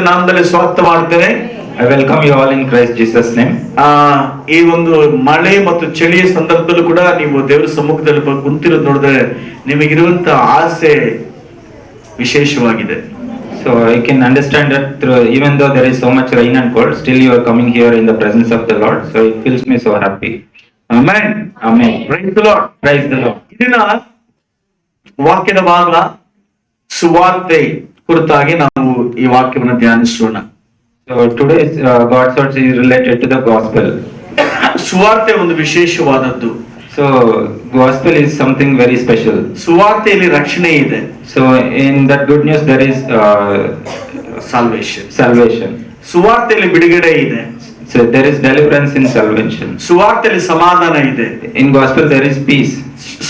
ನಾಮದಲ್ಲಿ ಸ್ವಾಗತ ಮಾಡ್ತೇನೆ. I welcome you all in Christ Jesus name. ಈ ಒಂದು ಮಳೆ ಮತ್ತು ಚಳಿಯ ಸಂದರ್ಭದಲ್ಲೂ ಕೂಡ ನೀವು ದೇವರ ಸಮ್ಮುಖದಲ್ಲಿ ಕುಂತಿರೋದು ನೋಡಿದ್ರೆ ನಿಮಗಿರುವಂತ ಆಸೆ ವಿಶೇಷವಾಗಿದೆ. So I can understand that even though there is so much rain and cold, still you are coming here in the presence of the Lord. So it fills me so happy. Amen. Amen. Praise the Lord. Praise the Lord. ಇದನ್ನ ವಾಕ್ಯದ ಭಾಗ ಸುವಾರ್ತೆ ಕುರಿತಾಗಿ ನಾವು ಈ ವಾಕ್ಯವನ್ನು ಧ್ಯಾನಿಸೋಣ. So today's God's word is related to the gospel. ಸುವಾರ್ತೆ ಒಂದು ವಿಶೇಷವಾದದ್ದು. So gospel is something very special. ಸುವಾರ್ತೆಯಲ್ಲಿ ರಕ್ಷಣೆ ಇದೆ. So in that good news there is salvation. ಸುವಾರ್ತೆಯಲ್ಲಿ ಬಿಡುಗಡೆ ಇದೆ. So there is deliverance in salvation. ಸುವಾರ್ತೆಯಲ್ಲಿ ಸಮಾಧಾನ ಇದೆ. In gospel there is peace.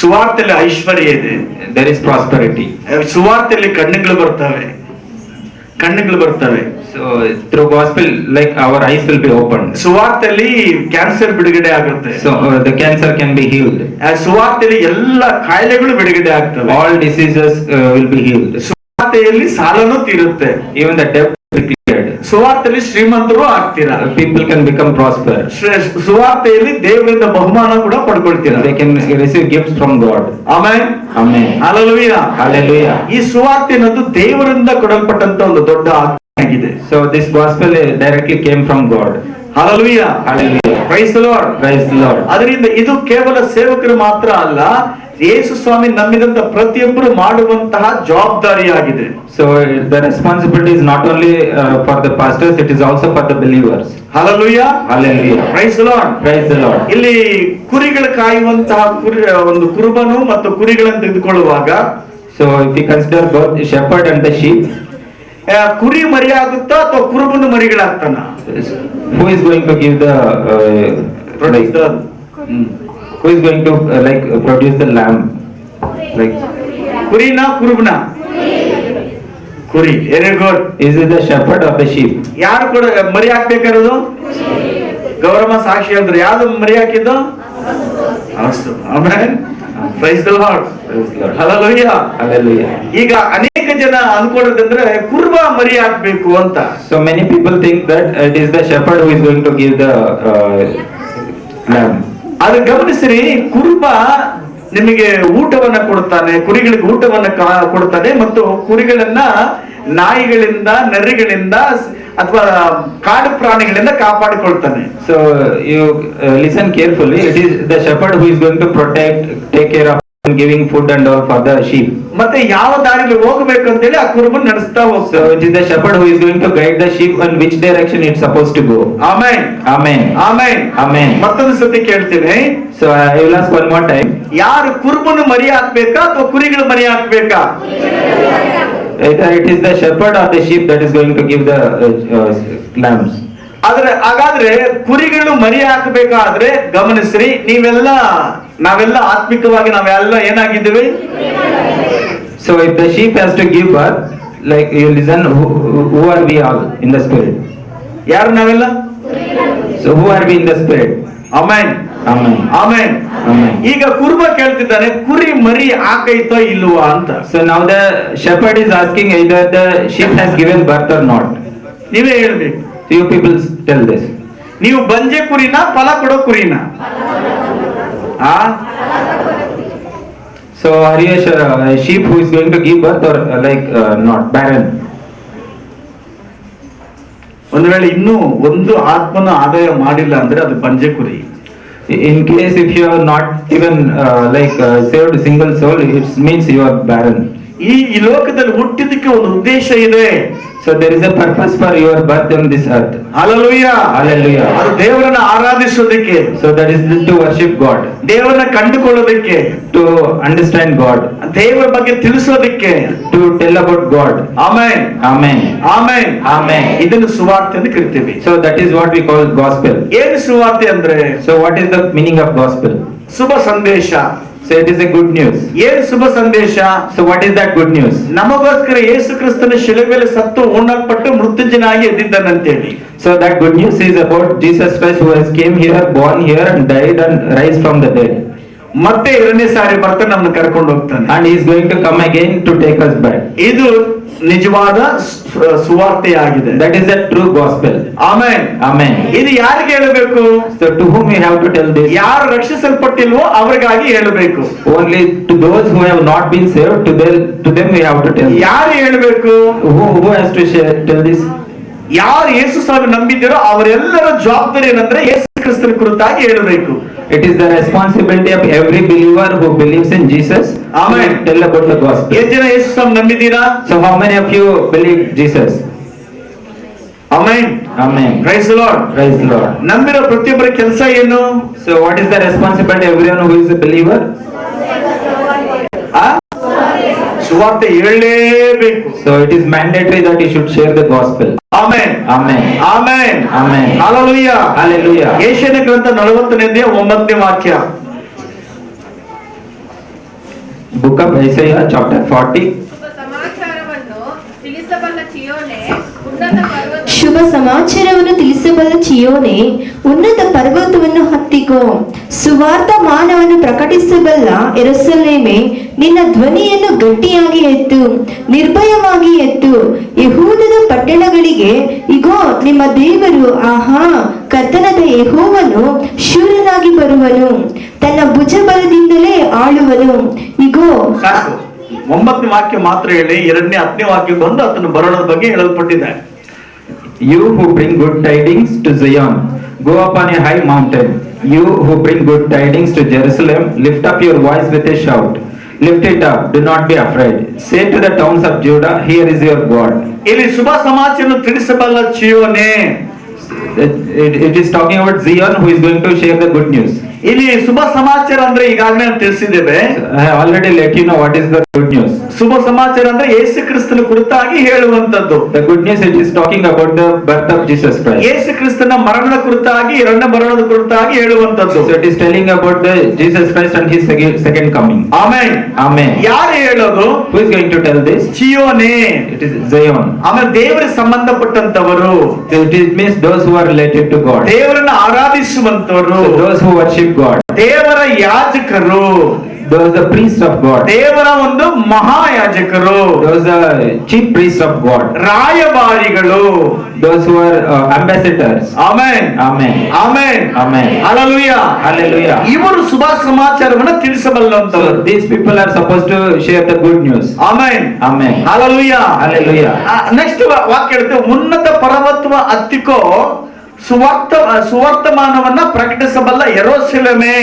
ಸುವಾರ್ತೆಯಲ್ಲಿ ಐಶ್ವರ್ಯ ಇದೆ. There is prosperity. ಸುವಾರ್ತೆಯಲ್ಲಿ ಕಣ್ಣುಗಳು ಬರ್ತವೆ. So through gospel, like our eyes will be opened. ಸುವಾರ್ತೆಯಲ್ಲಿ cancer ಬಿಡುಗಡೆ ಆಗುತ್ತೆ. So the cancer can be healed. ಸುವಾರ್ತೆಯಲ್ಲಿ ಎಲ್ಲ ಕಾಯಿಲೆಗಳು ಬಿಡುಗಡೆ ಆಗ್ತವೆ. All diseases will be healed. ಸುವಾರ್ತೆಯಲ್ಲಿ ಸಾಲನೂ ತೀರುತ್ತೆ. Even the debt will be cleared. ಸುವಾರ್ತೆಯಲ್ಲಿ ಶ್ರೀಮಂತರು ಆಗ್ತೀರಾ. People can become prosper. ಸುವಾರ್ತೆಯಲ್ಲಿ ದೇವರಿಂದ ಬಹುಮಾನ ಕೂಡ ಪಡ್ಕೊಳ್ತೀರಾ. They can receive gifts from God. Amen. Amen. Hallelujah. Hallelujah. ಈ ಸುವಾರ್ತೆ ಅನ್ನೋದು ದೇವರಿಂದ ಕೊಡಲ್ಪಟ್ಟಂತ ಒಂದು ದೊಡ್ಡ ಆಗಿದೆ. So this gospel directly came from God. Hallelujah. Hallelujah. Praise the Lord. Praise the Lord. ಅದರಿಂದ ಇದು ಕೇವಲ ಸೇವಕರು ಮಾತ್ರ ಅಲ್ಲ, ಯೇಸು ಸ್ವಾಮಿ ನಂಬಿದಂತ ಪ್ರತಿಯೊಬ್ಬರು ಮಾಡುವಂತಹ ಜವಾಬ್ದಾರಿಯಾಗಿದೆ. So the responsibility is not only for the pastors, it is also for the believers. Hallelujah. Hallelujah. Praise the Lord. Praise the Lord. ಇಲ್ಲಿ ಕುರಿಗಳು ಕಾಯುವಂತಹ ಒಂದು ಕುರುಬನು ಮತ್ತು ಕುರಿಗಳನ್ನು ತೆಗೆದುಕೊಳ್ಳುವಾಗ, so if you consider both the shepherd and the sheep, ಕುರಿ ಮರಿ ಆಗುತ್ತಾ ಅಥವಾ ಕುರುಬನು ಮರಿಗಳಾಗ್ತಾನ? who is going to give the who is going to produce the lamb? Like ಕುರಿನಾ ಕುರುಬನ? ಕುರಿ. Very good. Is it the shepherd or the sheep? ಯಾರು ಕೂಡ ಮರಿ ಹಾಕ್ಬೇಕಾರದು? ಗೌರಮ್ಮ ಸಾಕ್ಷಿ ಹೇಳಿದ್ರು. ಯಾವ್ದು ಮರಿ ಹಾಕಿದ್ದು? ಹೌದು. Amen. Praise the Lord. Hallelujah. Hallelujah. ಈಗ ಅನೇಕ ಜನ ಅನ್ಕೊಳ್ಳೋದಂದ್ರೆ ಕುರುಬ ಮರಿ ಹಾಕ್ಬೇಕು ಅಂತ. So many people think that it is the shepherd who is going to give the lamb. ಅದು ಗಮನಿಸಿರಿ, ಕುರುಬ ನಿಮಗೆ ಊಟವನ್ನ ಕೊಡ್ತಾನೆ, ಕುರಿಗಳಿಗೆ ಊಟವನ್ನ ಕೊಡ್ತಾನೆ ಮತ್ತು ಕುರಿಗಳನ್ನ ನಾಯಿಗಳಿಂದ, ನರಿಗಳಿಂದ ಅಥವಾ ಕಾಡು ಪ್ರಾಣಿಗಳಿಂದ ಕಾಪಾಡಿಕೊಳ್ತಾನೆ. So you listen carefully. It is the shepherd who is going to protect, take care of giving food and all for the sheep. ಮತ್ತೆ ಯಾವ ದಾರಿಯಲ್ಲಿ ಹೋಗಬೇಕು ಅಂತ ಹೇಳಿ ಆ ಕುರುಬನ್ ನಡೆಸ್ತಾ ಹೋಗ್ತಾನೆ. So it is the shepherd who is going to guide the sheep on which direction it's supposed to go. Amen. Amen. Amen. Amen. ಮತ್ತೊಂದು ಸತಿ ಕೇಳ್ತೀನಿ. So I will ask one more time. ಯಾರು ಕುರುಬನು ಮರಿ ಹಾಕ್ಬೇಕಾ ಅಥವಾ ಕುರಿಗಳು ಮರಿ ಹಾಕ್ಬೇಕಾ? Either it is the shepherd or the sheep that is going to give the lambs. ಹಾಗಾದ್ರೆ ಕುರಿಗಳು ಮರಿ ಹಾಕಬೇಕಾದ್ರೆ ಗಮನಿಸ್ರಿ, ನಾವೆಲ್ಲ ಆತ್ಮಿಕವಾಗಿ ನಾವೆಲ್ಲ ಏನಾಗಿದ್ದೀವಿ? So if the sheep has to give birth, like you listen, who are we all in the spirit? ಯಾರು ನಾವೆಲ್ಲ? So who are we in the spirit? Amen. Amen. Amen. Amen. ಈಗ ಕುರುಬ ಕೇಳ್ತಿದ್ದಾನೆ, ಕುರಿ ಮರಿ ಹಾಕೈತೋ ಇಲ್ವಾ ಅಂತ. So now the shepherd is asking either the sheep has given birth or not. ನೀವೇ ಹೇಳ್ಬೇಕು. You people tell this. ನೀವು ಬಂಜೆ ಕುರಿನ ಫಲ ಕೊಡೋ ಕುರಿನ? So are you a sheep who is going to give birth or not barren? ಒಂದು ವೇಳೆ ಇನ್ನೂ ಒಂದು ಆತ್ಮನ ಆದಾಯ ಮಾಡಿಲ್ಲ ಅಂದ್ರೆ ಅದು ಬಂಜೆ ಕುರಿ. In case if you are not even saved a single soul, it means you are barren. ಈ ಲೋಕದಲ್ಲಿ ಹುಟ್ಟಿದಕ್ಕೆ ಒಂದು ಉದ್ದೇಶ ಇದೆ. So there is a purpose for your birth on this earth. Hallelujah. Hallelujah. ಅದು ದೇವರನ್ನ ಆರಾಧಿಸೋದಕ್ಕೆ. So that is to worship God. ದೇವರನ್ನ ಕಂಡುಕೊಳ್ಳೋದಕ್ಕೆ. To understand God. ದೇವರ ಬಗ್ಗೆ ತಿಳಿಸೋದಕ್ಕೆ. To tell about God. Amen. Amen. Amen. Amen. ಇದನ್ನು ಸುವಾರ್ತೆ ಅಂತ ಕರಿತೀವಿ. So that is what we call gospel. ಏನು ಸುವಾರ್ತೆ ಅಂದ್ರೆ? So what is the meaning of gospel? ಶುಭ ಸಂದೇಶ. So it is a good news. ಏನು ಶುಭ ಸಂದೇಶ? So what is that good news? ನಮಗೋಸ್ಕರ ಯೇಸು ಕ್ರಿಸ್ತನ ಶಿಲುಬೆಯಲ್ಲಿ ಸತ್ತು ಹೂಣಲ್ಪಟ್ಟು ಮೃತ್ಯುಂಜಯನಾಗಿ ಎದ್ದಿದ್ದಾನಂತೇಳಿ. So that good news is about Jesus Christ who has came here, born here and died and rise from the dead. ಮತ್ತೆ ಎರಡನೇ ಸಾರಿ ಬರ್ತಾನೆ, ನಮ್ಮನ್ನು ಕರ್ಕೊಂಡು ಹೋಗ್ತಾನೆ. and he is going to come again to take us back. ಇದು ನಿಜವಾದ ಸುವಾರ್ತೆಯಾಗಿದೆ. That is the true gospel. Amen. Amen. ಇದು ಯಾರಿಗೆ ಹೇಳಬೇಕು? So to whom we have to tell this? ಯಾರು ರಕ್ಷಿಸಲ್ಪಟ್ಟಿಲ್ವೋ ಅವರಿಗಾಗಿ ಹೇಳಬೇಕು. Only to those who have not been saved, to them we have to tell. ಯಾರು ಹೇಳಬೇಕು? Who has to tell this? ಯಾರು ಯೇಸು ಸ್ವಾಮಿ ನಂಬಿದ್ದೀರೋ ಅವರೆಲ್ಲರ ಜವಾಬ್ದಾರಿ ಏನಂದ್ರೆ ಯೇಸು ಕ್ರಿಸ್ತನ ಕುರಿತಾಗಿ ಹೇಳಬೇಕು. It is the responsibility of every believer who believes in Jesus. Amen. To tell about the gospel. ಎಷ್ಟು ಜನ ಯೇಸು ಸ್ವಾಮಿ ನಂಬಿದ್ದೀರಾ? So how many of you believe Jesus? Amen. Amen. Praise the Lord. Praise the Lord. ನಂಬಿರೋ ಪ್ರತಿಯೊಬ್ಬರ ಕೆಲಸ ಏನು? So what is the responsibility of everyone who is a believer? ಸುವಾರ್ತೆ ಹೇಳಲೇಬೇಕು. So it is mandatory that you should share the gospel. Amen. Amen. Amen. Amen. Hallelujah. Hallelujah. ಯೆಶಾಯನ ಗ್ರಂಥ 40ನೇ 9ನೇ ವಾಕ್ಯ. Book of Isaiah chapter 40. ಶುಭ ಸಮಾಚಾರವನ್ನು ತಿಳಿಸಬಲ್ಲ ಚಿಯೋನೆ, ಉನ್ನತ ಪರ್ವತವನ್ನು ಹತ್ತಿಕೋ. ಸುವಾರ್ತ ಮಾನವನ್ನು ಪ್ರಕಟಿಸಬಲ್ಲ ಯೆರೂಸಲೇಮೇ, ನಿನ್ನ ಧ್ವನಿಯನ್ನು ಗಟ್ಟಿಯಾಗಿ ಎತ್ತು, ನಿರ್ಭಯವಾಗಿ ಎತ್ತು. ಯೆಹೂದದ ಪಟ್ಟಣಗಳಿಗೆ, ಇಗೋ ನಿಮ್ಮ ದೇವರು, ಆಹಾ ಕರ್ತನಾದ ಯೆಹೋವನು ಶೂರನಾಗಿ ಬರುವನು, ತನ್ನ ಭುಜಬಲದಿಂದಲೇ ಆಳುವನು. ಇಗೋ ಸಾಕು. 9ನೇ ವಾಕ್ಯ ಮಾತ್ರ ಹೇಳಿ, 2ನೇ 10ನೇ ವಾಕ್ಯ ಬಂದು ಆತನ ಬರೋಣದ ಬಗ್ಗೆ ಹೇಳಲ್ಪಟ್ಟಿದೆ. You who bring good tidings to Zion, go up on a high mountain. You who bring good tidings to Jerusalem, lift up your voice with a shout. Lift it up, do not be afraid. Say to the towns of Judah, here is your God. ಇಲ್ಲಿ ಶುಭ ಸಮಾಚಾರವನ್ನು ತಿಳಿಸಬಲ್ಲ ಚಿಯೋನೆ. It is talking about Zion who is going to share the good news. ಇಲ್ಲಿ ಶುಭ ಸಮಾಚಾರ ಅಂದ್ರೆ ಈಗಾಗಲೇ ನಾವು ತಿಳಿಸಿದ್ದೇವೆ. I have already let you know what is the good news. ಶುಭ ಸಮಾಚಾರ ಅಂದ್ರೆ ಯೇಸು ಕ್ರಿಸ್ತನ ಕುರಿತಾಗಿ ಹೇಳುವಂತದ್ದು. The good news, it is talking about the birth of Jesus Christ. ಯೇಸು ಕ್ರಿಸ್ತನ ಮರಣದ ಕುರಿತಾಗಿ, ಎರಡನೇ ಮರಣದ ಕುರಿತಾಗಿ ಹೇಳುವಂತದ್ದು. So it is telling about the Jesus Christ and his second coming. Amen. Amen. ಯಾರು ಹೇಳೋದು? Who is going to tell this? ಚಿಯೋನೆ. It is Zion. ಆಮೇಲೆ ದೇವರಿಗೆ ಸಂಬಂಧಪಟ್ಟಂತವರು, It means those who are related to God. ದೇವರನ್ನ ಆರಾಧಿಸುವಂತವರು, So those who worship God. ದೇವರ ಯಾಜಕರು, Those the priests of God. ದೇವರ ಒಂದು ಮಹಾಯಾಜಕರು, Those the chief priests of God. ರಾಯಭಾರಿಗಳು, Those who are ambassadors. Amen. Amen. Amen. Amen. Hallelujah. Hallelujah. ಇವರು ಶುಭ ಸಮಾಚಾರವನ್ನು ತಿಳಿಸಬಲ್ಲಂತವರು. So these people are supposed to share the good news. Amen. Amen. Hallelujah. Hallelujah. Next ವಾಕ್ಯ ಹೇಳುತ್ತೆ, ಉನ್ನತ ಪರ್ವತವ ಹತ್ತಿಕೋ, ಸುವರ್ತಮಾನವನ್ನ ಪ್ರಕಟಿಸಬಲ್ಲ ಯೆರೂಸಲೇಮೇ.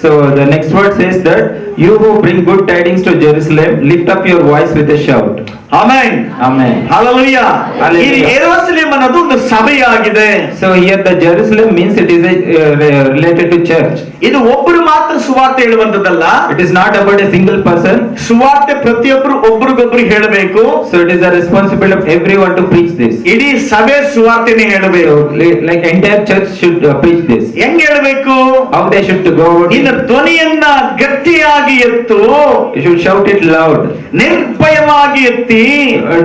So the next word says that you who bring good tidings to Jerusalem, lift up your voice with a shout. Amen. Amen. Hallelujah. Hallelujah. ಈ ಯೆರೂಸಲೇಮ್ ಅನ್ನೋದು ಒಂದು ಸಭೆಯಾಗಿದೆ. So here the Jerusalem means it is related to church. ಇದು ಒಬ್ಬರು ಮಾತ್ರ ಸುವಾರ್ತೆ ಹೇಳುವಂತದ್ದಲ್ಲ. It is not about a single person. ಸುವಾರ್ತೆ ಪ್ರತಿಯೊಬ್ಬರು ಒಬ್ಬರಿಗೊಬ್ಬರು ಹೇಳಬೇಕು. So it is the responsibility of everyone to preach this. ಇಡೀ ಸಭೆ ಸುವಾರ್ತೆನೇ ಹೇಳಬೇಕು. So like entire church should preach this. ಹೆಂಗ್ ಹೇಳಬೇಕು? How they should to go about ನಿನ್ನ it. ಧ್ವನಿಯನ್ನ ಗಟ್ಟಿಯಾಗಿ ಎತ್ತು, You should shout it loud. ನಿರ್ಭಯವಾಗಿ ಎತ್ತಿ,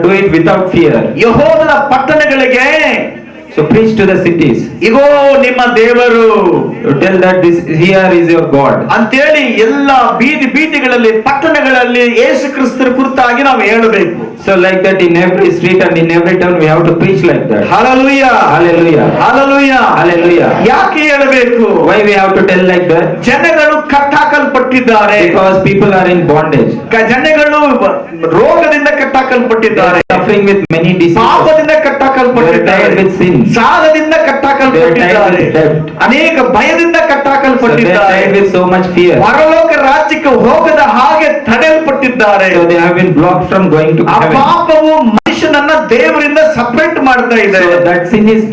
Do it without fear. ಯೆಹೋವನ ಪಟ್ಟಣಗಳಿಗೆ, So preach to the cities. ಇಗೋ ನಿಮ್ಮ ದೇವರು, Tell that this here is your God. ಅಂತೇಳಿ ಎಲ್ಲ ಬೀದಿಗಳಲ್ಲಿ ಪಟ್ಟಣಗಳಲ್ಲಿ ಯೇಸು ಕ್ರಿಸ್ತರ ಕುರಿತಾಗಿ ನಾವು ಹೇಳಬೇಕು. So like that in every street and in every town we have to preach like that. Hallelujah. Hallelujah. Hallelujah. Hallelujah. ಯಾಕೆ ಹೇಳಬೇಕು? Why we have to tell like that? ಜನಗಳು ಕಟ್ಟಾಕಲ್ಪಟ್ಟಿದ್ದಾರೆ. Because people are in bondage. ಜನಗಳು ರೋಗದಿಂದ They ಕಟ್ಟಾಕಲ್ಪಟ್ಟಿದ್ದಾರೆ. are suffering with many diseases. ಪಾಪದಿಂದ They are ಕಟ್ಟಾಕಲ್ಪಟ್ಟಿದ್ದಾರೆ. tied with sin. ಸಾಲದಿಂದ ಕಟ್ಟಾಕಲ್ಪಟ್ಟಿದ್ದಾರೆ. They are tied with debt. ಅನೇಕ ಭಯದಿಂದ So they are ಕಟ್ಟಾಕಲ್ಪಟ್ಟಿದ್ದಾರೆ. tied with so much fear. ಪರಲೋಕ ರಾಜ್ಯಕ್ಕೆ ಹೋಗದ ಹಾಗೆ ತಡೆಯಲ್ಪಟ್ಟಿದ್ದಾರೆ. So they have been blocked from going to ಆ heaven. ಪಾಪವು ಮನುಷ್ಯನನ್ನ ದೇವರಿಂದ ಸಪರೇಟ್ ಮಾಡ್ತಾ ಇದೆ. So that sin is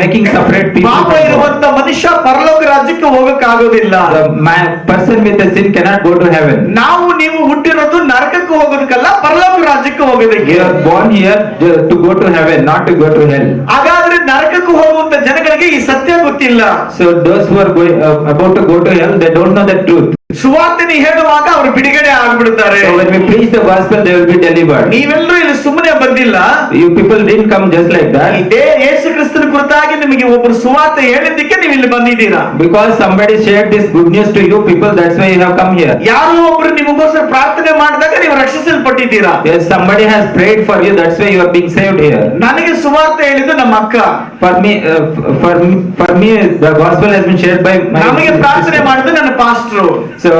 making separate people ಪಾಪ from God. ಇರುವಂತ ಮನುಷ್ಯ ಪರಲೋಕ ರಾಜ್ಯಕ್ಕೆ ಹೋಗಕ್ಕಾಗೋದಿಲ್ಲ. The person with the sin cannot go to heaven. ನಾವು ನೀವು ಹುಟ್ಟಿರೋದು ನರಕಕ್ಕೆ ಹೋಗೋದಕ್ಕಲ್ಲ, ಪರಲೋಕ ರಾಜ್ಯಕ್ಕೆ ಹೋಗೋದಕ್ಕೆ. You are born here to go to heaven, not to go to hell. ಹಾಗಾದ್ರೆ ನರಕಕ್ಕೆ ಹೋಗುವಂತ ಜನಗಳಿಗೆ ಈ ಸತ್ಯ ಗೊತ್ತಿಲ್ಲ. So those who are about to go to hell, they don't know the truth. ಸುವಾರ್ತೆನ ಹೇಳುವಾಗ ಅವರು ಬಿಡುಗಡೆ ಆಗ್ಬಿಡ್ತಾರೆ. So when we preach the gospel, they will be delivered. ನೀವೆಲ್ಲರೂ ಇಲ್ಲಿ ಸುಮ್ಮನೆ ಬಂದಿಲ್ಲ. You people didn't come just like that. ಇದೇ ಯೇಸು ಕ್ರಿಸ್ತನ ಕುರಿತಾಗಿ ನಿಮಗೆ ಒಬ್ಬರು ಸುವಾರ್ತೆ ಹೇಳಿದ್ದಕ್ಕೆ ನೀವು ಇಲ್ಲಿ ಬಂದಿದ್ದೀರಾ. Because somebody shared this good news to you people, that's why you have come here. ಯಾರೋ ಒಬ್ಬರು ನಿಮಗೋಸ್ಕರ ಪ್ರಾರ್ಥನೆ ಮಾಡಿದಾಗ ನೀವು ರಕ್ಷಿಸಲ್ಪಟ್ಟಿದ್ದೀರಾ. Yes, somebody has prayed for you, that's why you are being saved here. ನನಗೆ ಸುವಾರ್ತೆ ಹೇಳಿದ್ದು ನಮ್ಮ ಅಕ್ಕ. For me, the gospel has been shared by my ನಮಗೆ ಪ್ರಾರ್ಥನೆ ಮಾಡಿದ್ದು ನನ್ನ pastor. So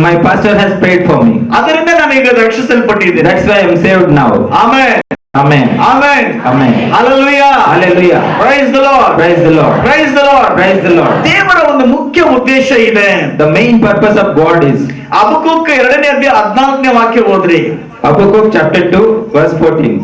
my pastor has prayed for me. ಅದರಿಂದ ನಾನು ಈಗ ರಕ್ಷಿಸಲ್ಪಟ್ಟಿದ್ದೇನೆ. That's why I am saved now. Amen. Amen. Amen. Amen. Hallelujah. Hallelujah. Praise the Lord. Praise the Lord. Praise the Lord. Praise the Lord. ದೇವರ ಒಂದು ಮುಖ್ಯ ಉದ್ದೇಶ ಇದೆ. The main purpose of God is ಹಬಕ್ಕೂಕ 2ನೇ ಅಧ್ಯಾಯ 14ನೇ ವಾಕ್ಯ ಓದ್ರಿ. Habakkuk chapter 2 verse 14.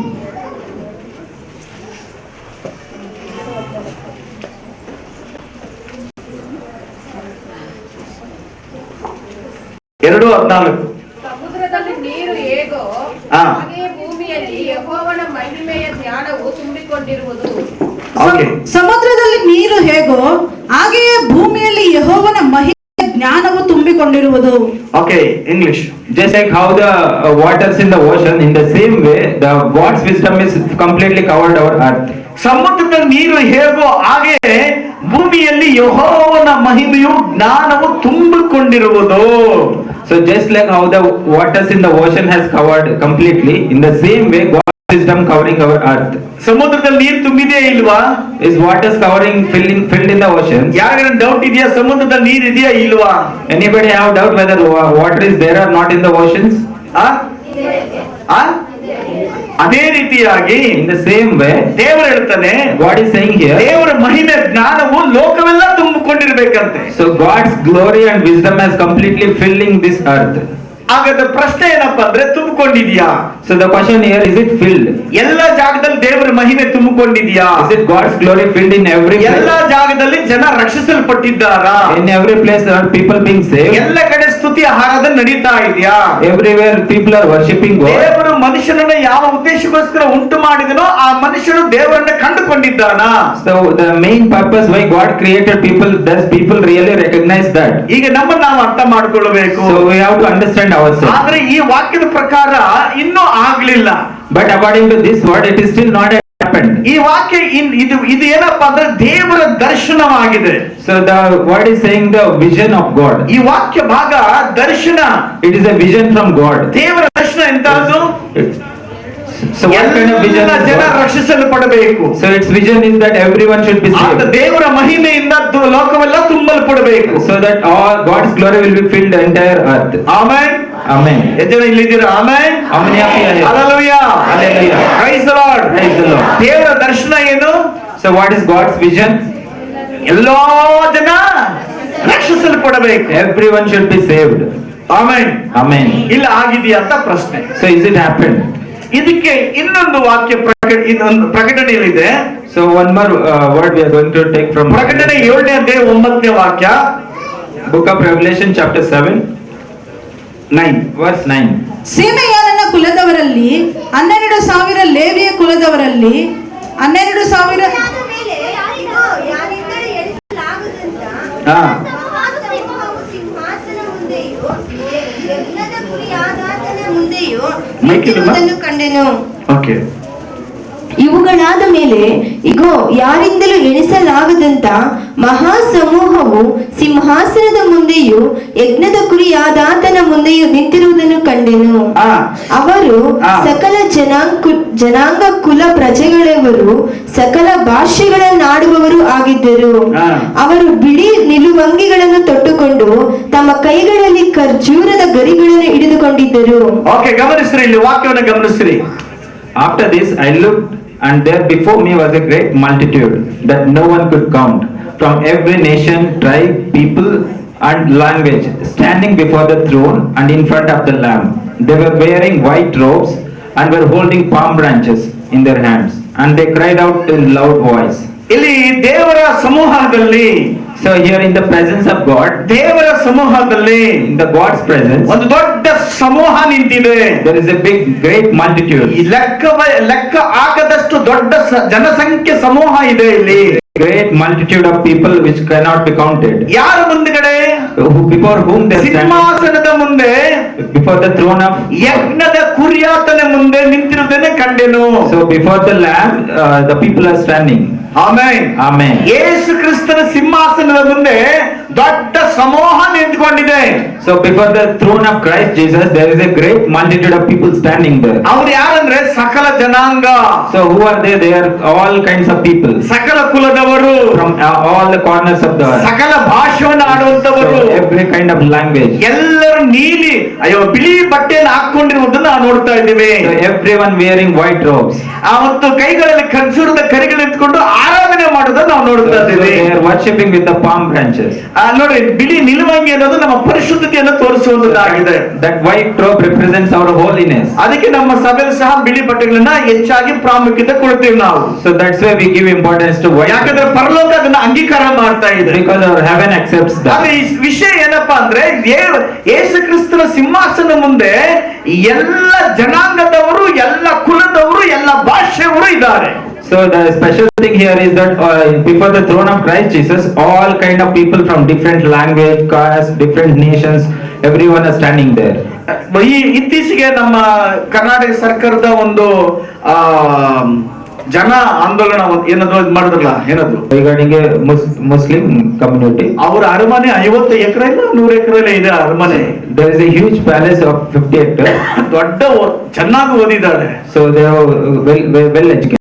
ಸಮುದ್ರದಲ್ಲಿ ನೀರು ಹೇಗೋ ಹಾಗೆ ಭೂಮಿಯಲ್ಲಿ ಯೆಹೋವನ ಮಹಿಮೆಯ ಜ್ಞಾನವು ತುಂಬಿಕೊಂಡಿರುವುದು. ಸಮುದ್ರದಲ್ಲಿ ನೀರು ಹೇಗೋ ಹಾಗೆಯೇ ಭೂಮಿಯಲ್ಲಿ ಯೆಹೋವನ ಮಹಿಮೆಯ ಜ್ಞಾನವು ತುಂಬಿಕೊಂಡಿರುವುದು. Okay, English. Just like how the waters in the ocean, in the same way, the God's wisdom is completely covered our earth. ಸಮುದ್ರದ ನೀರು ಹೇಗೋ ಹಾಗೆ ಭೂಮಿಯಲ್ಲಿ ಯೆಹೋವನ ಮಹಿಮೆಯು ಜ್ಞಾನವು ತುಂಬಿಕೊಂಡಿರುವುದು. So just like how the waters in the ocean has covered completely, in the same way God's wisdom covering our earth. ಸಮುದ್ರದಲ್ಲಿ ನೀರು ತುಂಬಿದೆಯಾ ಇಲ್ವಾ? Is waters filled in the ocean? ಯಾರಿಗಾರ ಡೌಟ್ ಇದೆಯಾ ಸಮುದ್ರದಲ್ಲಿ ನೀರು ಇದೆಯಾ ಇಲ್ವಾ? Anybody have doubt whether water is there or not in the oceans? ಅದೇ ರೀತಿಯಾಗಿ in the same way ದೇವರು ಹೇಳ್ತಾನೆ, God is saying here, ದೇವರ ಮಹಿಮೆ ಜ್ಞಾನವು ಲೋಕವೆಲ್ಲ ತುಂಬಿಕೊಂಡಿರ್ಬೇಕಂತೆ. so God's glory and wisdom has completely filling this earth. ಹಾಗಾದ್ರೆ ಪ್ರಶ್ನೆ ಏನಪ್ಪಾ ಅಂದ್ರೆ ತುಂಬಿಕೊಂಡಿದ್ಯಾ? So the question here, is it filled? ಎಲ್ಲ ಜಾಗದಲ್ಲಿ ದೇವರ ಮಹಿಮೆ ತುಂಬಿಕೊಂಡಿದ್ಯಾ? Is it God's glory filled in every place? ಎಲ್ಲ ಜಾಗದಲ್ಲಿ ಜನ ರಕ್ಷಿಸಲ್ಪಟ್ಟಿದ್ದಾರಾ? In every place there are people being saved. ಎಲ್ಲ ಕಡೆ ಸ್ತುತಿ ಆರಾಧನೆ ನಡೀತಾ ಇದೆಯಾ? Everywhere people are worshipping God. ದೇವರು ಮನುಷ್ಯನನ್ನ ಯಾವ ಉದ್ದೇಶಕ್ಕೋಸ್ಕರ ಉಂಟು ಮಾಡಿದನೋ ಆ ಮನುಷ್ಯನು ದೇವರನ್ನ ಕಂಡುಕೊಂಡಿದ್ದಾನಾ? So the main purpose why God created people, does people really recognize that? ಈಗ ನಮ್ಮನ್ನ ನಾವು ಅರ್ಥ ಮಾಡ್ಕೊಳ್ಬೇಕು. So we have to understand ourselves. ಆದ್ರೆ ಈ ವಾಕ್ಯದ ಪ್ರಕಾರ ಇನ್ನೂ ಆಗ್ಲಿಲ್ಲ. But according to this word, it is still not happened. ಈ ವಾಕ್ಯ ಇದು ಏನಪ್ಪಾ ಅಂದ್ರೆ ದೇವರ ದರ್ಶನವಾಗಿದೆ. So the word is saying the vision of God. ಈ ವಾಕ್ಯ ಭಾಗ ದರ್ಶನ. It is a vision from God. ದೇವರ ದರ್ಶನ ಎಂತದ್ದು? So what kind of vision is ಜನ God? ರಕ್ಷಿಸಲ್ಪಡಬೇಕು. So its vision is that everyone should be saved. ದೇವರ ಮಹಿಮೆಯಿಂದ ಲೋಕವೆಲ್ಲ ತುಂಬಲ್ಪಡಬೇಕು. So that all God's glory will be filled the entire earth. Amen. Amen. ಎಷ್ಟು ಜನ ಇಲ್ಲಿದ್ದೀರಾ? Amen. How many of you are here? Hallelujah. Hallelujah. Praise the Lord. Praise the Lord. ದೇವರ ದರ್ಶನ ಏನು? So what is God's vision? ಎಲ್ಲಾ ಜನ ರಕ್ಷಿಸಲ್ಪಡಬೇಕು. Everyone should be saved. Amen. Amen. ಇಲ್ಲ ಆಗಿದೆಯಾ ಅಂತ ಪ್ರಶ್ನೆ. So is it happened? ಇದಕ್ಕೆ ಇನ್ನೊಂದು ವಾಕ್ಯ ಪ್ರಕಟಣೆಯಲ್ಲಿದೆ. So one more word we are going to take from ಪ್ರಕಟಣೆ 7ನೇ ಅಧ್ಯಾಯ 9ನೇ ವಾಕ್ಯ. Book of Revelation chapter 7:9 verse 9. ಸೀಮೆಯಾರನ ಕುಲದವರಲ್ಲಿ 12,000 ಲೇವಿಯ ಕುಲದವರಲ್ಲಿ 12,000 ಹಾ ನಿಂತಿರುವುದನ್ನು ಕಂಡೆನು. ಓಕೆ. ಇವುಗಳಾದ ಮೇಲೆ ಇಗೋ ಯಾರಿಂದಲೂ ಎಣಿಸಲಾಗದಂತ ಮಹಾ ಸಮೂಹವು ಸಿಂಹಾಸನದ ಮುಂದೆಯೂ ಯಜ್ಞದ ಕುರಿಯಾದಾತನ ಮುಂದೆಯೂ ನಿಂತಿರುವುದನ್ನು ಕಂಡೆನು. ಅವರು ಸಕಲ ಜನಾಂಗ ಕುಲ ಪ್ರಜೆಗಳವರು ಸಕಲ ಭಾಷೆಗಳನ್ನಾಡುವವರು ಆಗಿದ್ದರು. ಅವರು ಬಿಳಿ ನಿಲುವಂಗಿಗಳನ್ನು ತೊಟ್ಟುಕೊಂಡು ತಮ್ಮ ಕೈಗಳಲ್ಲಿ ಖರ್ಜೂರದ ಗರಿಗಳನ್ನು ಹಿಡಿದುಕೊಂಡಿದ್ದರು. ಓಕೆ, ಗಮನಿಸ್ರಿ, ಇಲ್ಲಿ ವಾಕ್ಯವನ್ನು ಗಮನಿಸ್ರಿ. After this I looked, and there before me was a great multitude that no one could count, from every nation, tribe, people and language, standing before the throne and in front of the Lamb. They were wearing white robes and were holding palm branches in their hands, and they cried out in loud voice. ಇಲ್ಲಿ ದೇವರ ಸಮೂಹದಲ್ಲಿ, so here in the presence of God, ದೇವರ ಸಮೂಹದಲ್ಲಿ, in the God's presence, ಒಂದು ದೊಡ್ಡ ಸಮೂಹ ನಿಂತಿದೆ. there is a big great multitude. ಲೆಕ್ಕ ಆಗದಷ್ಟು ದೊಡ್ಡ ಜನಸಂಖ್ಯೆ ಸಮೂಹ ಇದೆ ಇಲ್ಲಿ. Great multitude of people which cannot be counted. ಯಾರ ಮುಂದ್ಗಡೆ? before whom they are standing, ಸಿಂಹಾಸನದ ಮುಂದೆ before the throne of, ಯಜ್ಞದ ಕುರಿಯಾತನ ಮುಂದೆ ನಿಂತಿರುವುದನ್ನೇ ಕಂಡೆನು. so before the Lamb, the people are standing. Amen. Amen. ಯೇಸು ಕ್ರಿಸ್ತನ ಸಿಂಹಾಸನದ ಮುಂದೆ ದೊಡ್ಡ ಸಮೂಹ ನಿಂತ್ಕೊಂಡಿದೆ. So before the throne of Christ Jesus, there is a great multitude of people standing there. ಅವ್ರು ಯಾರಂದ್ರೆ ಸಕಲ ಜನಾಂಗ, So who are they? They are all kinds of people ಸಕಲ ಕುಲದವರು, from all the corners of the earth. ಸಕಲ ಭಾಷೆಯನ್ನು ಆಡುವಂತವರು, So every kind of language. ಎಲ್ಲರೂ ನೀಲಿ ಬಿಳಿ ಬಟ್ಟೆಯನ್ನು ಹಾಕೊಂಡಿರುವುದನ್ನು ನಾವು ನೋಡ್ತಾ ಇದ್ದೀವಿ. So everyone wearing white robes. ಮತ್ತು ಕೈಗಳಲ್ಲಿ ಖರ್ಜೂರದ ಕರಿಗಳು ಎತ್ಕೊಂಡು ಆರಾಧನೆ ಮಾಡೋದನ್ನು ನಾವು ನೋಡ್ತಾ So ಇದ್ದೀವಿ. they are worshipping with the palm branches. ನೋಡಿ, ಬಿಳಿ ನಿಲುವಂಗಿ ಅನ್ನೋದು ನಮ್ಮ ಪರಿಶುದ್ಧತೆಯನ್ನು ತೋರಿಸುವಂತದ್ದಾಗಿದೆ. That white robe represents our holiness. ಅದಕ್ಕೆ ನಮ್ಮ ಸಭೆಯಲ್ಲಿ ಸಹ ಬಿಳಿ ಬಟ್ಟೆಗಳನ್ನ ಹೆಚ್ಚಾಗಿ ಪ್ರಾಮುಖ್ಯತೆ ಕೊಡ್ತೀವಿ ನಾವು. So that's why we give importance to white. ಯಾಕಂದ್ರೆ ಪರಲೋಕ ಅದನ್ನ ಅಂಗೀಕಾರ ಮಾಡ್ತಾ ಇದೆ. Because our heaven accepts that. ಆದ್ರೆ ಈ ವಿಷಯ ಏನಪ್ಪಾ ಅಂದ್ರೆ ಯೇಸು ಕ್ರಿಸ್ತನ ಸಿಂಹಾಸನ ಮುಂದೆ ಎಲ್ಲ ಜನಾಂಗದವರು, ಎಲ್ಲ ಕುಲದವರು, ಎಲ್ಲ ಭಾಷೆಯವರು ಇದ್ದಾರೆ. So the special thing here is that before the throne of Christ Jesus, all kind of people from different language, caste, different nations, everyone is standing there. ಈ ಇತ್ತೀಚೆಗೆ ನಮ್ಮ ಕರ್ನಾಟಕ ಸರ್ಕಾರದ ಒಂದು ಜನ ಆಂದೋಲನ ಏನದು ಮಾಡಿದ್ರಲ್ಲ, ಏನದು Regarding a Muslim community, ಅವರ ಅರಮನೆ 50 ಎಕರೆ ಇಲ್ಲ 100 ಎಕರೆ ಇದೆ ಅರಮನೆ. there is a huge palace of 50 hectares. ದೊಡ್ಡ ಚೆನ್ನಾಗಿ ಓದಿದ್ದಾರೆ, So they are well educated.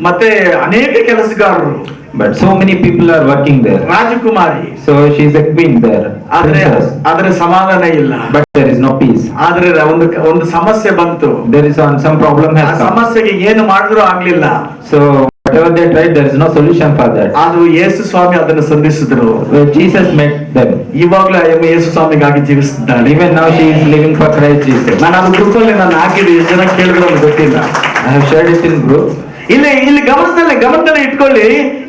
ಮತ್ತೆ ಅನೇಕ ಕೆಲಸಗಾರರು, But so many people are working there. Rajkumari. So she is a queen there. Princess. ಆದ್ರೆ ಸಮಾಧಾನ ಇಲ್ಲ. But there is no peace. ಆದ್ರೆ ಒಂದು ಸಮಸ್ಯೆ ಬಂತು. There is some problem ಆ has come. ಸಮಸ್ಯೆಗೆ ಏನು ಮಾಡಿದ್ರು ಆಗ್ಲಿಲ್ಲ. So whatever they tried, there is no solution for that. ಅದು ಯೇಸು ಸ್ವಾಮಿ ಅದನ್ನು ಸಂಧಿಸಿದ್ರು. Jesus met them. ಇವಾಗ್ಲೂ ಯೇಸು ಸ್ವಾಮಿಗಾಗಿ ಜೀವಿಸಿದ್ದಾಳೆ. Even now she is living for Christ Jesus. ನಾನು ಅದು ಗ್ರೂಪ್ ಅಲ್ಲಿ ನಾನು ಹಾಕಿದ್ದೆ, ಎಷ್ಟು ಜನ ಕೇಳಿದ್ರು ಅಂತ ಗೊತ್ತಿಲ್ಲ. I have shared it in group. ಇಲ್ಲಿ ಗಮನದಲ್ಲಿ ಇಟ್ಕೊಳ್ಳಿ,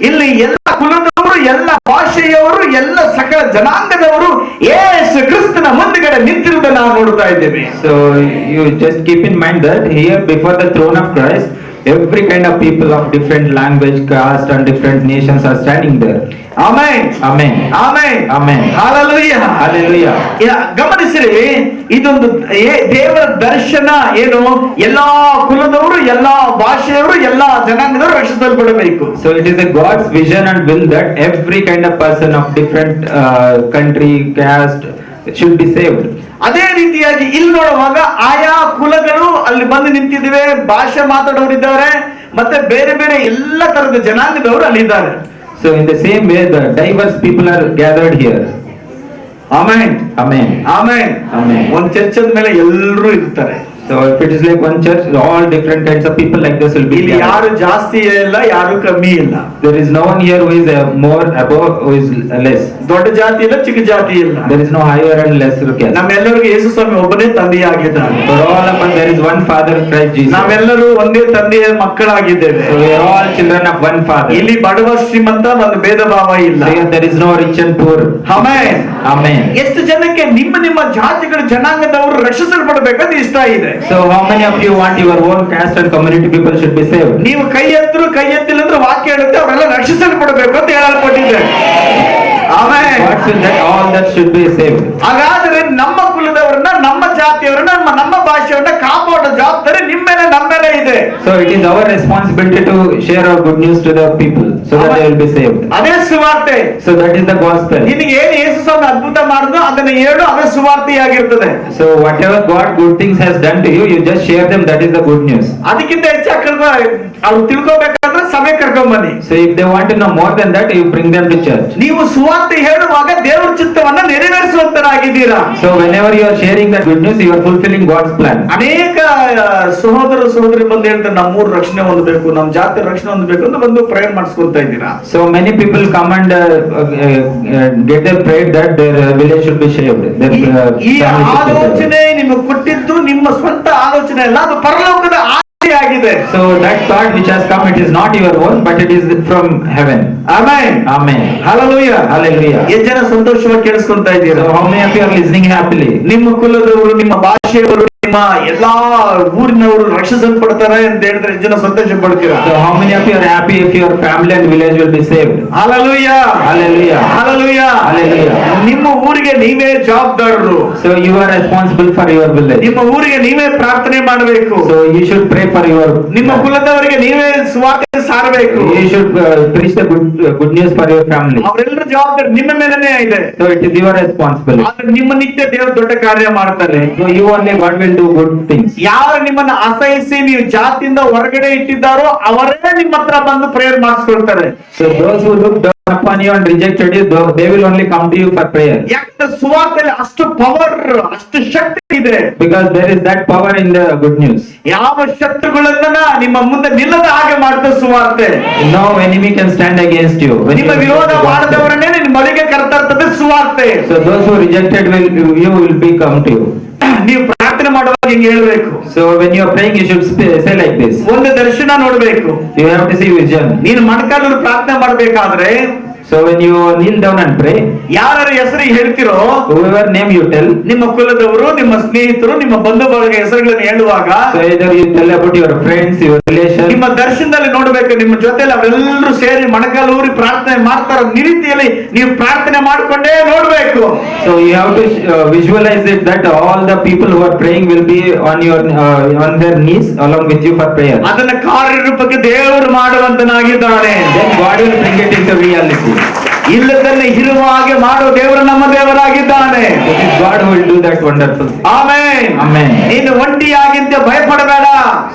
ಇಲ್ಲಿ ಎಲ್ಲ ಕುಲದವರು, ಎಲ್ಲ ಭಾಷೆಯವರು, ಎಲ್ಲ ಸಕಲ ಜನಾಂಗದವರು ಯೇಸು ಕ್ರಿಸ್ತನ ಮುಂದುಗಡೆ ನಿಂತಿರುವುದನ್ನು ನಾವು ನೋಡ್ತಾ ಇದ್ದೇವೆ. So you just keep in mind that here before the throne of Christ, every kind of people of different language, caste and different nations are standing there. Amen, Amen. Amen, Amen. Hallelujah, Hallelujah. ಗಮನಿಸಿರಿ, ಇದೊಂದು ದೇವರ ದರ್ಶನ ಏನು, ಎಲ್ಲಾ ಕುಲದವರು, ಎಲ್ಲಾ ಭಾಷೆಯವರು, ಎಲ್ಲಾ ಜನಾಂಗದವರು ರಕ್ಷಿಸಲ್ಪಡಬೇಕು. So it is a God's vision and will that every kind of person of different country, caste should be saved. ಅದೇ ರೀತಿಯಾಗಿ ಇಲ್ಲಿ ನೋಡುವಾಗ ಆಯಾ ಕುಲಗಳು ಅಲ್ಲಿ ಬಂದು ನಿಂತಿದ್ದೇವೆ, ಭಾಷೆ ಮಾತಾಡೋರಿದ್ದಾರೆ, ಮತ್ತೆ ಬೇರೆ ಬೇರೆ ಎಲ್ಲ ತರದ ಜನಾಂಗದವರು ಅಲ್ಲಿ ಇದ್ದಾರೆ. So in the same way, the diverse people are gathered here. Amen, Amen. Amen, Amen. ಒಂದು ಚರ್ಚದ ಮೇಲೆ ಎಲ್ಲರೂ ಇರ್ತಾರೆ. So if it is like one church, all different kinds of people like this will be ಇಲ್ಲಿ gathered. ಯಾರು ಜಾಸ್ತಿ ಇಲ್ಲ, ಯಾರು ಕಮ್ಮಿ ಇಲ್ಲ. There is no one here who is more above, who is less. ದೊಡ್ಡ ಜಾತಿ ಇಲ್ಲ, ಚಿಕ್ಕ ಜಾತಿ ಇಲ್ಲ. There is no higher and lesser caste. ನಮ್ಮೆಲ್ಲರಿಗೂ ಯೇಸು ಸ್ವಾಮಿ ಒಬ್ಬನೇ ತಂದೆಯಾಗಿದ್ದಾನೆ. For all of us, there is one Father, Christ Jesus. ನಾವೆಲ್ಲರೂ ಒಂದೇ ತಂದೆಯ ಮಕ್ಕಳಾಗಿದ್ದೇವೆ. So we are all children of one Father. ಇಲ್ಲಿ ಬಡವ ಶ್ರೀಮಂತ ಒಂದು ಭೇದ ಭಾವ ಇಲ್ಲ. Here there is no rich and poor. Amen. Amen. ಎಷ್ಟು ಜನಕ್ಕೆ ನಿಮ್ಮ ಜಾತಿಗಳ ಜನಾಂಗದವರು ರಕ್ಷಿಸಲ್ಪಡಬೇಕಂತ ಇಷ್ಟ ಇದೆ. So how many of you want your own caste and community people should be saved? ನೀವು ಕೈ ಎತ್ತಿಲ್ಲ ಅಂದ್ರೆ ವಾಕ್ಯ ಹೇಳುತ್ತೆ ಅವರೆಲ್ಲ ರಕ್ಷಿಸಲ್ಪಡಬೇಕು ಅಂತ ಹೇಳಲ್ಪಟ್ಟಿದೆ. Amen. What should that all that should be saved? ಹಾಗಾದ್ರೆ ನಮ್ಮ ಕುಲದವರನ್ನ, ನಮ್ಮ ಜಾತಿಯವರನ್ನ, ನಮ್ಮ ಭಾಷೆಯನ್ನ ಕಾಪಾಡೋ ಜವಾಬ್ದಾರಿ ನಿಮ್ಮ ಮೇಲೆ, ನಮ್ಮ ಮೇಲೆ ಇದೆ. So it is our responsibility to share our good news to the people so that they will be saved. ಅದೇ ಸುವಾರ್ತೆ. So that is the gospel. ನಿನಗೆ ಏನು ಯೇಸು ಸ್ವಾಮಿ ಅದ್ಭುತ ಮಾಡಿದ್ರು ಅದನ್ನ ಹೇಳು, ಅದೇ ಸುವಾರ್ತೆಯಾಗಿರ್ತದೆ. So whatever God good things has done to you, you just share them. That is the good news. ಅದಕ್ಕಿಂತ ಹೆಚ್ಚಾಗಿ ಅವ್ರು ತಿಳ್ಕೊಬೇಕಾದ್ರೆ ಸಭೆ ಕರ್ಕೊಂಬನ್ನಿ. So if they want to know more than that, you bring them to church. ನೀವು ಸುವಾರ್ತೆ ಹೇಳುವಾಗ ದೇವರ ಚಿತ್ತವನ್ನ ನೆರವೇರಿಸುವಂತರಾಗಿದ್ದೀರಾ. So whenever you are sharing that good news, you are fulfilling God's plan. ಅನೇಕ ಸಹೋದರಿ ಬಂದು ಹೇಳ್ತಾರೆ, ನಮ್ಮೂರು ರಕ್ಷಣೆ ಹೊಂದಬೇಕು, ನಮ್ಮ ಜಾತಿ ರಕ್ಷಣೆ ಹೊಂದಬೇಕು ಅಂತ ಬಂದು ಪ್ರೇಯರ್ ಮಾಡಿಸ್ಕೊಂತ ಇದ್ದೀರಾ. So many people come and get their prayer that their village should be saved. Their ಈ family should be saved. ಆಲೋಚನೆ ನಿಮಗೆ ಕೊಟ್ಟಿದ್ದು ನಿಮ್ಮ ಸ್ವಂತ ಆಲೋಚನೆ ಅಲ್ಲ, ಅದು ಪರಲೋಕದ ಆಗಿದೆ. So that thought which has come, it is not your own, but it is from heaven. Amen, Amen. Hallelujah, Hallelujah. ಎಷ್ಟು ಜನ ಸಂತೋಷವಾಗಿ ಕೇಳಿಸ್ಕೊಂತ ಇದ್ದೀರಾ? So how many of you are listening happily? ನಿಮ್ಮ ಕುಲದವರು, ನಿಮ್ಮ ಭಾಷೆಯವರು, ನಿಮ್ಮ ನಿಮ್ಮ ಎಲ್ಲಾ ಊರಿನವರು ರಕ್ಷಿಸಲ್ಪಡ್ತಾರೆ ಅಂತ ಹೇಳಿದ್ರೆ ಎಷ್ಟು ಜನ ಸಂತೋಷ ಪಡ್ತೀರಾ? So how many of you are happy if your family and village will be saved? Hallelujah. Hallelujah. Hallelujah. Hallelujah. ನಿಮ್ಮ ಊರಿಗೆ ನೀವೇ ಜವಾಬ್ದಾರರು. So you are responsible for your village. ನಿಮ್ಮ ಊರಿಗೆ ನೀವೇ ಪ್ರಾರ್ಥನೆ ಮಾಡಬೇಕು. So you should pray for your. ನಿಮ್ಮ ಕುಲದವರಿಗೆ ನೀವೇ ಸುವಾರ್ತೆ ಸಾರಬೇಕು. You should preach the good news for your family. ಅವರೆಲ್ಲರ ಜವಾಬ್ದಾರಿ ನಿಮ್ಮ ಮೇಲೇನೆ ಇದೆ. So it is your responsibility. ಆದ್ರೆ ನಿಮ್ಮ ನಿತ್ಯ ದೇವರು ದೊಡ್ಡ ಕಾರ್ಯ ಮಾಡ್ತಾರೆ. So you only God will do good things. ಯಾರು ನಿಮ್ಮನ್ನ ಅಸಹಿಸಿ ನೀವು ಜಾತಿಯಿಂದ ಹೊರಗಡೆ ಇಟ್ಟಿದ್ದಾರೋ ಅವರೇ ನಿಮ್ಮ ಹತ್ರ ಬಂದು prayer ಮಾಡಿಸ್ಕೊಳ್ತಾರೆ. So those who look down upon you and rejected you, they will only come to you for prayer. ಯಾಕಂದ್ರೆ ಸುವಾರ್ತೆಯಲ್ಲಿ ಅಷ್ಟು ಪವರ್, ಅಷ್ಟು ಶಕ್ತಿ ಇದೆ. Because there is that power in the good news. ಯಾವ ಶತ್ರುಗಳನ್ನ ನಿಮ್ಮ ಮುಂದೆ ನಿಲ್ಲದ ಹಾಗೆ ಮಾಡುತ್ತೆ ಸುವಾರ್ತೆ. No enemy can stand against you. ನಿಮ್ಮ ವಿರೋಧ ಮಾಡದವರನ್ನೇ ನಿಮ್ಮ ಬಳಿಗೆ ಕರೆತರ್ತದೆ ಸುವಾರ್ತೆ. So those who rejected you will be come to you. ನೀವು ಪ್ರಾರ್ಥನೆ ಮಾಡುವಾಗ ಹಿಂಗೆ ಹೇಳ್ಬೇಕು. So when you are praying, you should say like this. ಒಂದು ದರ್ಶನ ನೋಡ್ಬೇಕು. You have to see vision. ನೀನು ಮೊಣಕಾಲಲ್ಲಿ ಪ್ರಾರ್ಥನೆ ಮಾಡ್ಬೇಕಾದ್ರೆ So when you kneel down and pray, ಯಾರ ಹೆಸರು ಹೇಳ್ತಿರೋ whoever name you tell, ನಿಮ್ಮ ಕುಲದವರು, ನಿಮ್ಮ ಸ್ನೇಹಿತರು, ನಿಮ್ಮ ಬಂಧು ಬಳಗ ಹೆಸರುಗಳನ್ನು ಹೇಳುವಾಗ, so either you tell about your friends, your relations, ನಿಮ್ಮ ದರ್ಶನದಲ್ಲಿ ನೋಡ್ಬೇಕು. ನಿಮ್ಮ ಜೊತೆಲಿ ಅವರೆಲ್ಲರೂ ಸೇರಿ ಮೊಣಕಾಲು ಊರಿ ಪ್ರಾರ್ಥನೆ ಮಾಡ್ತಾರ ರೀತಿಯಲ್ಲಿ ನೀವು ಪ್ರಾರ್ಥನೆ ಮಾಡ್ಕೊಂಡೇ ನೋಡ್ಬೇಕು. so you have to visualize it that all the people who are praying will be on their knees along with you for prayer. ಅದನ್ನ ಕಾರ್ಯರೂಪಕ್ಕೆ ದೇವರು ಮಾಡುವಂತನಾಗಿದ್ದಾನೆ. Then God will bring it into reality. ಇಲ್ಲದನ್ನ ಇರುವ ಹಾಗೆ ಮಾಡೋ ದೇವರು ನಮ್ಮ ದೇವರಾಗಿದ್ದಾನೆ. It is God who will do that wonderful thing. Amen. Amen. ನೀನು ಒಂಟಿಯಾಗಿಂತ ಭಯಪಡಬೇಡ.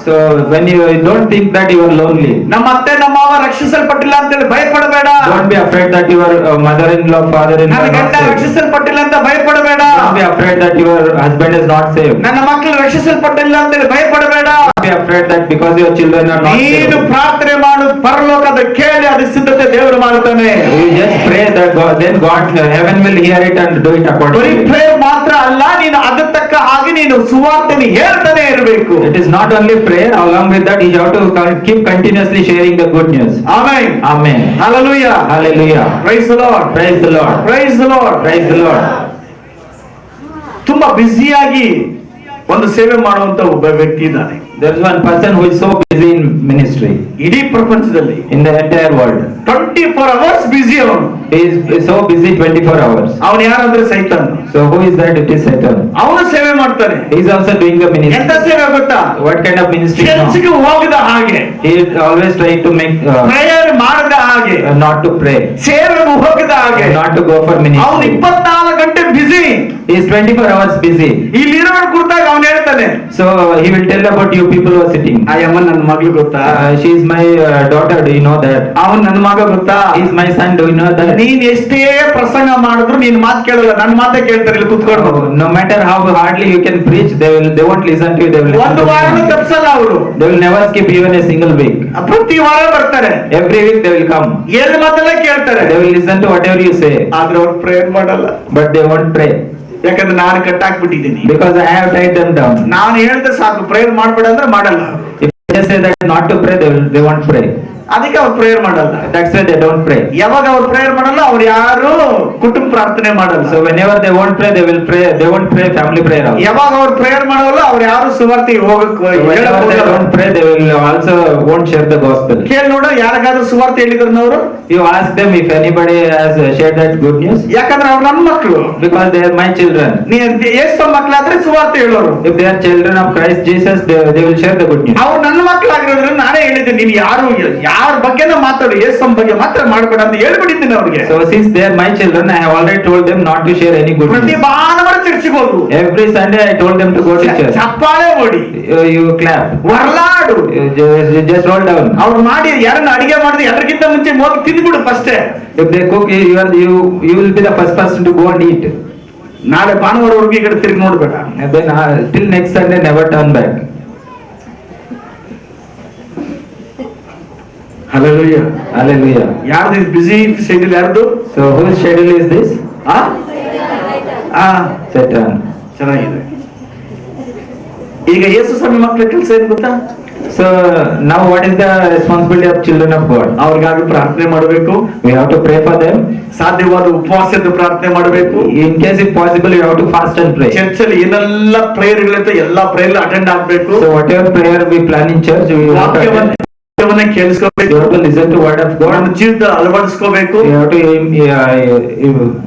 So when you don't think that you are lonely, ನಮ್ಮ ಅತ್ತೆ ನಮ್ಮ ಮಾವ ರಕ್ಷಿಸಲ್ಪಟ್ಟಿಲ್ಲ ಅಂತೇಳಿ ಭಯಪಡಬೇಡ. don't be afraid that your mother-in-law, father-in-law ನನ್ನ are ಗಂಡ not saved. ರಕ್ಷಿಸಲ್ಪಟ್ಟಿಲ್ಲ ಅಂತ ಭಯಪಡಬೇಡ. Don't be afraid that your husband is not saved. ನನ್ನ ಮಕ್ಕಳು ರಕ್ಷಿಸಲ್ಪಟ್ಟಿಲ್ಲ ಅಂತೇಳಿ ಭಯಪಡಬೇಡ. Don't be afraid that because your children are not ನೀನು saved. ಪ್ರಾರ್ಥನೆ ಮಾಡು, ಪರಲೋಕದ ಕೇಳಿ ಅದು ಸಿದ್ಧತೆ ದೇವರು ಮಾಡುತ್ತಾನೆ. You just pray that God, then God, heaven will hear it and do it ಬರೀ accordingly. ಪ್ರೇಯರ್ ಮಾತ್ರ ಅಲ್ಲ, ನೀನು ಅದಕ್ಕೆ ತಕ್ಕ ಹಾಗೆ ನೀನು ಸುವಾರ್ತೆಯನ್ನು ಹೇಳ್ತಾನೆ ಇರಬೇಕು. It is not only prayer, along with that you have to keep continuously sharing the good news. Amen. Amen. Hallelujah. Hallelujah. Praise the Lord. Praise the Lord. Praise the Lord. Praise the Lord. ತುಂಬಾ ಬ್ಯುಸಿಯಾಗಿ ಒಂದು ಸೇವೆ ಮಾಡುವಂತ ಒಬ್ಬ ವ್ಯಕ್ತಿ ಇದ್ದಾನೆ. There is one person who is so busy in ministry ಇಡೀ ಪ್ರಪಂಚದಲ್ಲಿ in the entire world. 24 hours busy ಅವನು. He is so busy 24 hours. ಅವನು ಯಾರಂದ್ರೆ ಸೈತಾನ್. So who is that? It is Satan. ಅವನು ಸೇವೆ ಮಾಡ್ತಾನೆ. He is also doing the ಎಂತ ministry. ಸೇವೆ ಗೊತ್ತಾ? What kind of ministry? No. ಚರ್ಚ್ಗೆ ಹೋಗದ ಹಾಗೆ, He is always trying to make prayer ಮಾಡದ ಹಾಗೆ, not to pray, ಸೇವೆಗೆ ಹೋಗದ ಹಾಗೆ. not to go for ಅವನು ministry. 24 ಗಂಟೆ busy. He is 24 hours busy. ಇಲ್ಲಿರೋರು ಕುರಿತಾಗ ಅವನು ಹೇಳ್ತಾನೆ, So he will tell about you people who are sitting. ಆ ಅಮ್ಮ ನನ್ನ ಮಗಳು ಗೊತ್ತಾ? She is my daughter. Do you know that? ಅವನು ನನ್ನ ಮಗ ಗೊತ್ತಾ? He is my son. Do you know that? ನೀನ್ ಎಷ್ಟೇ ಪ್ರಸಂಗ ಮಾಡಿದ್ರು ನೀನ್ ಮಾತು ಕೇಳಲ್ಲ, ನನ್ನ ಮಾತೇ ಕೇಳ್ತಾರೆ ಇಲ್ಲಿ ಕುತ್ಕೊಂಡು. No matter how hardly you can preach, they won't listen to you. They will listen ಒಂದು to ವಾರನೂ you. ತಪ್ಸಲ್ಲ ಅವರು. They will never skip even a single week. ಪ್ರತಿ ವಾರ ಬರ್ತಾರೆ. Every week they will come. ಏನ್ ಮಾತೆಲ್ಲ ಕೇಳ್ತಾರೆ. They will listen to whatever you say, ಆದ್ರೆ ಅವ್ರು ಪ್ರೇಯರ್ ಮಾಡಲ್ಲ. but they won't pray ಯಾಕಂದ್ರೆ ನಾನು ಕಟ್ಟಾಕ್ಬಿಟ್ಟಿದ್ದೀನಿ. because I have tied them down. ನಾನು ಹೇಳ್ದೆ ಸಾಕು, ಪ್ರೇಯರ್ ಮಾಡ್ಬೇಡ ಅಂದ್ರೆ ಮಾಡಲ್ಲ. If they say that not to pray, they won't pray. ಅದಕ್ಕೆ ಅವ್ರು ಪ್ರೇಯರ್ ಮಾಡಲ್ಲ. That's why they don't pray. ಯಾವಾಗ ಅವ್ರು ಪ್ರೇಯರ್ ಮಾಡಲ್ಲ, ಅವ್ರು ಯಾರು ಕುಟುಂಬ ಪ್ರಾರ್ಥನೆ ಮಾಡಲ್ಲ. So whenever they won't pray, they will pray. They won't pray family prayer also. ಯಾವಾಗ ಅವ್ರು ಪ್ರೇಯರ್ ಮಾಡಲ್ಲ, ಅವ್ರು ಯಾರು ಸುವಾರ್ತೆ ಹೋಗಕ್ಕೆ So whenever they don't pray, they will also won't share the gospel. ಕೇಳಿ ನೋಡು, ಯಾರಿಗಾದ್ರೂ ಸುವಾರ್ತೆ ಹೇಳಿದ್ರು ಅವರು? You ask them if anybody has shared that good news, ಯಾಕಂದ್ರೆ ಅವ್ರು ನನ್ನ ಮಕ್ಕಳು. because they are my children. ನೀ ಎಷ್ಟು ಮಕ್ಕಳಾದ್ರೆ ಸುವಾರ್ತೆ ಹೇಳೋರು. If they are children of Christ Jesus, they will share the good news. ಅವ್ರು ನನ್ನ ಮಕ್ಕಳಾಗಿರೋದ್ರಿಂದ ನಾನೇ ಹೇಳಿದ್ದೆ, ನೀನು ಯಾರ ಬಗ್ಗೆನೂ ಮಾತಾಡು, ಯೇಸುವಿನ ಬಗ್ಗೆ ಮಾತ್ರ ಮಾಡ್ಬೇಡ ಅಂತ ಹೇಳ್ಬಿಟ್ಟಿದ್ದೀನಿ ಅವ್ರಿಗೆ. So since they are my children, I have already told them not to share any good ಪ್ರತಿ news. ಭಾನುವಾರ ಚರ್ಚಿಗೆ ಹೋಗು. Every Sunday I told them to go to church. ಚಪ್ಪಾಳೆ ಹೊಡಿ, You clap. ಹೊರಲಾಡು. You just roll down. ಅವ್ರು ಮಾಡಿ ಯಾರನ್ನ ಅಡಿಗೆ ಮಾಡಿದ್ರೆ ಎಲ್ಲರಿಗಿಂತ ಮುಂಚೆ ಹೋಗಿ ತಿಂದ್ಬಿಡು ಫಸ್ಟೇ. If they cook, you will be the first person to go and eat. ನಾಳೆ ಭಾನುವಾರವರೆಗೂ ಈ ಕಡೆ ತಿರುಗಿ ನೋಡ್ಬೇಡ. And then till next Sunday, never turn back. Hallelujah. Hallelujah. ಯಾರ್ದು ಬಿಸಿ ಶೆಡ್ಯೂಲ್ ಯಾರ್ದು? So whose schedule is this? ಆ? ಆ, Satan. ಚೆನ್ನಾಗಿದೆ. ಈಗ ಯೇಸು ಸ್ವಾಮಿ ಮಕ್ಕಳ ಕೆಲಸ ಏನು ಗೊತ್ತಾ? So now what is the responsibility of children of God? ಅವ್ರಿಗಾಗಿ ಪ್ರಾರ್ಥನೆ ಮಾಡಬೇಕು. We have to pray for them. ಸಾಧ್ಯವಾದ ಉಪವಾಸದ ಪ್ರಾರ್ಥನೆ ಮಾಡಬೇಕು. In case if possible, you have to fast and pray. ಚರ್ಚಲ್ಲಿ ಏನೆಲ್ಲ ಪ್ರೇಯರ್ಗಳಿರುತ್ತೆ ಎಲ್ಲಾ ಪ್ರೇಯರ್ ಅಟೆಂಡ್ ಆಗ್ಬೇಕು. So whatever prayer we plan in church, we have to attend. ವಾಕ್ಯವನ್ನ ಕೇಳಿಸ್ಕೋಬೇಕು. You have to listen to word of God. ನಮ್ಮ ಜೀವಿತ ಅಳವಡಿಸ್ಕೋಬೇಕು. You have to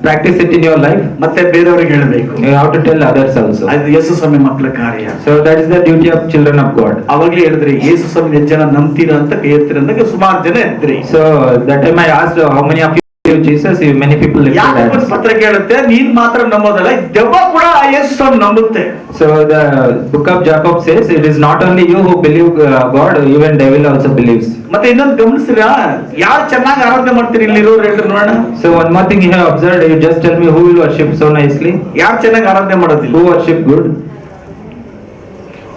practice it in your life. ಮತ್ತೆ ಬೇರೆಯವರಿಗೆ ಹೇಳಬೇಕು. You have to tell others also. ಅದು ಯೇಸು ಸ್ವಾಮಿ ಮಕ್ಕಳ ಕಾರ್ಯ. So that is the duty of children of God. ಅವಾಗಲೇ ಹೇಳಿದ್ರಿ ಯೇಸು ಸ್ವಾಮಿ ಎಷ್ಟು ಜನ ನಂಬ್ತೀರಾ ಅಂತ ಕೈ ಎತ್ತಿರಿ ಅಂದಾಗ ಸುಮಾರು ಜನ ಎತ್ತಿರಿ. So that time I asked how many of you believe Jesus. Many people lifted ಯಾಕಂದ್ರೆ hands. ಪತ್ರ ಕೇಳುತ್ತೆ ನೀನ್ ಮಾತ್ರ ನಂಬೋದಲ್ಲ ದೆವ್ವ ಕೂಡ ಯೇಸು ಸ್ವಾಮಿ ನಂಬುತ್ತೆ. So the book of Jacob says it is not only you who believe God, even devil also believes. ಮತ್ತೆ ಇನ್ನೊಂದು ಗಮನಿಸ್ತೀರಾ ಯಾರು ಚೆನ್ನಾಗಿ ಆರಾಧನೆ ಮಾಡ್ತೀರಿ ಇಲ್ಲಿರೋರು ಹೇಳ್ರಿ ನೋಡೋಣ. So one more thing you have observed, you just tell me who will worship so nicely, ಯಾರು ಚೆನ್ನಾಗಿ ಆರಾಧನೆ ಮಾಡೋದಿಲ್ಲ. who worship good.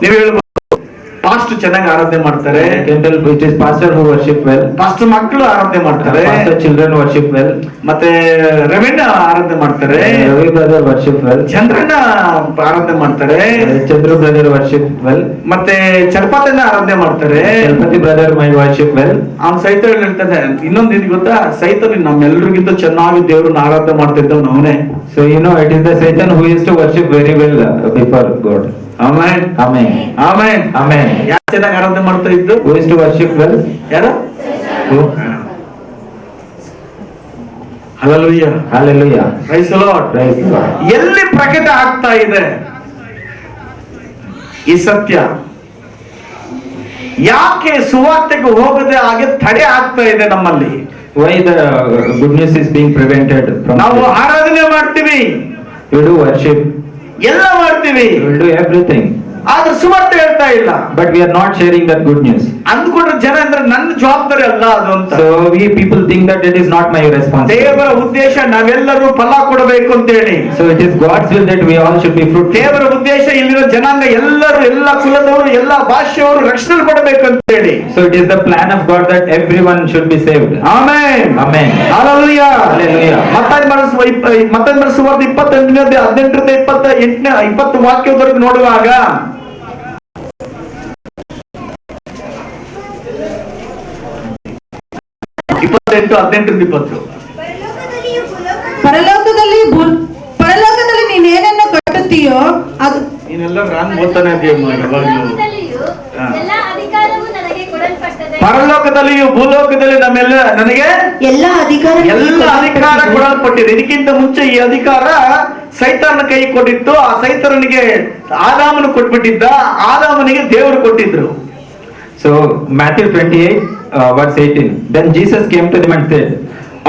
ನೀವು ಹೇಳ್ಬೋದು ಪಾಸ್ಟರ್ ಚೆನ್ನಾಗಿ ಆರಾಧನೆ ಮಾಡ್ತಾರೆ, You can tell it is pastor who worship well, pastor ಮಕ್ಕಳು ಆರಾಧನೆ ಮಾಡ್ತಾರೆ, pastor children worship well, ಮತ್ತೆ ರೆವೆನ್ಯೂ ಆರಾಧನೆ ಮಾಡ್ತಾರೆ, Ravi brother worship well, ಚಂದ್ರನ ಆರಾಧನೆ ಮಾಡ್ತಾರೆ, Chandru brother worship well, ಮತ್ತೆ ಚಲಪತಿನ ಆರಾಧನೆ ಮಾಡ್ತಾರೆ. Chalpati brother might worship well. ಅವ್ನು ಸೈತ ಹೇಳ್ತಾನೆ ಇನ್ನೊಂದು ಇದು ಗೊತ್ತಾ, ಸೈತ ನಮ್ಮೆಲ್ಲರಿಗಿಂತ ಚೆನ್ನಾಗಿ ದೇವ್ರನ್ನ ಆರಾಧನೆ ಮಾಡ್ತಿದ್ದವ್ ಅವನೇ. So you know it is the Satan who used to worship very well before God. Amen Amen. Amen Amen. ಯಾರು ಚೆನ್ನಾಗಿ ಆರಾಧನೆ ಮಾಡ್ತಾ ಇದ್ದು? Who used to worship well? ಯಾರು? Who? Hallelujah. Hallelujah. Price the lord. Praise the Lord. ಎಲ್ಲಿ ಪ್ರಕಟ ಆಗ್ತಾ ಇದೆ ಈ ಸತ್ಯ? ಯಾಕೆ ಸುವಾರ್ತೆಗೆ ಹೋಗದೆ ಹಾಗೆ ತಡೆ ಆಗ್ತಾ ಇದೆ ನಮ್ಮಲ್ಲಿ? Why the good news is being prevented from? ನಾವು ಆರಾಧನೆ ಮಾಡ್ತೀವಿ, You do worship, ಎಲ್ಲ ಮಾಡ್ತೀವಿ, you will do everything, ಆದ್ರೆ ಸುವಾರ್ತೆ ಹೇಳ್ತಾ ಇಲ್ಲ. but we are not sharing that good news. ಅಂದ್ಕೊಂಡ್ರೆ ಜನ ಅಂದ್ರೆ ನನ್ನ ಜವಾಬ್ದಾರಿ ಅಲ್ಲ ಅದು ಅಂತ. So we people think that it is not my responsibility. ದೇವರ ಉದ್ದೇಶ ನಾವೆಲ್ಲರೂ ಫಲ ಕೊಡಬೇಕು ಅಂತ ಹೇಳಿ. So it is God's will that we all should be fruitful. ದೇವರ ಉದ್ದೇಶ ಇಲ್ಲಿರೋ ಜನಾಂಗ ಎಲ್ಲರೂ, ಎಲ್ಲ ಕುಲದವರು, ಎಲ್ಲ ಭಾಷೆಯವರು ರಕ್ಷಣೆ ಪಡಬೇಕು ಅಂತ ಹೇಳಿ. So it is the plan of God that everyone should be saved. Amen. Amen. Hallelujah. Hallelujah. ಮತ್ತಾಯ ಸುವಾರ್ತೆ 28ನೇ 18ನೇ 20 ವಾಕ್ಯದವರೆಗೆ ನೋಡುವಾಗ 28, 18, 20 ಪರಲೋಕದಲ್ಲಿ ನೀನೇನನ್ನು ಕಟ್ಟುತ್ತೀಯೋ ಅದು ನೀನೆಲ್ಲ ರಾಂಗ್ ಓದ್ತಾನೆ ಇದೆಯಮ್ಮ ಯಾವಾಗಲೂ. ಹಾ. ಎಲ್ಲ ಅಧಿಕಾರವು ನನಗೆ ಕೊಡಲ್ಪಟ್ಟದೆ. ಪರಲೋಕದಲ್ಲಿಯೂ ಭೂಲೋಕದಲ್ಲಿ ನನಗೆ ಎಲ್ಲ ಅಧಿಕಾರ ಕೊಡಲ್ಪಟ್ಟಿದೆ. ಇದಕ್ಕಿಂತ ಮುಂಚೆ ಈ ಅಧಿಕಾರ ಸೈತಾನನ ಕೈ ಕೊಟ್ಟಿತ್ತು. ಆ ಸೈತಾನನಿಗೆ ಆದಾಮನು ಕೊಟ್ಬಿಟ್ಟಿದ್ದ, ಆದಾಮನಿಗೆ ದೇವರು ಕೊಟ್ಟಿದ್ರು. So Matthew 28 verse 18. Then Jesus came to them and said,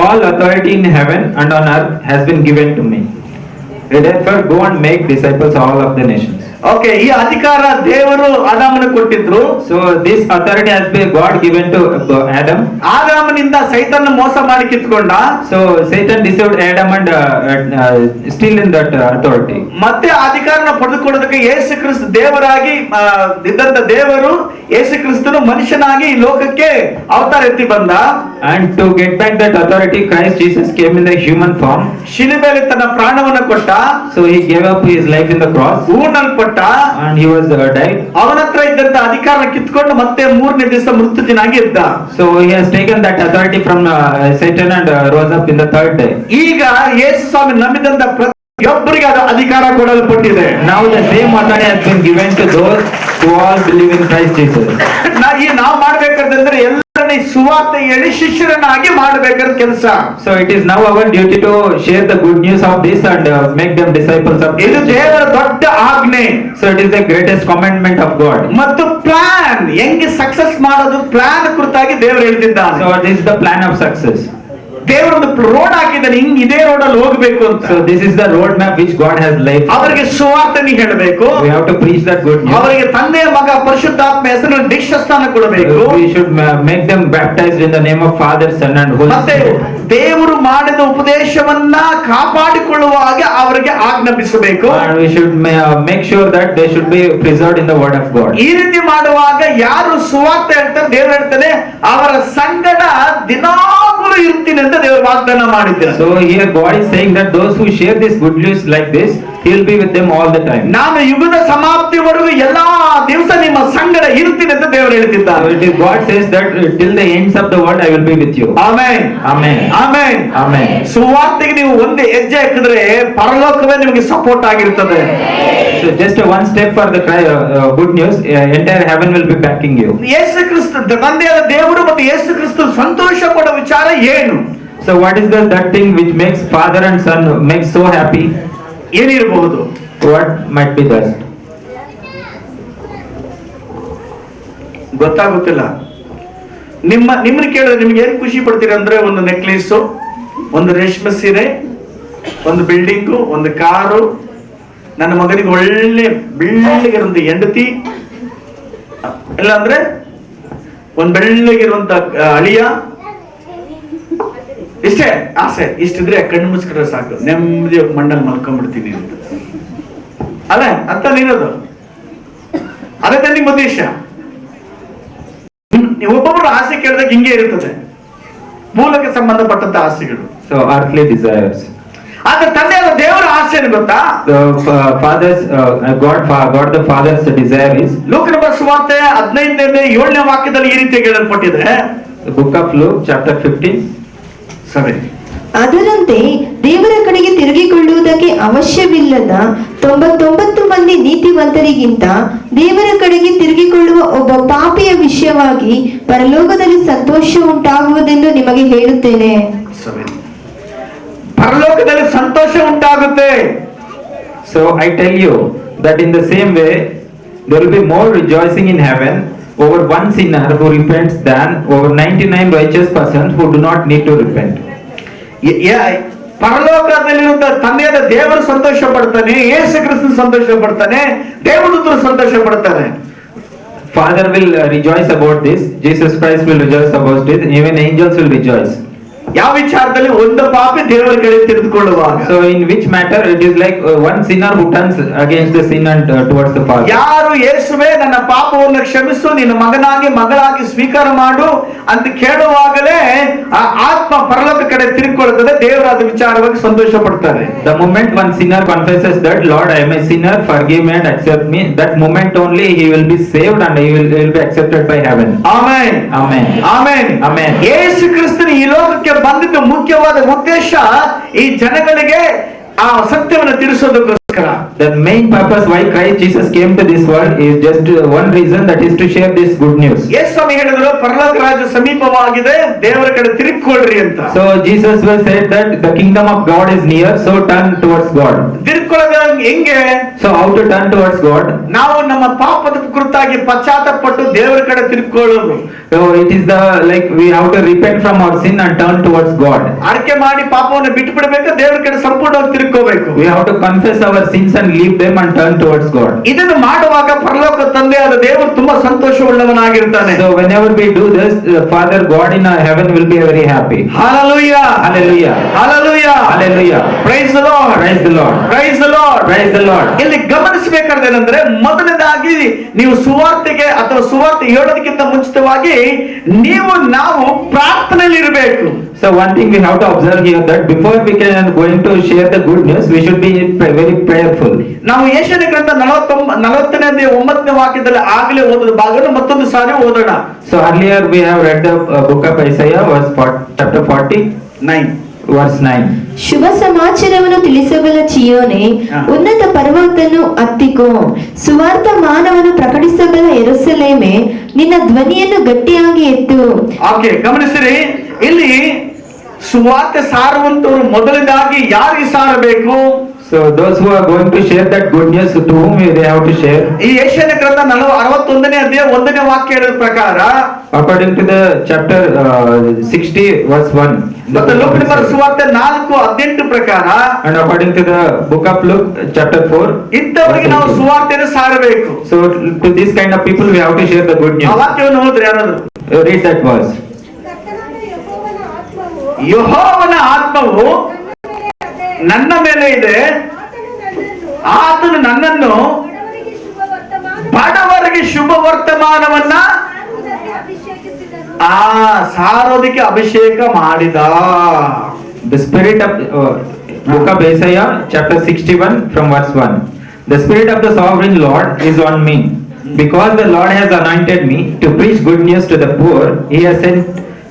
all authority in heaven and on earth has been given to me. Therefore go and make disciples all of the nations. Okay, ಈ ಅಧಿಕಾರ ದೇವರು ಆದಾಮನ ಕೊಟ್ಟಿದ್ರು. So this authority has been God given to Adam. ಆದಾಮನಿಂದ ಸೈತಾನ ಮೋಸ ಮಾಡಿ ಕಿತ್ಕೊಂಡ. So Satan deceived Adam and still in that authority. ಮತ್ತೆ ಅಧಿಕಾರನ ಪಡೆದುಕೊಳ್ಳೋದಕ್ಕೆ ಯೇಸು ಕ್ರಿಸ್ತ ದೇವರಾಗಿ ಇದ್ದಂತ ದೇವರು ಯೇಸು ಕ್ರಿಸ್ತನು ಮನುಷ್ಯನಾಗಿ ಈ ಲೋಕಕ್ಕೆ ಅವತಾರ ಎತ್ತಿ ಬಂದ. And to get back that authority, Christ Jesus came in the human form. ಶಿಲುಬೆಯಲ್ಲಿ ತನ್ನ ಪ್ರಾಣವನ್ನು ಕೊಟ್ಟ. So he gave up his life in the cross. ಹೂಣಲ್ಪಟ್ಟ. And he was died. ಅವನ ಹತ್ರ ಇದ್ದಂತ ಅಧಿಕಾರ ಕಿತ್ಕೊಂಡು ಮತ್ತೆ 3ನೇ ದಿವಸ ಮೃತನಾಗಿ ಇದ್ದ. So he has taken that authority from Satan and rose up in the 3rd day. ಈಗ ಯೇಸು ಸ್ವಾಮಿ ನಂಬಿದಂತ ಪ್ರತಿಯೊಬ್ಬರಿಗೆ ಅದು ಅಧಿಕಾರ ಕೊಡಲ್ಪಟ್ಟಿದೆ. Now the same authority has been given to those who all believe in Christ Jesus. ನಾವು ಮಾಡ್ಬೇಕಾದ್ರೆ ಎಲ್ಲರನ್ನ ಸುವಾರ್ತೆ ಹೇಳಿ ಶಿಷ್ಯರನ್ನಾಗಿ ಮಾಡಬೇಕಾದ ಕೆಲಸ. So it is now our duty to share the good news of this and make them disciples of ಇದು Jesus. ದೇವರ ದೊಡ್ಡ ಆಜ್ಞೆ. So it is the greatest commandment of God. ಮತ್ತು ಪ್ಲಾನ್ ಹೆಂಗೆ ಸಕ್ಸಸ್ ಮಾಡೋದು ಪ್ಲಾನ್ ಕುರಿತಾಗಿ ದೇವರು ಹೇಳ್ತಿದ್ದಾನೆ. So this is the plan of success. ದೇವರೊಂದು ರೋಡ್ ಹಾಕಿದ್ದಾನೆ, ಹಿಂಗ್ ಇದೇ ರೋಡ್ ಅಲ್ಲಿ ಹೋಗ್ಬೇಕು ಅಂತ. So this is the road map which God has laid. ಅವರಿಗೆ ಸುವಾರ್ತೆನಿ ಹೇಳಬೇಕು. We have to preach that good news. ಅವರಿಗೆ ತಂದೆ ಮಗ ಪರಿಶುದ್ಧಾತ್ಮ ಹೆಸರಿನಲ್ಲಿ ದೀಕ್ಷಾಸ್ನಾನ ಕೊಡಬೇಕು. We should make them baptized in the name of Father, Son and Holy ಮತ್ತೆ Spirit. ದೇವರು ಮಾಡಿದ ಉಪದೇಶವನ್ನ ಕಾಪಾಡಿಕೊಳ್ಳುವ ಹಾಗೆ ಅವರಿಗೆ ಆಜ್ಞಾಪಿಸಬೇಕು. And we should make sure that they should be preserved in the word of God. ಈ ರೀತಿ ಮಾಡುವಾಗ ಯಾರು ಸುವಾರ್ತೆ ಹೇಳ್ತಾರೆ ದೇವರು ಹೇಳ್ತಾನೆ ಅವರ ಸಂಗಡ ದಿನಾಗಲೂ ಇರ್ತೀನಿ ಅಂತ ದೇವರು ವಾಗ್ದಾನ ಮಾಡಿದ್ದಾರೆ. So here God is saying that those who share this good news like this, He will be with them all the time. ನಾನು ಯುಗದ ಸಮಾಪ್ತಿವರೆಗೂ ಎಲ್ಲಾ ದಿವಸ ನಿಮ್ಮ ಸಂಗಡ ಇರ್ತೀನಿ ಅಂತ ದೇವರು So ಹೇಳ್ತಿದ್ದಾರೆ. it is God says that till the ends of the world I will be with you. Amen, Amen. Amen, Amen. ಸುವಾರ್ತೆಗೆ ನೀವು ಒಂದು ಹೆಜ್ಜೆ ಹಾಕಿದ್ರೆ ಪರಲೋಕವೇ ನಿಮಗೆ ಸಪೋರ್ಟ್ ಆಗಿರ್ತದೆ. So just one step for the good news, entire heaven will be backing you. Yesu Krista ತಂದೆಯಾದ ದೇವರು ಮತ್ತು ಯೇಸು ಕ್ರಿಸ್ತ ಸಂತೋಷ ಪಡೋ ವಿಚಾರ ಏನು? So what is that thing which makes father and son makes so happy? ಏನಿರಬಹುದು? What might be that? ಗೊತ್ತಾಗುತ್ತಿಲ್ಲ. ನಿಮ್ಮನ್ನ ಕೇಳಿದ್ರೆ ನಿಮ್ಗೆ ಏನ್ ಖುಷಿ ಪಡ್ತೀರಾ ಅಂದ್ರೆ, ಒಂದು ನೆಕ್ಲೇಸು, ಒಂದು ರೇಷ್ಮೆ ಸೀರೆ, ಒಂದು ಬಿಲ್ಡಿಂಗು, ಒಂದು ಕಾರು, ನನ್ನ ಮಗನಿಗೆ ಒಳ್ಳೆ ಬೆಳ್ಳಗಿರುವಂತ ಹೆಂಡತಿ, ಇಲ್ಲ ಅಂದ್ರೆ ಒಂದ್ ಬೆಳ್ಳಗಿರುವಂತ ಅಳಿಯ, ಇಷ್ಟೇ ಆಸೆ. ಇಷ್ಟಿದ್ರೆ ಕಣ್ಣು ಮುಚ್ಚಿದ್ರೆ ಸಾಕು, ನೆಮ್ಮದಿ ಮಣ್ಣಲ್ಲಿ ಮಲ್ಕೊಂಡ್ಬಿಡ್ತೀನಿ ಅಂತ ಅಲ್ಲ ಅಂತ ನೀನದು. ಅದೇ ನಿಮ್ಮ ಉದ್ದೇಶ. ಒಬ್ಬೊಬ್ಬರು ಆಸೆ ಕೇಳಿದಾಗ ಹಿಂಗೆ ಇರುತ್ತದೆ, ಮೂಲಕ್ಕೆ ಸಂಬಂಧಪಟ್ಟಂತ ಆಸೆಗಳು. So earthly desires. ಆದ್ರೆ ತಂದೆಯಾದ ದೇವರ ಆಸೆ ಏನು ಗೊತ್ತಾ? The father's God the father's desire is. ಲೂಕನ ಸುವಾರ್ತೆ 15:7 ವಾಕ್ಯದಲ್ಲಿ ಈ ರೀತಿ ಹೇಳಲ್ಪಟ್ಟಿದೆ. The book of Luke chapter 15. ಅದರಂತೆ ದೇವರ ಕಡೆಗೆ ತಿರುಗಿಕೊಳ್ಳುವುದಕ್ಕೆ ಅವಶ್ಯವಿಲ್ಲದ 99 ಮಂದಿ ನೀತಿವಂತರಿಗಿಂತ ದೇವರ ಕಡೆಗೆ ತಿರುಗಿಕೊಳ್ಳುವ ಒಬ್ಬ ಪಾಪಿಯ ವಿಷಯವಾಗಿ ಪರಲೋಕದಲ್ಲಿ ಸಂತೋಷ ಉಂಟಾಗುವುದೆಂದು ನಿಮಗೆ ಹೇಳುತ್ತೇನೆ. ಪರಲೋಕದಲ್ಲಿ ಸಂತೋಷ ಉಂಟಾಗುತ್ತೆ. So I tell you that in the same way there will be more rejoicing in heaven over one sinner who repents than over 99 righteous persons who do not need to repent. ಪರಲೋಕದಲ್ಲಿರುವಂತ ತಂದೆಯಾದ ದೇವರು ಸಂತೋಷ ಪಡ್ತಾನೆ, ಯೇಸು ಕ್ರಿಸ್ತನು ಸಂತೋಷ ಪಡ್ತಾನೆ, ದೇವದೂತರು ಸಂತೋಷ ಪಡ್ತಾರೆ. Father will rejoice about this, Jesus Christ will rejoice about this, even angels will rejoice. ಯಾವ ವಿಚಾರದಲ್ಲಿ? ಒಂದು ಪಾಪಿ ದೇವರ ಕಡೆ ತಿರುಗಿಕೊಳ್ಳುವಾಗ. So in which matter it is like one sinner who turns against the sin and towards the Father. ಯಾರು ಯೇಸುವೇ ನನ್ನ ಪಾಪವನ್ನು ಕ್ಷಮಿಸು, ನಿನ್ನ ಮಗನಾಗಿ ಮಗಳಾಗಿ ಸ್ವೀಕಾರ ಮಾಡು ಅಂತ ಕೇಳುವಾಗಲೇ ಆ ಆತ್ಮ ಪರಲೋಕ ಕಡೆ ತಿರುಗಿಕೊಳ್ಳುತ್ತದೆ. ದೇವರಾದ ವಿಚಾರವಾಗಿ ಸಂತೋಷ ಪಡ್ತಾರೆ. The moment one sinner confesses that Lord I am a sinner, forgive me and accept me, that moment only he will be saved and he will be accepted by heaven. Amen, Amen. Amen, Amen. ಯೇಸು ಕ್ರಿಸ್ತನು ಈ ಲೋಕಕ್ಕೆ ಬಂದಿದ್ದು ಮುಖ್ಯವಾದ ಉದ್ದೇಶ ಈ ಜನಗಳಿಗೆ ಆ ಸತ್ಯವನ್ನು ತಿಳಿಸೋದಕ್ಕೋಸ್ಕರ. The main purpose why Christ Jesus came to this world is just one reason, that is to share this good news. ಯೇಸು ಸ್ವಾಮಿ ಹೇಳಿದ್ರು ಪರಲೋಕ ರಾಜ್ಯ ಸಮೀಪವಾಗಿದೆ, ದೇವರ ಕಡೆ ತಿರುಗಿಕೊಳ್ಳ್ರಿ ಅಂತ. So Jesus will say that the kingdom of God is near, so turn towards God. ತಿರುಗಿಕೊಳ್ಳೋದು ಹೆಂಗೆ? So how to turn towards God? ನಾವು ನಮ್ಮ ಪಾಪದ ಕುರಿತಾಗಿ ಪಶ್ಚಾತ್ತಾಪಪಟ್ಟು ದೇವರ ಕಡೆ ತಿರುಗಿಕೊಳ್ಳೋದು. So it is the like we have to repent from our sin and turn towards God. ಅರಿಕೆ ಮಾಡಿ ಪಾಪವನ್ನು ಬಿಟ್ಟು ಬಿಡಬೇಕು, ದೇವರ ಕಡೆ ಸಂಪೂರ್ಣವಾಗಿ ತಿರುಗಿಕೋಬೇಕು. We have to confess our sins and leave them and turn towards God. ಇದನ್ನು ಮಾಡುವಾಗ ಪರಲೋಕ ತಂದೆಯಾದ ದೇವರು ತುಂಬಾ ಸಂತೋಷವುಳ್ಳವನಾಗಿರ್ತಾನೆ. So whenever we do this, Father God in heaven will be very happy. Hallelujah, Hallelujah. hallelujah, Hallelujah. praise the Lord, Praise the Lord. praise the Lord. Praise the Lord. ಇಲ್ಲಿ ಗಮನಿಸಬೇಕಾದ ಏನಂದ್ರೆ, ಮೊದಲನೇದಾಗಿ ನೀವು ಸುವಾರ್ತೆಗೆ ಅಥವಾ ಸುವಾರ್ತೆ ಹೇಳೋದಕ್ಕಿಂತ ಮುಂಚಿತವಾಗಿ ನಾವು ಪ್ರಾರ್ಥನೆಯಲ್ಲಿ ಇರಬೇಕು. So one thing we have to observe here, that before we can going to share the good news, we should be very prayerful. ನಾವು ಯೆಶಾಯ ಗ್ರಂಥ 49:9 ವಾಕ್ಯದಲ್ಲಿ ಆಗಲೇ ಓದಿದ ಭಾಗವನ್ನು ಮತ್ತೊಂದು ಸಾರಿ ಓದೋಣ. So earlier we have read the book of Isaiah, chapter 49, verse 9. ಶುಭ ಸಮಾಚಾರವನ್ನು ತಿಳಿಸಬಲ್ಲ ಚಿಯೋನೆ, ಉನ್ನತ ಪರ್ವತವನ್ನು ಹತ್ತಿಕೋ, ಸುವಾರ್ತ ಮಾನವನ್ನು ಪ್ರಕಟಿಸಬಲ್ಲ ಯೆರೂಸಲೇಮೇ, ನಿನ್ನ ಧ್ವನಿಯನ್ನು ಗಟ್ಟಿಯಾಗಿ ಎತ್ತು. ಓಕೆ, ಗಮನಿಸಿರಿ, ಇಲ್ಲಿ ಸುವಾರ್ತೆ ಸಾರುವಂತವರು ಮೊದಲನೇದಾಗಿ ಯಾರಿಗೆ ಸಾರಬೇಕು? So those who are going to share that good news, to whom they have to share? ಈ ಯೆಶಾಯ ಗ್ರಂಥ 61ನೇ ಅಧ್ಯಾಯ 1ನೇ ವಾಕ್ಯ ಹೇಳಿದ ಪ್ರಕಾರ, according to the chapter 60 verse 1, ಮತ್ತು ಲೂಕನ ಬರೆದ ಸುವಾರ್ತೆ 4:18 ಪ್ರಕಾರ, and according to the book of Luke chapter 4, ಇಂಥವರಿಗೆ ನಾವು ಸುವಾರ್ತೆಯನ್ನು ಸಾರಬೇಕು. so to this kind of people we have to share the good ಆ news. ವಾಕ್ಯವನ್ನು ಓದ್ರಿ ಯಾರಾದ್ರು. Read that verse. ಯೆಹೋವನ ಆತ್ಮವು ನನ್ನ ಮೇಲೆ ಇದೆ, ಆತನು ನನ್ನನ್ನು ಬಡವರಿಗೆ ಶುಭ ವರ್ತಮಾನವನ್ನ ಸಾರೋದಕ್ಕೆ ಅಭಿಷೇಕ ಮಾಡಿದ. The spirit of Book of Isaiah, chapter 61, from verse 1. The Spirit of the Sovereign Lord is on me, because the Lord has anointed me to preach good news to the poor. He has sent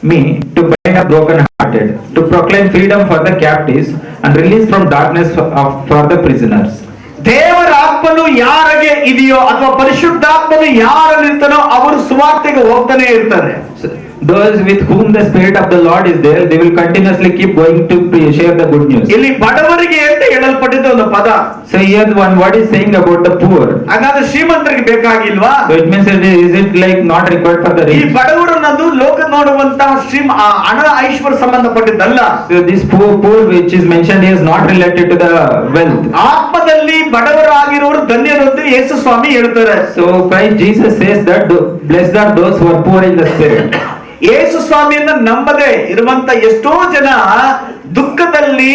me to bind up broken-hearted, to proclaim freedom for the captives and release from darkness for the prisoners. ದೇವರ ಆತ್ಮನು ಯಾರಿಗೆ ಇದೆಯೋ ಅಥವಾ ಪರಿಶುದ್ಧಾತ್ಮನು ಯಾರಲ್ಲಿರ್ತಾನೋ ಅವರು ಸುವಾರ್ತೆಗೆ ಹೋಗ್ತಾನೆ ಇರ್ತಾರೆ. Those with whom the Spirit of the Lord is there, they will continuously keep going to share the good news. ಇಲ್ಲಿ ಬಡವರಿಗೆ ಅಂತ ಹೇಳಲ್ಪಟ್ಟಿದ್ದ ಒಂದು ಪದ. So here one word is saying about the poor. ಹಾಗಾದ್ರೆ ಶ್ರೀಮಂತರಿಗೆ ಬೇಕಾಗಿಲ್ವಾ? So it means is it like not required for the ಈ rich? ಬಡವರನ್ನದು ಲೋಕ ನೋಡುವಂತಹ ಹಣ ಐಶ್ವರ್ಯ ಸಂಬಂಧಪಟ್ಟಿದ್ದಲ್ಲ. So this poor which is mentioned is not related to the wealth. ಆತ್ಮದಲ್ಲಿ ಬಡವರಾಗಿರೋರು ಧನ್ಯರು ಅಂತ ಯೇಸು ಸ್ವಾಮಿ ಹೇಳ್ತಾರೆ. So Christ Jesus says that blessed are those who are poor in the spirit. ಯೇಸು ಸ್ವಾಮಿಯನ್ನ ನಂಬದೆ ಇರುವಂತ ಎಷ್ಟೋ ಜನ ದುಃಖದಲ್ಲಿ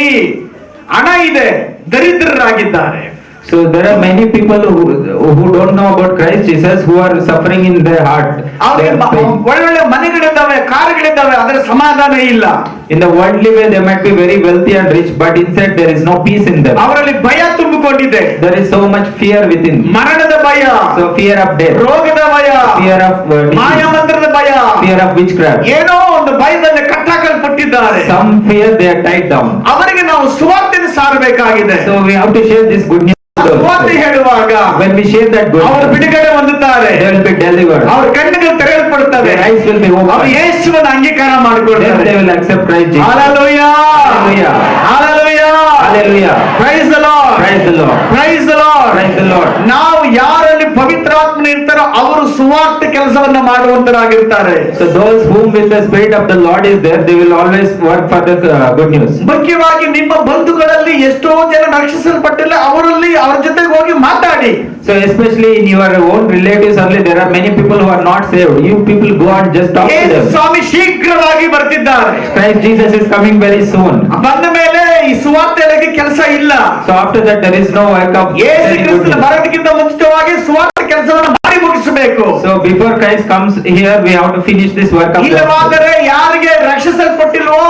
ಹಣ ಇದೆ ದರಿದ್ರರಾಗಿದ್ದಾರೆ. So there are many people who don't know about Christ Jesus, who are suffering in their heart. ಅವ್ರಿಗೆ Their pain. ಒಳ್ಳೊಳ್ಳೆ ಮನೆಗಳಿದ್ದಾವೆ, ಕಾರುಗಳಿದ್ದಾವೆ, ಅದರ ಸಮಾಧಾನ ಇಲ್ಲ. In the worldly way they might be very wealthy and rich, but inside there is no peace in them. ಅವರಲ್ಲಿ ಭಯ ತುಂಬಿಕೊಂಡಿದೆ. There is so much fear within. ಮರಣದ ಭಯ, So fear of death, ರೋಗದ ಭಯ, fear of disease, ಮಾಯಮಂತ್ರದ ಭಯ, fear of witchcraft. ಏನೋ ಒಂದು ಭಯದಲ್ಲಿ ಕಟ್ಟಾಕಲ್ಪಟ್ಟಿದ್ದಾರೆ. Some fear they are tied down. ಅವರಿಗೆ ನಾವು ಸುವಾರ್ತೆಯನ್ನು ಸಾರಬೇಕಾಗಿದೆ. So we have to share this good news. ಸುವಾರ್ತೆ ಹೇಳುವಾಗ When we share that good ಅವರು news, ಬಿಡುಗಡೆ ಹೊಂದುತ್ತಾರೆ. they will be delivered. ಅವರ ಕಣ್ಣುಗಳು ತೆರೆಯಲ್ಪಡುತ್ತವೆ. Their eyes will be ಅವರು opened. ಯೇಸುವನ್ನು ಅಂಗೀಕಾರ Then ಮಾಡಿಕೊಳ್ತಾರೆ. they will accept Christ Jesus. Hallelujah. Hallelujah. Hallelujah. Hallelujah. Praise the Lord. Praise the Lord. Praise the Lord. Praise the Lord. ನಾವು ಯಾರಲ್ಲಿ ಪವಿತ್ರಾತ್ಮನ ಇರ್ತಾರೋ ಅವರು ಸುವಾರ್ತೆ ಕೆಲಸವನ್ನ ಮಾಡುವಂತರಾಗಿರ್ತಾರೆ. So those whom with the Spirit of the Lord is there, they will always work for the good news. ಮುಖ್ಯವಾಗಿ ನಿಮ್ಮ ಬಂಧುಗಳಲ್ಲಿ ಎಷ್ಟೋ ಜನ ರಕ್ಷಿಸಲ್ಪಟ್ಟಿಲ್ಲ, ಅವರಲ್ಲಿ ಅವರ ಜೊತೆಗೆ ಹೋಗಿ ಮಾತಾಡಿ. So especially in your own relatives only, there are many people who are not saved. You people go and just talk to Yesu them. ಸ್ವಾಮಿ ಶೀಘ್ರವಾಗಿ ಬರ್ತಿದ್ದಾರೆ. Christ Jesus is coming very soon. ಬಂದ ಮೇಲೆ ಈ ಸುವಾರ್ತೆಗೆ ಕೆಲಸ ಇಲ್ಲ. So after that there is no work of Yesu very good ಕ್ರಿಸ್ತನ news. ಬರೋದಕ್ಕಿಂತ ಮುಂಚಿತವಾಗಿ ಸುವಾರ್ತೆ ಕೆಲಸವನ್ನು ಮಾಡಿ ಮುಗಿಸಬೇಕು. So before Christ comes here, we have to finish this work of God. ಇಲ್ಲವಾದರೆ ಯಾರಿಗೆ ರಕ್ಷಿಸಲ್ಪಟ್ಟಿಲ್ವೋ,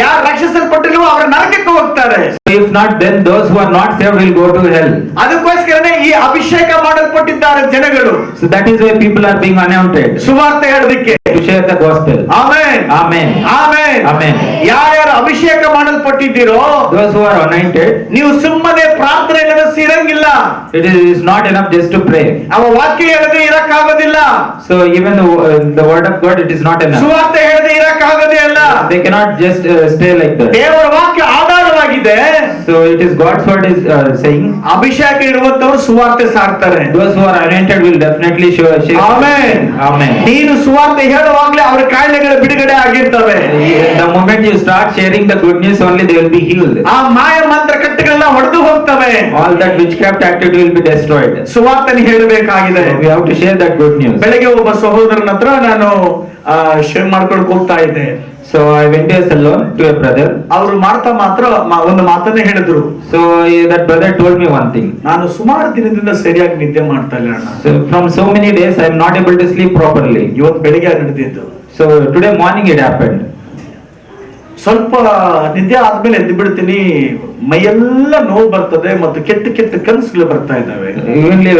ಯಾರು ರಕ್ಷಿಸಲ್ಪಟ್ಟಿಲ್ವೋ ಅವರ ನರಕಕ್ಕೆ ಹೋಗ್ತಾರೆ. If not, then those who are not saved will go to hell. ಅದಕ್ಕೋಸ್ಕರನೇ ಈ ಅಭಿಷೇಕ ಮಾಡಲ್ಪಟ್ಟಿದ್ದಾರೆ ಜನಗಳು So that is why people are being anointed ಸುವಾರ್ತೆ ಹೇಳೋದಕ್ಕೆ. to share the gospel. Amen. Amen. Amen. Amen. ಯಾರ್ಯಾರು ಅಭಿಷೇಕ ಮಾಡಲ್ಪಟ್ಟಿದ್ದೀರೋ Those who are anointed, ನೀವು ಸುಮ್ಮನೆ ಪ್ರಾರ್ಥನೆ ನಡೆಸಿ ಇರಂಗಿಲ್ಲ. it is not enough just to pray. ಅವ ವಾಕ್ಯ ಹೇಳದೆ ಇರಕ್ಕಾಗೋದಿಲ್ಲ. So even the word of God, it is not enough. ಸುವಾರ್ತೆ ಹೇಳದೆ ಇರಕ್ಕಾಗೋದೇ ಇಲ್ಲ. They cannot just stay like that. ದೇವರ ವಾಕ್ಯ ಆಧಾರವಾಗಿದೆ. So it is God's word is saying, ಅಭಿಷೇಕ ಇರುವಂತವರು ಸುವಾರ್ತೆ ಸಾರ್ತಾರೆ. those who are anointed will definitely share. Amen. Amen. ನೀನು ಸುವಾರ್ತೆ ಹೇಳುವಾಗಲೇ ಅವರ ಕಾಯಿಲೆಗಳು ಬಿಡುಗಡೆ ಆಗಿರ್ತವೆ. The moment you start sharing the good news, only they will be healed. ಆ ಮಾಯ ಮಂತ್ರ ಕಟ್ಟೆಗಳೆಲ್ಲ ಹೊಡೆದು ಹೋಗ್ತವೆ. All that witchcraft activity will be destroyed. ಸುವಾರ್ತೆನ ಹೇಳಬೇಕಾಗಿದೆ. So we have to share that good news. ಬೆಳಗ್ಗೆ ಒಬ್ಬ ಸಹೋದರನ ಹತ್ರ ನಾನು ಶೇರ್ ಮಾಡ್ಕೊಂಡು ಹೋಗ್ತಾ ಇದ್ದೆ. So I went as alone to a brother. ಅವರು ಮಾತ್ರ ಒಂದು ಮಾತನ್ನೇ ಹೇಳಿದ್ರು. So that brother told me one thing. ನಾನು ಸುಮಾರು ದಿನದಿಂದ ಸರಿಯಾಗಿ ನಿದ್ದೆ ಮಾಡ್ತಾ ಇಲ್ಲ ಅಣ್ಣ. So from so many days I am not able to sleep properly. ಇವತ್ತು ಬೆಳಿಗ್ಗೆ ನಡೆದಿದ್ದು. So today morning it happened. ಸ್ವಲ್ಪ ನಿದ್ದೆ ಆದ್ಮೇಲೆ ಎದ್ದು ಬಿಡ್ತೀನಿ, ಮೈಯೆಲ್ಲ ನೋವು ಬರ್ತದೆ ಮತ್ತು ಕೆಟ್ಟ ಕೆಟ್ಟ ಕನಸುಗಳು ಬರ್ತಾ ಇದ್ದಾವೆ. Evenly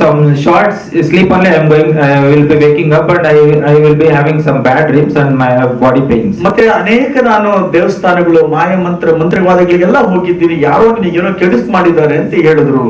some short sleep only I will be waking up and I will be having some bad dreams and my body pains. ಮತ್ತೆ ಅನೇಕ ನಾನು ದೇವಸ್ಥಾನಗಳು ಮಾಯ ಮಂತ್ರವಾದಗಳಿಗೆಲ್ಲ ಹೋಗಿದ್ದೀನಿ, ಯಾರೋ ನಿನಗೇನೋ ಕೆಡಿಸ್ ಮಾಡಿದ್ದಾರೆ ಅಂತ ಹೇಳಿದ್ರು.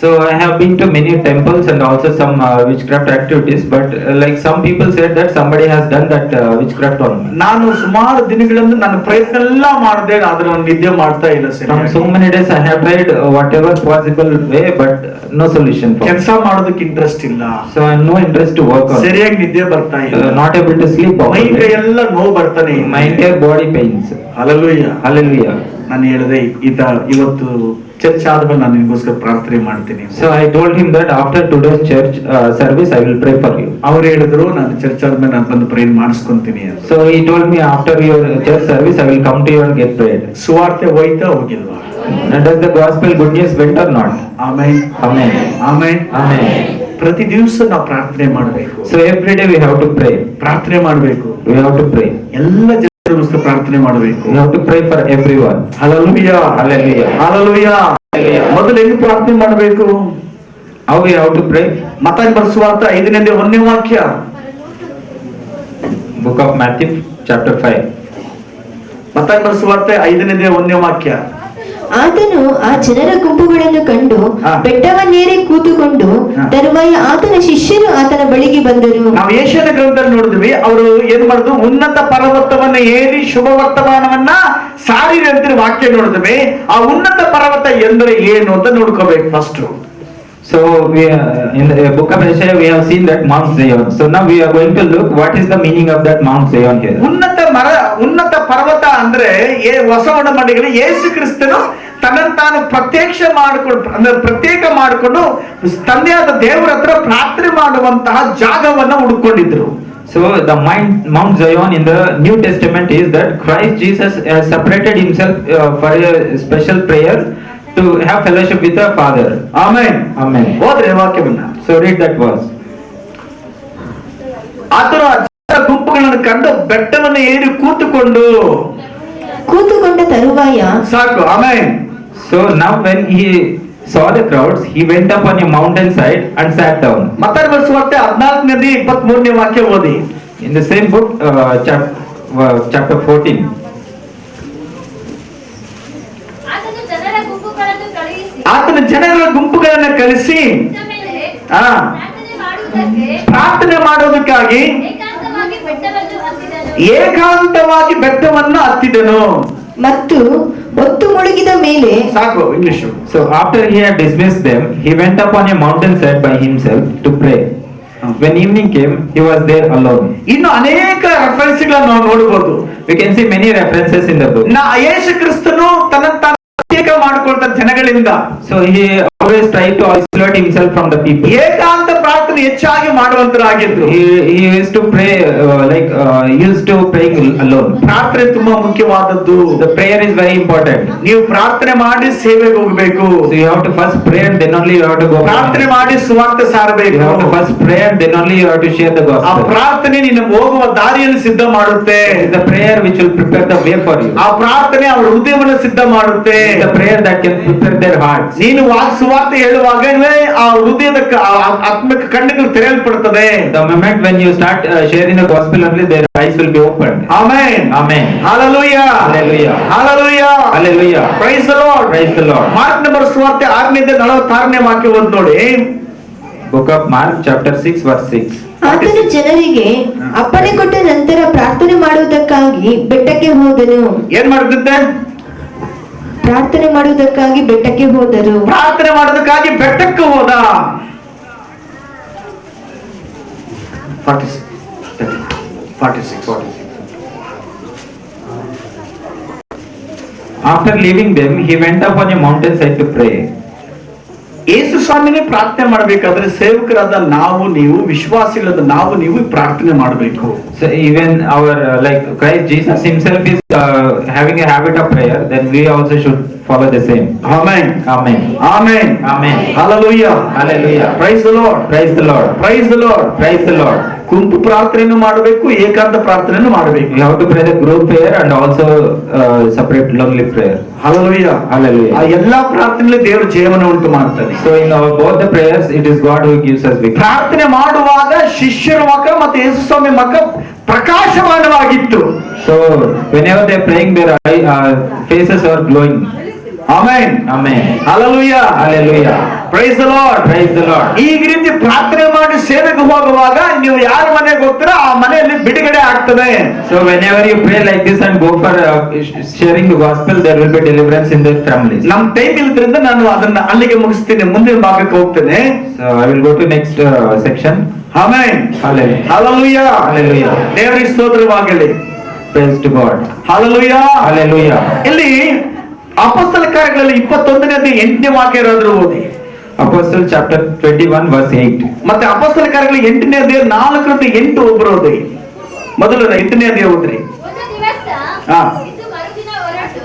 So I have been to many temples and also some witchcraft activities, but like some people said that somebody has done that witchcraft on me. ನಾನು ಸುಮಾರು ದಿನಗಳಿಂದ ನನ್ನ ಪ್ರಯತ್ನ ಎಲ್ಲ ಮಾಡಿದೆ, ಆದ್ರೆ ನಾನು ನಿದ್ದೆ ಮಾಡ್ತಾ ಇಲ್ಲ ಸರಿ. From so many days I have tried whatever possible way, but no solution for me. ಕೆಲಸ ಮಾಡೋದಕ್ಕೆ ಇಂಟ್ರೆಸ್ಟ್ ಇಲ್ಲ, So I have no interest to work on. ಸರಿಯಾಗಿ ನಿದ್ದೆ ಬರ್ತಾ ಇಲ್ಲ, Not able to sleep my properly. ಕೈ ಎಲ್ಲ ನೋವು ಬರ್ತಾನೆ. My entire body pains. Hallelujah. Hallelujah. ನಾನು ಹೇಳಿದೆ ಇವತ್ತು ಚರ್ಚ್ ಆದ್ಮೇಲೆ ನಾನು ನಿಮಗೋಸ್ಕರ ಪ್ರಾರ್ಥನೆ ಮಾಡ್ತೀನಿ. So I told him that after today's church service I will pray for you. ಅವ್ರು ಹೇಳಿದ್ರು ನಾನು ಚರ್ಚ್ ಆದ್ಮೇಲೆ ನಾನು ಬಂದು ಪ್ರೇಯರ್ ಮಾಡಿಸ್ಕೊಂತೀನಿ ಅಂತ. So he told me after your church service I will come to you and get prayed. ಸುವಾರ್ತೆ ಹೋಯ್ತಾ ಹೋಗಿಲ್ವಾ? And does the gospel good news went or not? Amen. Amen. Amen. Amen. ಪ್ರತಿ ದಿವಸ ನಾವು ಪ್ರಾರ್ಥನೆ ಮಾಡಬೇಕು. So every day we have to pray. ಪ್ರಾರ್ಥನೆ ಮಾಡಬೇಕು. We have to pray. ಎಲ್ಲ ಪ್ರಾರ್ಥನೆ ಮಾಡಬೇಕು. You have to pray for everyone. Hallelujah, Hallelujah. Hallelujah. ಮೊದಲು ಹೆಂಗ್ ಪ್ರಾರ್ಥನೆ ಮಾಡಬೇಕು? How we have to pray? ಮತ್ತಾಯ ಬರೆಸುವಾರ್ಥ 5ನೇ ವಾಕ್ಯ. Book of Matthew, chapter 5. ಮತ್ತಾಯ ಬರೆಸುವಾರ್ಥ 5ನೇ ವಾಕ್ಯ. ಆತನು ಆ ಜನರ ಗುಂಪುಗಳನ್ನು ಕಂಡು ಹಾ. ಬೆಟ್ಟವನ್ನೇರಿ ಕೂತುಕೊಂಡು ಹಾ. ತರುವಾಯ ಆತನ ಶಿಷ್ಯರು ಆತನ ಬಳಿಗೆ ಬಂದರು. ನಾವು ಏಷ್ಯನ ಗ್ರಂಥದಲ್ಲಿ ನೋಡಿದ್ವಿ, ಅವರು ಏನ್ ಮಾಡುದು, ಉನ್ನತ ಪರ್ವತವನ್ನ ಏರಿ ಶುಭ ವರ್ತಮಾನವನ್ನ ಸಾರಿರಿ ಅಂತ ವಾಕ್ಯ ನೋಡಿದ್ವಿ. ಆ ಉನ್ನತ ಪರ್ವತ ಎಂದರೆ ಏನು ಅಂತ ನೋಡ್ಕೋಬೇಕು first. So we in the book of Isaiah we have seen that Mount Zion. So now we are going to look what is the meaning of that Mount Zion here. ಉನ್ನತ ಪರ್ವತ ಅಂದ್ರೆ ಹೊಸ ಒಡಂಬಡಿಕೆಯಲ್ಲಿ ಯೇಸು ಕ್ರಿಸ್ತನು ತನ್ನನ್ನು ತಾನು ಪ್ರತ್ಯೇಕ ಮಾಡಿಕೊಂಡು ತಂದೆಯಾದ ದೇವರ ಹತ್ರ ಪ್ರಾರ್ಥನೆ ಮಾಡುವಂತಹ ಜಾಗವನ್ನ ಹುಡುಕೊಂಡಿದ್ರು. So the Mount Zion in the New Testament is that Christ Jesus has separated himself for a special prayer to have fellowship with the Father. Amen, Amen. ಹೋದ್ರೆ ವಾಕ್ಯವನ್ನ. So read that verse. ಆತನು ಆ ಜನರ ಗುಂಪುಗಳನ್ನು ಕಂಡು ಬೆಟ್ಟವನ್ನು ಏರಿ ಕೂತುಕೊಂಡ ತರುವಾಯ ಸಾಕು. Amen. So now when he saw the crowds, he went up on a mountainside and sat down. ಮತ್ತಾಯ ಬರೆಸುವಾರ್ತೆ 14ನೇ ವಾಕ್ಯ ಓದಿ. In the same book, chapter 14. ಆತನು ಜನರ ಗುಂಪುಗಳನ್ನು ಕಳುಹಿಸಿ ಆತನ ಜನರ ಗುಂಪುಗಳನ್ನ ಕಳಿಸಿ ಮೇಲೆ ಆ ಪ್ರಾರ್ಥನೆ ಪ್ರಾರ್ಥನೆ ಮಾಡೋದಕ್ಕಾಗಿ ಮಾಡುವುದಕ್ಕೆ ಏಕಾಂತವಾಗಿ ಬೆಟ್ಟವನ್ನು ಏಕಾಂತವಾಗಿ ಬೆಟ್ಟವನ್ನು ಹತ್ತಿದನು. ಹತ್ತಿದನು. ಮತ್ತು ಹೊತ್ತು ಮುಳುಗಿದ ಮೇಲೆ ಸಾಕು English. So after he had dismissed them, he went up on a mountainside by himself to pray. When evening came, he was there alone. ಇನ್ನು ಅನೇಕ ರೆಫರೆನ್ಸ್ ಗಳನ್ನ ನಾವು ನೋಡಬಹುದು. We can see many references in the book. ಯೇಸು ಕ್ರಿಸ್ತನು ತನ್ನನ್ನು ತಾನು ಪ್ರತ್ಯೇಕ ಮಾಡಿಕೊಳ್ತ ಜನಗಳಿಂದ. So he always tried to isolate himself from the people. ಏಕಾಂತ ಪ್ರಾರ್ಥನೆ ಹೆಚ್ಚಾಗಿ ಮಾಡುವಂತರಾಗಿದ್ರು. He used to pray used to praying alone. ಪ್ರಾರ್ಥನೆ ತುಂಬಾ ಮುಖ್ಯವಾದದ್ದು. The prayer is very important. ನೀವು ಪ್ರಾರ್ಥನೆ ಮಾಡಿ ಸೇವೆಗೆ ಹೋಗಬೇಕು. So you have to first pray and then only you have to go. ಪ್ರಾರ್ಥನೆ ಮಾಡಿ ಸುವಾರ್ತೆ ಸಾರಬೇಕು. You have to first pray and then only you have to share the ಆ gospel. ಪ್ರಾರ್ಥನೆ ನಿನ್ನ ಹೋಗುವ ದಾರಿಯನ್ನು ಸಿದ್ಧ ಮಾಡುತ್ತೆ. It is the prayer which will prepare the way for you. ಆ ಪ್ರಾರ್ಥನೆ ಅವರ ಹೃದಯವನ್ನು ಸಿದ್ಧ ಮಾಡುತ್ತೆ. It is the prayer that can prepare their hearts. ನೀನು ಸುವಾರ್ತೆ ಹೇಳುವಾಗಲೇ ಆ ಹೃದಯದ ಆತ್ಮಿಕ ಕಣ್ಣುಗಳು ತೆರೆಯಲ್ಪಡುತ್ತದೆ. The moment when you start sharing the gospel, only their eyes will be opened. Amen, Amen. Hallelujah, Hallelujah. Hallelujah, Hallelujah. Price the lord. Praise the Lord. Mark number ಸುವಾರ್ತೆ 6ನೇ ವಾಕ್ಯ ಓದಿ ನೋಡಿ. Book of Mark, chapter 6, verse 6. ಆತನು ಜನರಿಗೆ ಅಪ್ಪಣೆ ಕೊಟ್ಟ ನಂತರ ಪ್ರಾರ್ಥನೆ ಮಾಡುವುದಕ್ಕಾಗಿ ಬೆಟ್ಟಕ್ಕೆ ಹೋದನು. ಏನ್ ಮಾಡ್ತಿದ್ದೆ? ಪ್ರಾರ್ಥನೆ ಮಾಡುವುದಕ್ಕಾಗಿ ಬೆಟ್ಟಕ್ಕೆ ಹೋದರು. ಪ್ರಾರ್ಥನೆ ಮಾಡೋದಕ್ಕಾಗಿ ಬೆಟ್ಟಕ್ಕೆ ಹೋದ. 46. After leaving them, he went up on a mountainside to pray. ಯೇಸು ಸ್ವಾಮಿನೇ ಪ್ರಾರ್ಥನೆ ಮಾಡಬೇಕಾದ್ರೆ ಸೇವಕರಾದ ನಾವು ನೀವು, ವಿಶ್ವಾಸಿಗಳಾದ ನಾವು ನೀವು ಪ್ರಾರ್ಥನೆ ಮಾಡಬೇಕು. So even our Christ Jesus himself is having a habit of prayer, then we also should follow the same. Amen, Amen. Amen, Amen. Hallelujah, Hallelujah. Price the lord, Praise the Lord. Price the lord. Praise the Lord. ಗುಂಪು ಪ್ರಾರ್ಥನೆಯನ್ನು ಮಾಡಬೇಕು, ಏಕಾಂತ ಪ್ರಾರ್ಥನೆಯನ್ನು ಮಾಡಬೇಕು. You have to pray the group prayer and also separate lonely prayer. Hallelujah, Hallelujah. ಆ ಎಲ್ಲಾ ಪ್ರಾರ್ಥನೆಯಲ್ಲಿ ದೇವರು ಜಯವನ್ನು ಉಂಟು ಮಾಡ್ತಾನೆ. So in both the prayers, it is God who gives us victory. ಪ್ರಾರ್ಥನೆ ಮಾಡುವಾಗ ಶಿಷ್ಯರ ಮುಖ ಮತ್ತು ಯೇಸು ಸ್ವಾಮಿ ಮುಖ ಪ್ರಕಾಶಮಾನವಾಗಿತ್ತು. So whenever they are praying, their faces are glowing. Amen, Amen. Hallelujah, Hallelujah. Price the lord. Praise the Lord. ಈ ರೀತಿ ಪ್ರಾರ್ಥನೆ ಮಾಡಿ ಸೇವೆಗೆ ಹೋಗುವಾಗ ನೀವು ಯಾರ ಮನೆಗೆ ಹೋಗ್ತೀರಾ ಆ ಮನೆಯಲ್ಲಿ ಬಿಡುಗಡೆ ಆಗ್ತದೆ. So whenever you pray like this and go for sharing the gospel, there will be deliverance in their families. ನಮ್ ಟೈಮ್ ಇಲ್ಲದ್ರಿಂದ ನಾನು ಅದನ್ನ ಅಲ್ಲಿಗೆ ಮುಗಿಸ್ತೀನಿ, ಮುಂದಿನ ಭಾಗಕ್ಕೆ ಹೋಗ್ತೇನೆ. So I will go to next section. Amen, Hallelujah. Hallelujah, Hallelujah. ದೇವರಿಗೆ ಸ್ತೋತ್ರವಾಗಲಿ. Praise to God. Hallelujah. Hallelujah. ಇಲ್ಲಿ ಅಪೊಸ್ತಲ ಕಾರ್ಯಗಳಲ್ಲಿ 21ನೇ ವಾಕ್ಯ ಇರೋದ್ರು ಓದಿ. Apostle chapter 21 verse 8. ಮತ್ತೆ ಅಪೊಸ್ತಲ ಕಾರ್ಯಗಳು 8ನೇ ಅಧ್ಯಾಯ 4-8 ಒಬ್ಬರು ಓದಿ. ಮೊದಲು 8ನೇ ಅಧ್ಯಾಯ ಓದ್ರಿ. ಒಂದು ದಿವಸ ಹಾ. ಇದು ಮರುದಿನ ಹೊರಟು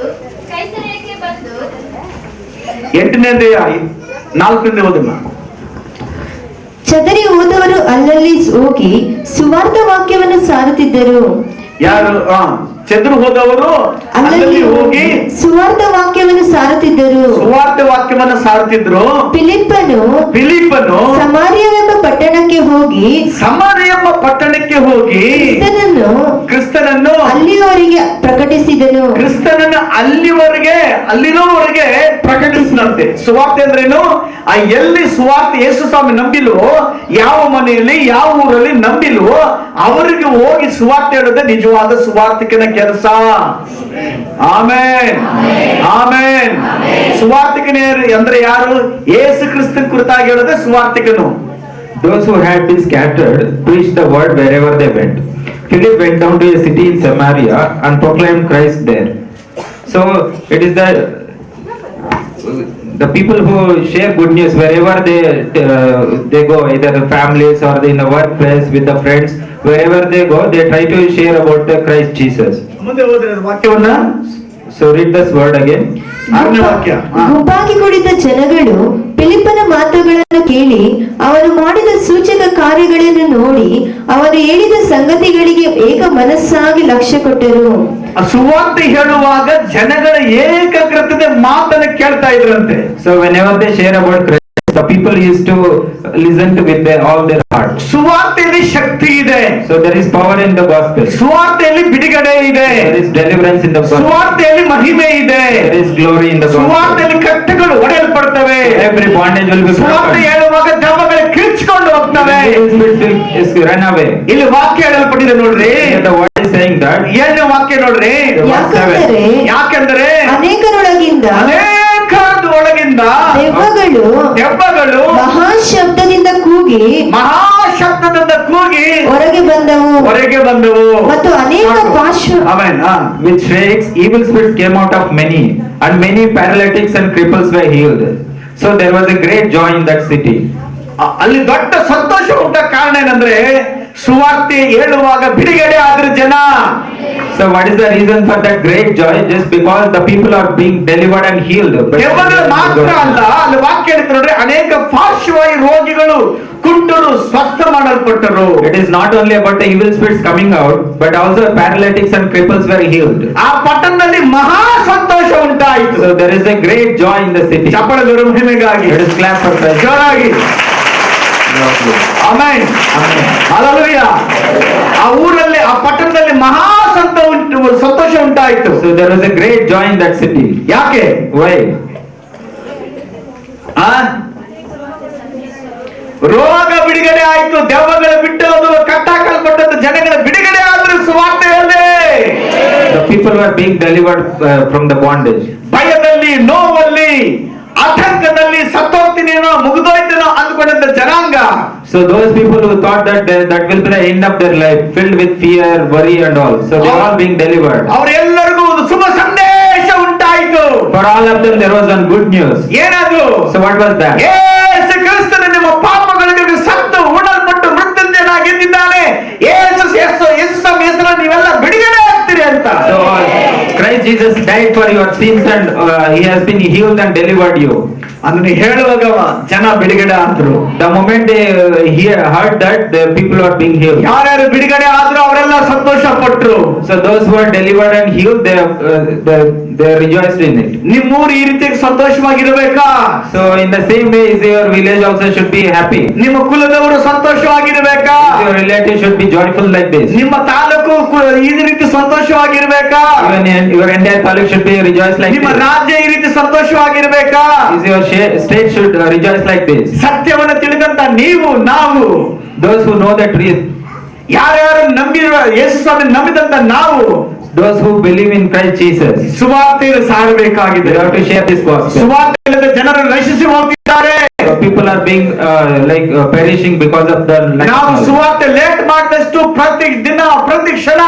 ಕೈಸರೈಯಕ್ಕೆ ಬಂದು 8ನೇ ಅಧ್ಯಾಯ 4ರಿಂದ ಓದಮ್ಮ. ಚದರಿ ಹೋದವರು ಅಲ್ಲಲ್ಲಿ ಹೋಗಿ ಸುವಾರ್ಥ ವಾಕ್ಯವನ್ನು ಸಾರುತ್ತಿದ್ದರು. ಯಾರು? ಚೆದ್ರು ಹೋದವರು ಅಲ್ಲಲ್ಲಿ ಹೋಗಿ ಸುವಾರ್ಥ ವಾಕ್ಯವನ್ನು ಸಾರುತ್ತಿದ್ದರು. ಸುವಾರ್ಥ ವಾಕ್ಯವನ್ನು ಸಾರುತ್ತಿದ್ರು. ಫಿಲಿಪ್ಪನು ಸಮಾರ್ಯವೆಂಬ ಪಟ್ಟಣಕ್ಕೆ ಹೋಗಿ ಕ್ರಿಸ್ತನನ್ನು ಅಲ್ಲಿಯವರೆಗೆ ಪ್ರಕಟಿಸಿದನು. ಕ್ರಿಸ್ತನನ್ನು ಅಲ್ಲಿರೋವರೆಗೆ ಪ್ರಕಟಿಸಿದಂತೆ. ಸುವಾರ್ತೆ ಅಂದ್ರೇನು? ಎಲ್ಲಿ ಸುವಾರ್ತೆ ಯೇಸು ಸ್ವಾಮಿ ನಂಬಿಲ್ವೋ, ಯಾವ ಮನೆಯಲ್ಲಿ ಯಾವ ಊರಲ್ಲಿ ನಂಬಿಲ್ವೋ ಅವರಿಗೆ ಹೋಗಿ ಸುವಾರ್ತೆ ಹೇಳೋದೇ ನಿಜವಾದ ಸುವಾರ್ತಿಕನ ಕೆಲಸ. ಆಮೇನ್, ಆಮೇನ್. ಸುವಾರ್ತಿಕನೇ ಅಂದ್ರೆ ಯಾರು? ಯೇಸು ಕ್ರಿಸ್ತನ ಕುರಿತಾಗಿ ಹೇಳೋದೇ ಸುವಾರ್ತಿಕನು. Those who had been scattered preached the word wherever they went. Philip went down to a city in Samaria and proclaimed Christ there. So it is the people who share good news wherever they go, either the families or in the workplace with the friends, wherever they go, they try to share about the Christ Jesus. ಮುಂದೆ ಹೋದ್ರೆ ವಾಕ್ಯವನ್ನ So read this word again. ಆರನೇ ವಾಕ್ಯ. ಗುಂಪಾಗಿ ಕುಳಿತ ಜನಗಳು ಫಿಲಿಪ್ಪನ ಮಾತುಗಳನ್ನು ಕೇಳಿ ಅವನು ಮಾಡಿದ ಸೂಚಕ ಕಾರ್ಯಗಳನ್ನು ನೋಡಿ ಅವನು ಹೇಳಿದ ಸಂಗತಿಗಳಿಗೆ ಏಕ ಮನಸ್ಸಾಗಿ ಲಕ್ಷ್ಯ ಕೊಟ್ಟರು. ಸುವಾರ್ತೆ ಹೇಳುವಾಗ ಜನಗಳ ಏಕಾಗ್ರತೆ ಮಾತನ್ನ ಕೇಳ್ತಾ ಇದ್ರಂತೆ. So whenever they share about Christ, the people used to listen to with all their heart. ಸುವಾರ್ತೆಯಲ್ಲಿ ಶಕ್ತಿ ಇದೆ. So there is power in the gospel. ಸುವಾರ್ತೆಯಲ್ಲಿ ಬಿಡುಗಡೆ ಇದೆ. There is deliverance in the gospel. ಸುವಾರ್ತೆಯಲ್ಲಿ ಮಹಿಮೆ ಇದೆ. There is glory in the gospel. ಸುವಾರ್ತೆಯಲ್ಲಿ ಕಟ್ಟುಗಳು ಒಡೆಯಲ್ಪಡ್ತವೆ. Every bondage will be ಸುವಾರ್ತೆ broken. ಹೇಳುವಾಗ ದೆವ್ವಗಳು ಕಿರ್ಚಿಕೊಂಡು ಹೋಗ್ತವೆ. The spirit is run away. ಇಲ್ಲಿ ವಾಕ್ಯ ಹೇಳಲ್ಪಟ್ಟಿದೆ ನೋಡ್ರಿ. The word is saying that. ಏಳನೇ ವಾಕ್ಯ ನೋಡ್ರಿ. ಯಾಕೆಂದರೆ ಅನೇಕರೊಳಗಿಂದ ದೆವ್ವಗಳು ಮಹಾಶಬ್ದದಿಂದ ಕೂಗಿ ಹೊರಗೆ ಬಂದವು ಮತ್ತು ಅನೇಕ With shrieks, evil spirits came out of many, and many paralytics and cripples were healed. So there was a great joy in that city. ಅಲ್ಲಿ ದೊಡ್ಡ ಸಂತೋಷ ಉಂಟ. ಕಾರಣ ಏನಂದ್ರೆ ಸುವಾರ್ತೆ ಹೇಳುವಾಗ ಬಿಡುಗಡೆ ಆದ್ರ ಜನ. So what is the reason for that great joy? Just because the people are being delivered and healed. ದೆವ್ವಗಳು ಮಾತ್ರ ಅಲ್ಲ, ಅಲ್ಲಿ ವಾಕ್ಯ ಹೇಳ್ತಾರೆ ನೋಡ್ರಿ, ಅನೇಕ ಪಾರ್ಶ್ವವಾಯು ರೋಗಿಗಳು ಕುಂಟರು ಸ್ವಸ್ಥ ಮಾಡಲ್ಪಟ್ಟರು. It is not only about the evil spirits coming out, but also paralytics and cripples were healed. ಆ ಪಟ್ಟಣದಲ್ಲಿ ಮಹಾ ಸಂತೋಷ ಉಂಟಾಯಿತು. So there is a great joy in the city. ಚಪ್ಪಳದವರ ಮಹಿಮೆಗಾಗಿ Let us clap for Christ. ಜೋರಾಗಿ amen, hallelujah. ಆ ಊರಲ್ಲಿ, ಆ ಪಟ್ಟಣದಲ್ಲಿ ಮಹಾ ಸಂತೋಷ ಉಂಟಾಯಿತು. So there was a great joy in that city. ಯಾಕೆ? Why? ರೋಗ ಬಿಡುಗಡೆ ಆಯ್ತು, ದೆವ್ವಗಳ ಬಿಟ್ಟೋದು, ಕಟ್ಟಾಕಲ್ಪಟ್ಟದ್ದು, ಜನಗಳ ಬಿಡುಗಡೆ ಆದ್ರೂ ಸುವಾರ್ತೆ ಹೇಳಿದೆ. The people were being delivered from the bondage. ಭಯದಲ್ಲಿ, ನೋವಲ್ಲಿ, ಆತಂಕದಲ್ಲಿ ಸತ್ತೋಗ್ತೀನೇನೋ, ಮುಗಿದೋಯ್ತೇನೋ ಅಂದ್ಕೊಂಡಂತ ಜನಾಂಗ. So those people who thought that that will be the end of their life, filled with fear, worry and all, so they are all being delivered. ಅವರೆಲ್ಲರಿಗೂ ಒಂದು ಶುಭ ಸಂದೇಶ ಉಂಟಾಯಿತು. For all of them there was one good news. ಏನದು? So what was that? ಯೇಸು ಕ್ರಿಸ್ತನು ನಿಮ್ಮ ಪಾಪಗಳಿಗೆ ಸತ್ತು ಉಣಲ್ಪಟ್ಟು ಮೃತ್ಯುಂಜಯನಾಗಿ ಎದ್ದಿದ್ದಾನೆ. ಯೇಸು ಸ್ವಾಮಿ ಹೆಸರಲ್ಲಿ ನೀವೆಲ್ಲ ಬಿಡುಗಡೆ ಆಗ್ತೀರಿ ಅಂತ. So Christ Jesus died for your sins and he has been healed and delivered you. ಅದನ್ನ ಹೇಳುವಾಗ ಜನ ಬಿಡುಗಡೆ ಆದ್ರು. The moment they heard that, the people are being healed. ಯಾರ್ಯಾರು ಬಿಡುಗಡೆ ಆದ್ರು ಅವರೆಲ್ಲ ಸಂತೋಷ ಪಟ್ರು. So those who are delivered and healed, they rejoiced in it. ನಿಮ್ಮೂರು ಈ ರೀತಿ ಸಂತೋಷವಾಗಿರಬೇಕಾ? So in the same way, your village also should be happy. ನಿಮ್ಮ ಕುಲದವರು ಸಂತೋಷವಾಗಿರಬೇಕಾ? Your relatives should be joyful like this. ನಿಮ್ಮ ತಾಲೂಕು ಈ ರೀತಿ ಸಂತೋಷವಾಗಿರಬೇಕಾ? Even your entire taluk should be rejoiced like ನಿಮ್ಮ this. ರಾಜ್ಯ ಈ ರೀತಿ ಸಂತೋಷವಾಗಿರಬೇಕಾ? Your state should rejoice like this. ಸತ್ಯವನ್ನು ತಿಳಿದಂತ ನೀವು, ನಾವು, those who know the truth, ಯಾರ್ಯಾರು ನಂಬಿರುವ ಯೇಸು ಸ್ವಾಮಿ ನಂಬಿದಂತ ನಾವು, those who believe in Christ Jesus, ಸುವಾರ್ತೆಯನ್ನು ಸಾರಬೇಕಾಗಿದೆ. they have to share this gospel. ಸುವಾರ್ತೆಯಿಂದ ಜನರು ನಶಿಸಿ ಹೋಗ್ತಿದ್ದಾರೆ. People are being perishing because of the lack ನಾವು of knowledge. ಸುವಾರ್ತೆ ಲೇಟ್ ಮಾಡಿದಷ್ಟು ಪ್ರತಿ ದಿನ ಪ್ರತಿ ಕ್ಷಣ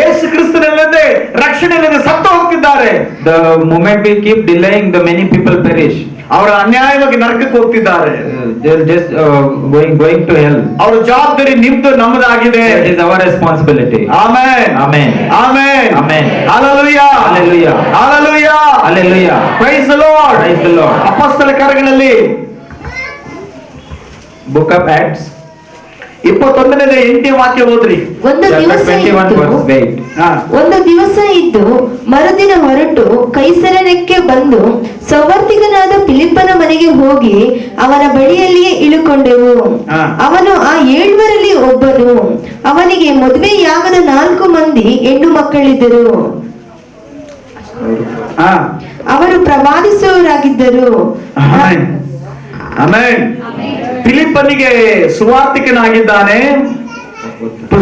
ಯೇಸು ಕ್ರಿಸ್ತನಲ್ಲದೆ ರಕ್ಷಣೆ ಇಲ್ಲದೆ ಸತ್ತು ಹೋಗ್ತಿದ್ದಾರೆ. The moment we keep delaying, the many people perish. ಅವರು ಅನ್ಯಾಯವಾಗಿ ನರಕಕ್ಕೆ ಹೋಗ್ತಿದ್ದಾರೆ. They are just going to hell. ಅವರ ಜವಾಬ್ದಾರಿ ನಿಮ್ದು, ನಮ್ಮದಾಗಿದೆ. It is our responsibility. Amen, Amen. Amen, Amen. Hallelujah, Hallelujah. Hallelujah, Hallelujah. Price the lord. Praise the Lord. ಅಪೊಸ್ತಲ ಕಾರ್ಯಗಳಲ್ಲಿ Book of Acts, 21ನೇ 8ನೇ ವಾಕ್ಯ ಓದ್ರಿ. ಒಂದು Chapter ದಿವಸ 21 ಇದ್ದು verse 8. ಹಾ. ಒಂದು ದಿವಸ ಇದ್ದು ಮರುದಿನ ಹೊರಟು ಕೈಸರನೆಕ್ಕೆ ಬಂದು ಸೌವರ್ತಿಗನಾದ ಫಿಲಿಪ್ಪನ ಮನೆಗೆ ಹೋಗಿ ಅವನ ಬಳಿಯಲ್ಲಿಯೇ ಇಳುಕೊಂಡೆವು. ಹಾ. ಅವನು ಆ 7 ಒಬ್ಬನು. ಅವನಿಗೆ ಮದುವೆಯಾಗದ 4 ಮಂದಿ ಹೆಣ್ಣು ಮಕ್ಕಳಿದ್ದರು. ಹಾ. ಅವರು ಪ್ರವಾದಿಸುವವರಾಗಿದ್ದರು. ಆಮೆನ್. ಆಮೆನ್. ಫಿಲಿಪ್ಪನಿಗೆ ಸುವಾರ್ತಿಕನಾಗಿದ್ದಾನೆ.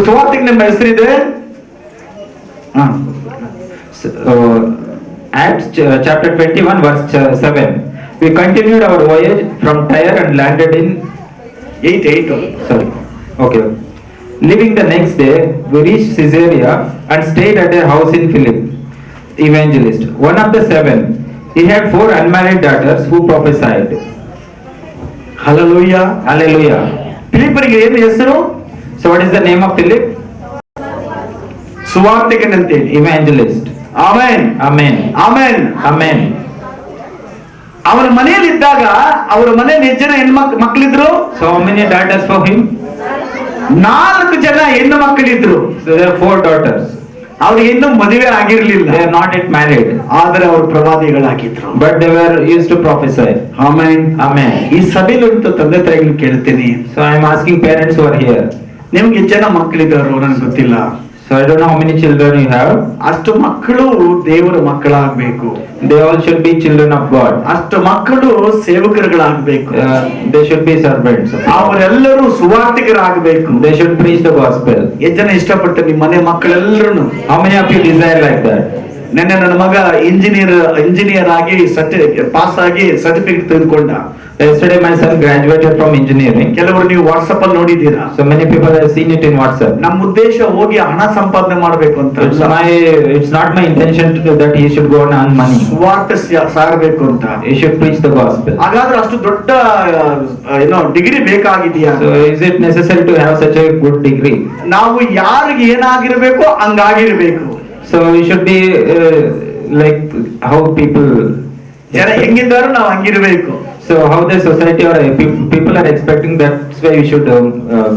ಸುವಾರ್ತಿಕ ನಿಮ್ಮ ಹೆಸರಿದೆ. ಹಾ. Acts chapter 21 verse 7. We continued our voyage from Tyre and landed in 8. sorry. Okay. Leaving the next day, we reached Caesarea and stayed at a house in Philip, evangelist, one of the 7. He had 4 unmarried daughters who prophesied. Hallelujah. Hallelujah. ಫಿಲಿಪ್ಪನಿಗೆ ಏನು ಹೆಸರು? So what is the name of Philip? ಸುವಾರ್ತಿಕನಂತೇಳಿ. Evangelist. Amen. Amen. Amen. Amen. ಅವನ ಮನೆಯಲ್ಲಿ ಇದ್ದಾಗ ಅವರ ಮನೆಯಲ್ಲಿ ಎಷ್ಟು ಜನ ಮಕ್ಕಳಿದ್ರು? So how many daughters for him? 4 ಜನ ಹೆಣ್ಣು ಮಕ್ಕಳಿದ್ರು. So there are 4 daughters. ಅವ್ರಿಗೆ ಇನ್ನೂ ಮದುವೆ ಆಗಿರ್ಲಿಲ್ಲ. They are not yet married, ಆದರೆ ಅವರು ಪ್ರವಾದಿಗಳಾಗಿದ್ರು. but they were used to prophesy. Amen. Amen. ಈ ಸಭೆಯಲ್ಲಿ ತಂದೆ ತಾಯಿಗಳು ಕೇಳ್ತೀನಿ, So I am asking parents who are here. ನಿಮ್ಗೆ ಎಷ್ಟು ಜನ ಮಕ್ಕಳಿದ್ದಾರೋ ನನಗೆ ಗೊತ್ತಿಲ್ಲ. So I don't know how many children you have. ಅಷ್ಟು ಮಕ್ಕಳು ದೇವರ ಮಕ್ಕಳಾಗಬೇಕು. They all should be children of God. ಅಷ್ಟು ಮಕ್ಕಳು ಸೇವಕರುಗಳಾಗಬೇಕು. They should be servants. ಅವರೆಲ್ಲರೂ ಸುವಾರ್ತಿಕರಾಗಬೇಕು. They should preach the gospel. ಎಷ್ಟು ಜನ ಇಷ್ಟಪಡ್ತಾರೆ ನಿಮ್ಮ ಮನೆ ಮಕ್ಕಳೆಲ್ಲರೂ? How many of you desire like that? ನೆನ್ನೆ ನನ್ನ ಮಗ ಇಂಜಿನಿಯರ್ ಆಗಿ ಪಾಸ್ ಆಗಿ ಸರ್ಟಿಫಿಕೇಟ್ ತೆಗೆದುಕೊಂಡ. Yesterday my son graduated from engineering. ಕೆಲವರು ನೀವು ವಾಟ್ಸಪ್ ಅಲ್ಲಿ ನೋಡಿದ್ದೀರಾ. So many people have seen it in WhatsApp. ನಮ್ಮ ಉದ್ದೇಶ ಹೋಗಿ ಹಣ ಸಂಪಾದನೆ ಮಾಡಬೇಕು ಅಂತ. It's not my intention that he should go and earn money. ಸುವಾರ್ತೆ ಸಾರಬೇಕು ಅಂತ. He should preach the gospel. ಹಾಗಾದ್ರೆ ಅಷ್ಟು ದೊಡ್ಡ degree ಬೇಕಾಗಿದೆಯಾ? So is it necessary to have such a good degree? ನಾವು ಯಾರಿಗೆ ಏನಾಗಿರ್ಬೇಕು ಹಂಗಾಗಿರ್ಬೇಕು. So we should be like how people. ಜನ ಹೆಂಗಿದ್ದಾರೋ ನಾವು ಹಂಗಿರ್ಬೇಕು. So how the society or people are expecting, that's why we should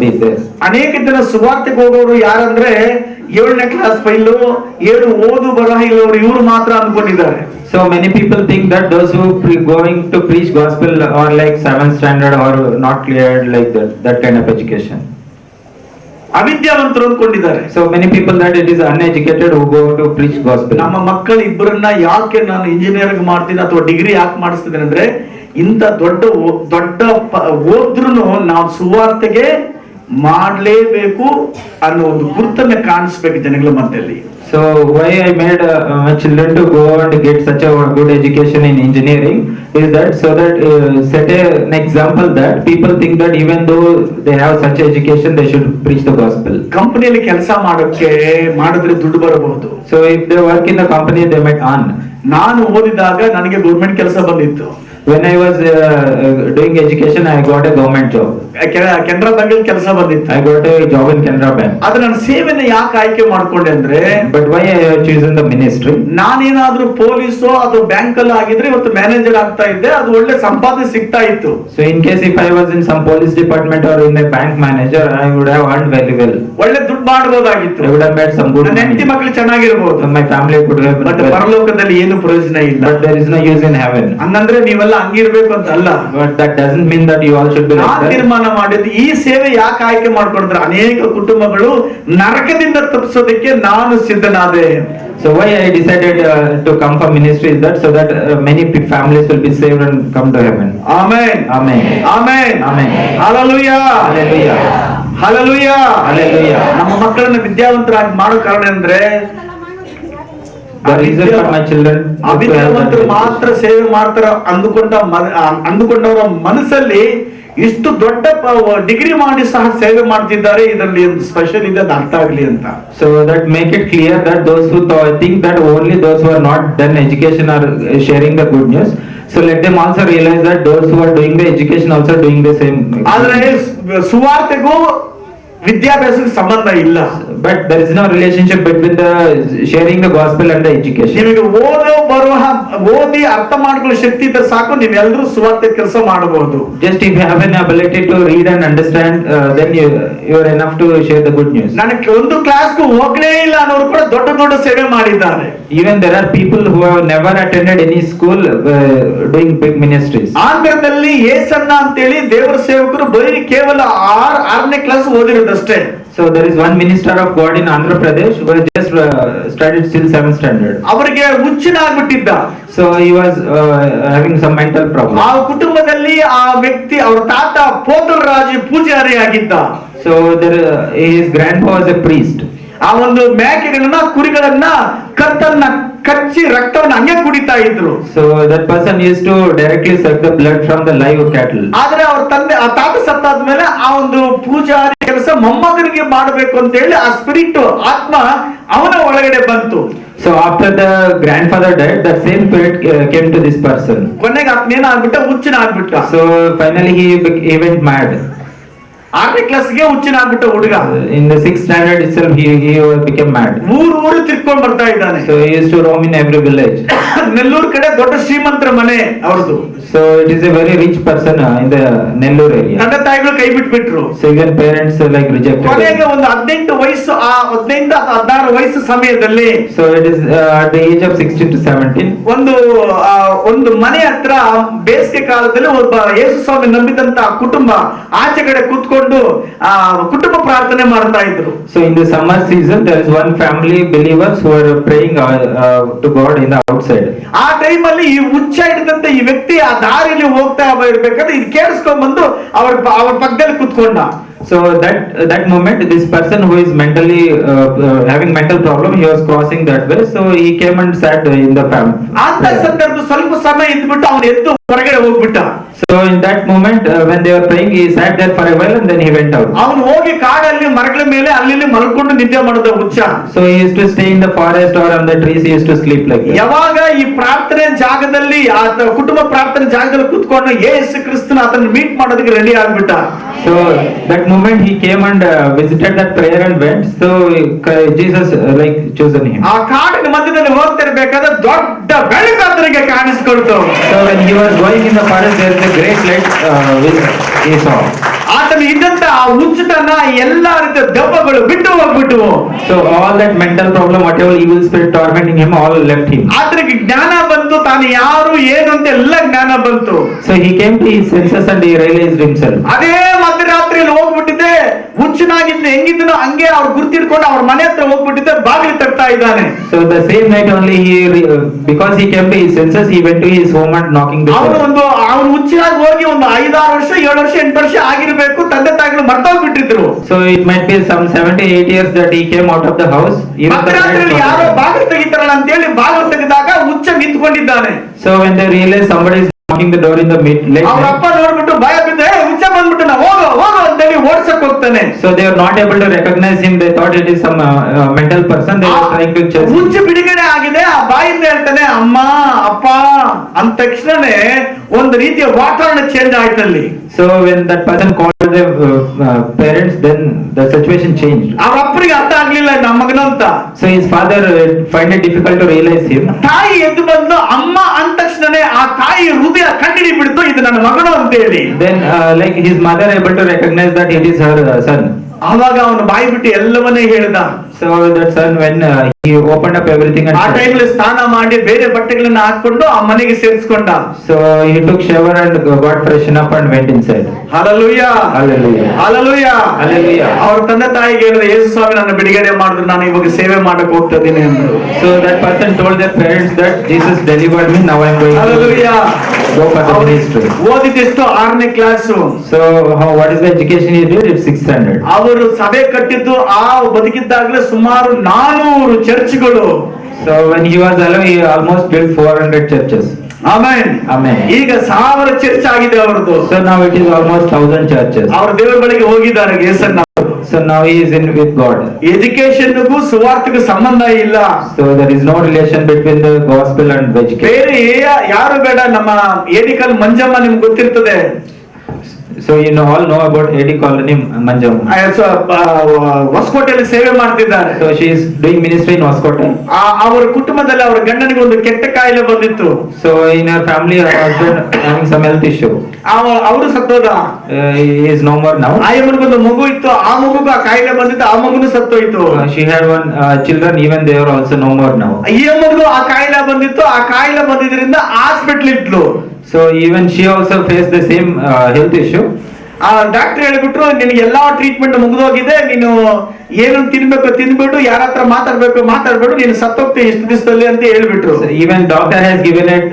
be there. ಅನೇಕ ಜನ ಸುವಾರ್ತೆಗೆ ಹೋಗೋರು ಯಾರಂದ್ರೆ 7ನೇ class file 7 ಓದು ಬರಹ ಇಲ್ಲವರು ಇವರು ಮಾತ್ರ ಅನ್ಕೊಂಡಿದ್ದಾರೆ. So many people think that those who going to preach gospel are like 7th standard or not cleared like that kind of education. ಅವಿದ್ಯಾವಂತರು ಅನ್ಕೊಂಡಿದ್ದಾರೆ. So many people that it is uneducated who go to preach gospel. ನಮ್ಮ ಮಕ್ಕಳು ಇಬ್ಬರನ್ನ ಯಾಕೆ ನಾನು engineering ಮಾಡ್ತೀನಿ ಅಥವಾ degree ಯಾಕೆ ಮಾಡಿಸ್ತಿದ್ದೇನೆ ಅಂದ್ರೆ ಇಂಥ ದೊಡ್ಡ ಓದ್ರೂ ನಾವು ಸುವಾರ್ತೆಗೆ ಮಾಡಲೇಬೇಕು ಅನ್ನೋ ಒಂದು ಗುರುತನ್ನ ಕಾಣಿಸ್ಬೇಕು ಜನಗಳ ಮಧ್ಯದಲ್ಲಿ. So why I made my children to go and get such a good education in engineering is that so that set an example that people think that even though they have such education they should preach the gospel. ಕಂಪನಿಯಲ್ಲಿ ಕೆಲಸ ಮಾಡಿದ್ರೆ ದುಡ್ಡು ಬರಬಹುದು. So if they work in the company they might earn. ನಾನು ಓದಿದಾಗ ನನಗೆ government ಕೆಲಸ ಬಂದಿತ್ತು. When I was doing education I got a government job. Canara bank ಅಲ್ಲಿ ಕೆಲಸ ಬಂದಿತ್ತು. I got a job in Canara Bank. ಆದ್ರೆ ನಾನು ಸೇವೆನ ಯಾಕೆ ಆಯ್ಕೆ ಮಾಡ್ಕೊಂಡೆ ಅಂದ್ರೆ But why I have chosen the ministry? ನಾನೇನಾದ್ರೂ ಪೊಲೀಸೋ ಅದು ಬ್ಯಾಂಕ್ ಅಲ್ಲಿ ಆಗಿದ್ರೆ ಇವತ್ತು ಮ್ಯಾನೇಜರ್ ಆಗ್ತಾ ಇದ್ದೆ, ಅದು ಒಳ್ಳೆ ಸಂಪಾದನೆ ಸಿಗ್ತಾ ಇತ್ತು. So in case if I was in some police department or in a bank manager I would have earned very well. ಒಳ್ಳೆ ದುಡ್ಡು ಮಾಡಬಹುದಾಗಿತ್ತು. I would have made some good ನನ್ನ money. ಹೆಂಡತಿ ಮಕ್ಕಳು ಚೆನ್ನಾಗಿರ್ಬೋದು. So my family could have but been well. ಪರಲೋಕದಲ್ಲಿ ಏನು ಪ್ರಯೋಜನ ಇಲ್ಲ. But there is no use in heaven. ಹಂಗಂದ್ರೆ ನೀವೆಲ್ಲ ಹಂಗಿರ್ಬೇಕು ಅಂತ ಅಲ್ಲ. But that doesn't mean that you all should be like ನಾನು that. ತೀರ್ಮಾನ ಮಾಡಿದ್ದು ಈ ಸೇವೆ ಯಾಕೆ ಆಯ್ಕೆ ಮಾಡ್ಕೊಂಡ್ರೆ ಅನೇಕ ಕುಟುಂಬಗಳು ನರಕದಿಂದ ತಪ್ಪಿಸೋದಕ್ಕೆ ನಾನು ಸಿದ್ಧನಾದೆ. So why I decided to come for ministry is that so that many families will be saved and come to heaven. Amen. Amen. Amen. Amen. Hallelujah. Hallelujah. Hallelujah. Hallelujah. ನಮ್ಮ ಮಕ್ಕಳನ್ನ ವಿದ್ಯಾವಂತರಾಗಿ ಮಾಡೋ ಕಾರಣ ಅಂದ್ರೆ The reason for my children ಅವಿದ್ಯಾವಂತರು ಮಾತ್ರ ಸೇವೆ ಮಾಡ್ತಾರ ಅಂದುಕೊಂಡವರ ಮನಸ್ಸಲ್ಲಿ ಇಷ್ಟು ದೊಡ್ಡ ಡಿಗ್ರಿ ಮಾಡಿ ಸಹ ಸೇವೆ ಮಾಡ್ತಿದ್ದಾರೆ, ಇದರಲ್ಲಿ ಒಂದು ಸ್ಪೆಷಲ್ ಇದೆ ಅದು ಅರ್ಥ ಆಗ್ಲಿ ಅಂತ. So that make it clear that those who think that only those who are not done education are sharing the good news. So let them also realize that those who are doing the education also doing the same. ಆದ್ರೆ ಸುವಾರ್ತೆಗೂ ವಿದ್ಯಾಭ್ಯಾಸಕ್ಕೆ ಸಂಬಂಧ ಇಲ್ಲ. but there is no relationship between the sharing the gospel and the education. ನಿಮಗೆ ಓದಿ ಅರ್ಥ ಮಾಡ್ಕೊಳ್ಳೋ ಶಕ್ತಿ ಇದ್ರೆ ಸಾಕು, ನೀವೆಲ್ಲರೂ ಸುವಾರ್ತೆ ಕೆಲಸ ಮಾಡಬಹುದು. Just if you have an ability to read and understand, then you are enough to share the good news. ನನಗೆ ಒಂದು ಕ್ಲಾಸ್ಗೂ ಹೋಗ್ಲೇ ಇಲ್ಲ ಅನ್ನೋರು ಕೂಡ ದೊಡ್ಡ ದೊಡ್ಡ ಸೇವೆ ಮಾಡಿದ್ದಾರೆ. Even there are people who have never attended any school doing big ministries. ಆಂಧ್ರದಲ್ಲಿ ಏಸನ್ನ ಅಂತೇಳಿ ದೇವರ ಸೇವಕರು ಬರೀ ಕೇವಲ 6ನೇ class ಓದಿರೋದಷ್ಟೇ. So there is one minister of God in Andhra Pradesh who has just studied till 7th standard. ಅವರಿಗೆ ಹುಚ್ಚನಾಗ್ಬಿಟ್ಟಿದ್ದ. So he was having some mental problem. ಆ ಕುಟುಂಬದಲ್ಲಿ ಆ ವ್ಯಕ್ತಿ ಅವ್ರ ತಾತ ಪೋತಲ್ ರಾಜು ಪೂಜಾರಿ ಆಗಿದ್ದ. So his grandpa was a priest. ಆ ಒಂದು ಮೇಕೆಗಳನ್ನ ಕುರಿಗಳನ್ನ ಕಚ್ಚಿ ರಕ್ತವನ್ನ ಹಂಗೆ ಕುಡಿತಾ ಇದ್ರು. So that person used to directly suck the blood from the live cattle. ಆದ್ರೆ ಅವ್ರ ತಂದೆ ಆ ತಾತ ಸತ್ತಾದ್ಮೇಲೆ ಆ ಒಂದು ಪೂಜಾರಿ ಕೆಲಸ ಮೊಮ್ಮಗನಿಗೆ ಮಾಡಬೇಕು ಅಂತ ಹೇಳಿ ಆ ಸ್ಪಿರಿಟ್ ಆತ್ಮ ಅವನ ಒಳಗಡೆ ಬಂತು. So after the grandfather died, that same spirit came to this person. ಕೊನೆಗೆ ಆತ್ಮೇನಾಗ್ಬಿಟ್ಟ, ಹುಚ್ಚನಾಗ್ಬಿಟ್ಟ. So finally he went mad. 6ನೇ ಕ್ಲಾಸ್ಗೆ ಹುಚ್ಚನಾಗ್ಬಿಟ್ಟ ಹುಡುಗ. In the 6th standard itself he became mad. ಊರು ತಿರ್ಕೊಂಡು ಬರ್ತಾ ಇದ್ದಾನೆ. So he used to roam in every village. Nellore ಕಡೆ ದೊಡ್ಡ ಶ್ರೀಮಂತರ ಮನೆ ಅವ್ರದ್ದು. So it is a very rich person in the Nellore area. ತಂದೆ ತಾಯಿಗಳು ಕೈ ಬಿಟ್ಬಿಟ್ರು. So even parents like rejected ಕೊನೆಗೆ him. ಒಂದು 18 ವಯಸ್ಸು, ಆ 15 ಅಥವಾ 16 ವಯಸ್ಸು ಸಮಯದಲ್ಲಿ So it is at the age of 16 to 17. ಒಂದು ಮನೆ ಹತ್ರ ಬೇಸಿಗೆ ಕಾಲದಲ್ಲಿ ಒಬ್ಬ ಯೇಸು ಸ್ವಾಮಿ ನಂಬಿದಂತ ಕುಟುಂಬ ಆಚೆ ಕಡೆ ಕೂತ್ಕೊಂಡು ಕುಟುಂಬ ಪ್ರಾರ್ಥನೆ ಮಾಡ್ತಾ ಇದ್ರು. So in the summer season there is one family believers who are praying to God in the outside. ಆ ಟೈಮಲ್ಲಿ ಈ ಹುಚ್ಚ ಹಿಡಿದಂತ ಈ ವ್ಯಕ್ತಿ ಆ ದಾರಿಯಲ್ಲಿ ಹೋಗ್ತಾ ಇರ್ಬೇಕಾದ್ರೆ ಇದು ಕೇಳಿಸ್ಕೊಂಡ್ ಬಂದು ಅವ್ರ ಪಕ್ಕದಲ್ಲಿ ಕೂತ್ಕೊಂಡ. So that moment this person who is mentally having mental problem, he was crossing that way, so he came and sat in the family. ಅಂತ ಸಂದರ್ಭ ಸ್ವಲ್ಪ ಸಮಯ ಇದ್ಬಿಟ್ಟು ಅವನು ಎದ್ದು ಹೊರಗಡೆ ಹೋಗ್ಬಿಟ್ಟ. So in that moment when they were praying, he sat there for a while and then he went out. ಅವನು ಹೋಗಿ ಕಾಡಲ್ಲಿ ಮರಗಳ ಮೇಲೆ ಅಲ್ಲಿ ಮಲ್ಕೊಂಡು ನಿದ್ದೆ ಮಾಡೋದ ಹುಚ್ಚ. So he used to stay in the forest or on the trees, he used to sleep like that. ಯಾವಾಗ ಈ ಪ್ರಾರ್ಥನೆ ಜಾಗದಲ್ಲಿ ಕುಟುಂಬ ಪ್ರಾರ್ಥನೆ ಜಾಗದಲ್ಲಿ ಕೂತ್ಕೊಂಡು ಯೇಸು ಕ್ರಿಸ್ತನ ಅದನ್ನ ಮೀಟ್ ಮಾಡೋದಕ್ಕೆ ರೆಡಿ ಆಗ್ಬಿಟ್ಟ. So that moment he came and visited that prayer and went. So Jesus like chosen him. ಆ ಕಾಡಿನ ಮಧ್ಯದಲ್ಲಿ ಹೋಗ್ತಾ ಇರಬೇಕಾದ್ರೆ ದೊಡ್ಡ ಬೆಳಕು ಆತನಿಗೆ ಕಾಣಿಸ್ಕೊಳ್ತು. So when he was going in the forest, there is a great light which he saw. ಆತನ ಇದ್ದಂತ ಆ ಹುಚ್ಚುತನ ಎಲ್ಲಾ ರೀತಿಯ ದೆವ್ವಗಳು ಬಿಟ್ಟು ಹೋಗ್ಬಿಟ್ಟು. So all that mental problem, whatever evil spirit tormenting him, all left him. ಆತನಿಗೆ ಜ್ಞಾನ ಬಂತು, ತಾನು ಯಾರು ಏನು ಅಂತ ಎಲ್ಲ ಜ್ಞಾನ ಬಂತು. So he came to his senses and he realized himself. ಅದೇ ಮಧ್ಯರಾತ್ರಿಯಲ್ಲಿ ಹೋಗ್ಬಿಟ್ಟಿದ್ದೆ, ಹುಚ್ಚನಾಗಿದ್ದ ಹೆಂಗಿದ್ದನೋ ಹಂಗೆ ಅವ್ರು ಗುರ್ತಿಡ್ಕೊಂಡು ಅವ್ರ ಮನೆ ಹತ್ರ ಹೋಗ್ಬಿಟ್ಟಿದ್ದೆ, ಬಾಗಿಲು ತಟ್ತಾ ಇದ್ದಾನೆ. So the same night only because he came to his senses, he went to his home and knocking the door. ಅವನು ಹುಚ್ಚನಾಗಿ ಹೋಗಿ ಒಂದು 5-6 ವರ್ಷ 7 ವರ್ಷ 8 ವರ್ಷ ಆಗಿರ್ಬೇಕು, ತಂದೆ ತಾಯಿಗಳು ಮರ್ತೋಗ್ಬಿಟ್ಟಿದ್ರು. So it might be some 7 to 8 years that he came out of the house. ಮಧ್ಯರಾತ್ರಿಯಲ್ಲಿ ಯಾರೋ ಬಾಗಿಲು ತೆಗಿತಾರಲ್ಲ ಅಂತ ಹೇಳಿ ಬಾಗಿಲು ತೆಗೆದಾಗ ಹುಚ್ಚ ನಿಂತ್ಕೊಂಡಿದ್ದಾನೆ. So when they realized somebody is knocking the door in the late ಅವ್ರ night, ಅಪ್ಪ ನೋಡ್ಬಿಟ್ಟು ಭಯ ಬಿದ್ದೆ, ಹುಚ್ಚ ಬಂದ್ಬಿಟ್ಟು ನಾ ಹೋಗೋ ಅಂತೇಳಿ ಓಡ್ಸಕ್ ಹೋಗ್ತಾನೆ. so they are not able to recognize him. They thought it is some mental person. They were trying to chase him. ಹುಚ್ಚ ಬಿಡುಗಡೆ ಆಗಿದೆ, ಆ ಬಾಯಿಂದ ಹೇಳ್ತಾನೆ ಅಮ್ಮ ಅಪ್ಪ ಅಂದ ತಕ್ಷಣನೇ ಒಂದು ರೀತಿಯ ವಾತಾವರಣ change ಆಯ್ತಲ್ಲಿ. So when that person called the parents, then the situation changed. ಅವ್ರ ಅಪ್ಪನಿಗೆ ಅರ್ಥ ಆಗ್ಲಿಲ್ಲ ನಮ್ಮ ಮಗನ ಅಂತ. So his father find it difficult to realize him. ತಾಯಿ ಎದ್ದು ಬಂದು ಅಮ್ಮ ಅಂದ ತಕ್ಷಣನೇ ಆ ತಾಯಿ ಹೃದಯ ಕಂಡಿಡಿ ಬಿಡ್ತು, ಇದು ನನ್ನ ಮಗನು ಅಂತ ಹೇಳಿ. Then like his mother able to recognize that it is her son. ಆವಾಗ ಅವನು ಬಾಯಿ ಬಿಟ್ಟು ಎಲ್ಲವನ್ನೇ ಹೇಳ್ದ. So that son when he opened up everything and ಆ ಟೈಮಲ್ಲಿ ಸ್ನಾನ ಮಾಡಿ ಬೇರೆ ಬಟ್ಟೆಗಳನ್ನ ಹಾಕೊಂಡು ಆ ಮನೆಗೆ ಸೇರಿಸ್ಕೊಂಡ. so he took shower and got freshen up and went inside. Hallelujah Hallelujah. Hallelujah Hallelujah. ಅವ್ರ ತಂದೆ ತಾಯಿಗೆ ಹೇಳಿದ್ರೆ ಯೇಸು ಸ್ವಾಮಿ ನನ್ನ ಬಿಡುಗಡೆ ಮಾಡಿದ್ರು, ನಾನು ಇವಾಗ ಸೇವೆ ಮಾಡಕ್ ಹೋಗ್ತಾ ಇದ್ದೀನಿ ಅಂದ್ರು. So that person told their parents that Jesus delivered me, now I am going hallelujah. to go for the ministry. ಓದಿದೆಷ್ಟು 6ನೇ class. So what is the education he did? It's 6th standard. ಅವರು ಸಭೆ ಕಟ್ಟಿದ್ದು ಆ ಬದುಕಿದ್ದಾಗಲೇ ಸುಮಾರು 400 ಚರ್ಚ್ಗಳು. So when he was alive, he almost built 400 churches. Amen. Amen. ಈಗ 1000 church ಆಗಿದೆ ಅವರದು. So now it is almost 1000 churches. ಅವ್ರ ದೇವರ ಬಳಿಗೆ ಹೋಗಿದ್ದಾರೆ ಯೇಸನ್ನ. So now he is in with God. ಎಜುಕೇಶನ್ಗೂ ಸುವಾರ್ತೆಗೂ ಸಂಬಂಧ ಇಲ್ಲ. So there is no relation between the gospel and education. ಬೇರೆ ಯಾರು ಬೇಡ, ನಮ್ಮ ಏಡಿಕಲ್ ಮಂಜಮ್ಮ ನಿಮ್ಗೆ ಗೊತ್ತಿರ್ತದೆ. So you know all know about AD colony Manjam. ಹೊಸಕೋಟೆಯಲ್ಲಿ ಸೇವೆ ಮಾಡ್ತಿದ್ದಾರೆ. So she is doing ministry in Hoskote. ಅವರ ಕುಟುಂಬದಲ್ಲಿ ಅವರ ಗಂಡನಿಗೆ ಒಂದು ಕೆಟ್ಟ ಕಾಯಿಲೆ ಬಂದಿತ್ತು. So in her family, her husband having some health issue. ಅವರು ಸತ್ತೋದ. He is no more now. ಆ ಒಂದು ಮಗು ಇತ್ತು, ಆ ಮಗುಗೂ ಆ ಕಾಯಿಲೆ ಬಂದಿತ್ತು, ಆ ಮಗುನು ಸತ್ತೋಯ್ತು. She had one children, even they are also no more now. ಈ ಮಗು ಆ ಕಾಯಿಲೆ ಬಂದಿತ್ತು, ಆ ಕಾಯಿಲೆ ಬಂದಿದ್ರಿಂದ hospital ಇಟ್ಲು. So even she also faced the same health issue. ಆ ಡಾಕ್ಟರ್ ಹೇಳ್ಬಿಟ್ರು, ನಿನಗೆ ಎಲ್ಲಾ ಟ್ರೀಟ್ಮೆಂಟ್ ಮುಗಿದೋಗಿದೆ, ನೀನು ಏನು ತಿನ್ಬೇಕು ತಿನ್ಬಿಟ್ಟು, ಯಾರ ಹತ್ರ ಮಾತಾಡ್ಬೇಡು, ನೀನು ಸತ್ತೋಗ್ತಿ ಇಷ್ಟು ದಿವಸದಲ್ಲಿ ಅಂತ ಹೇಳ್ಬಿಟ್ರು. So even doctor has given it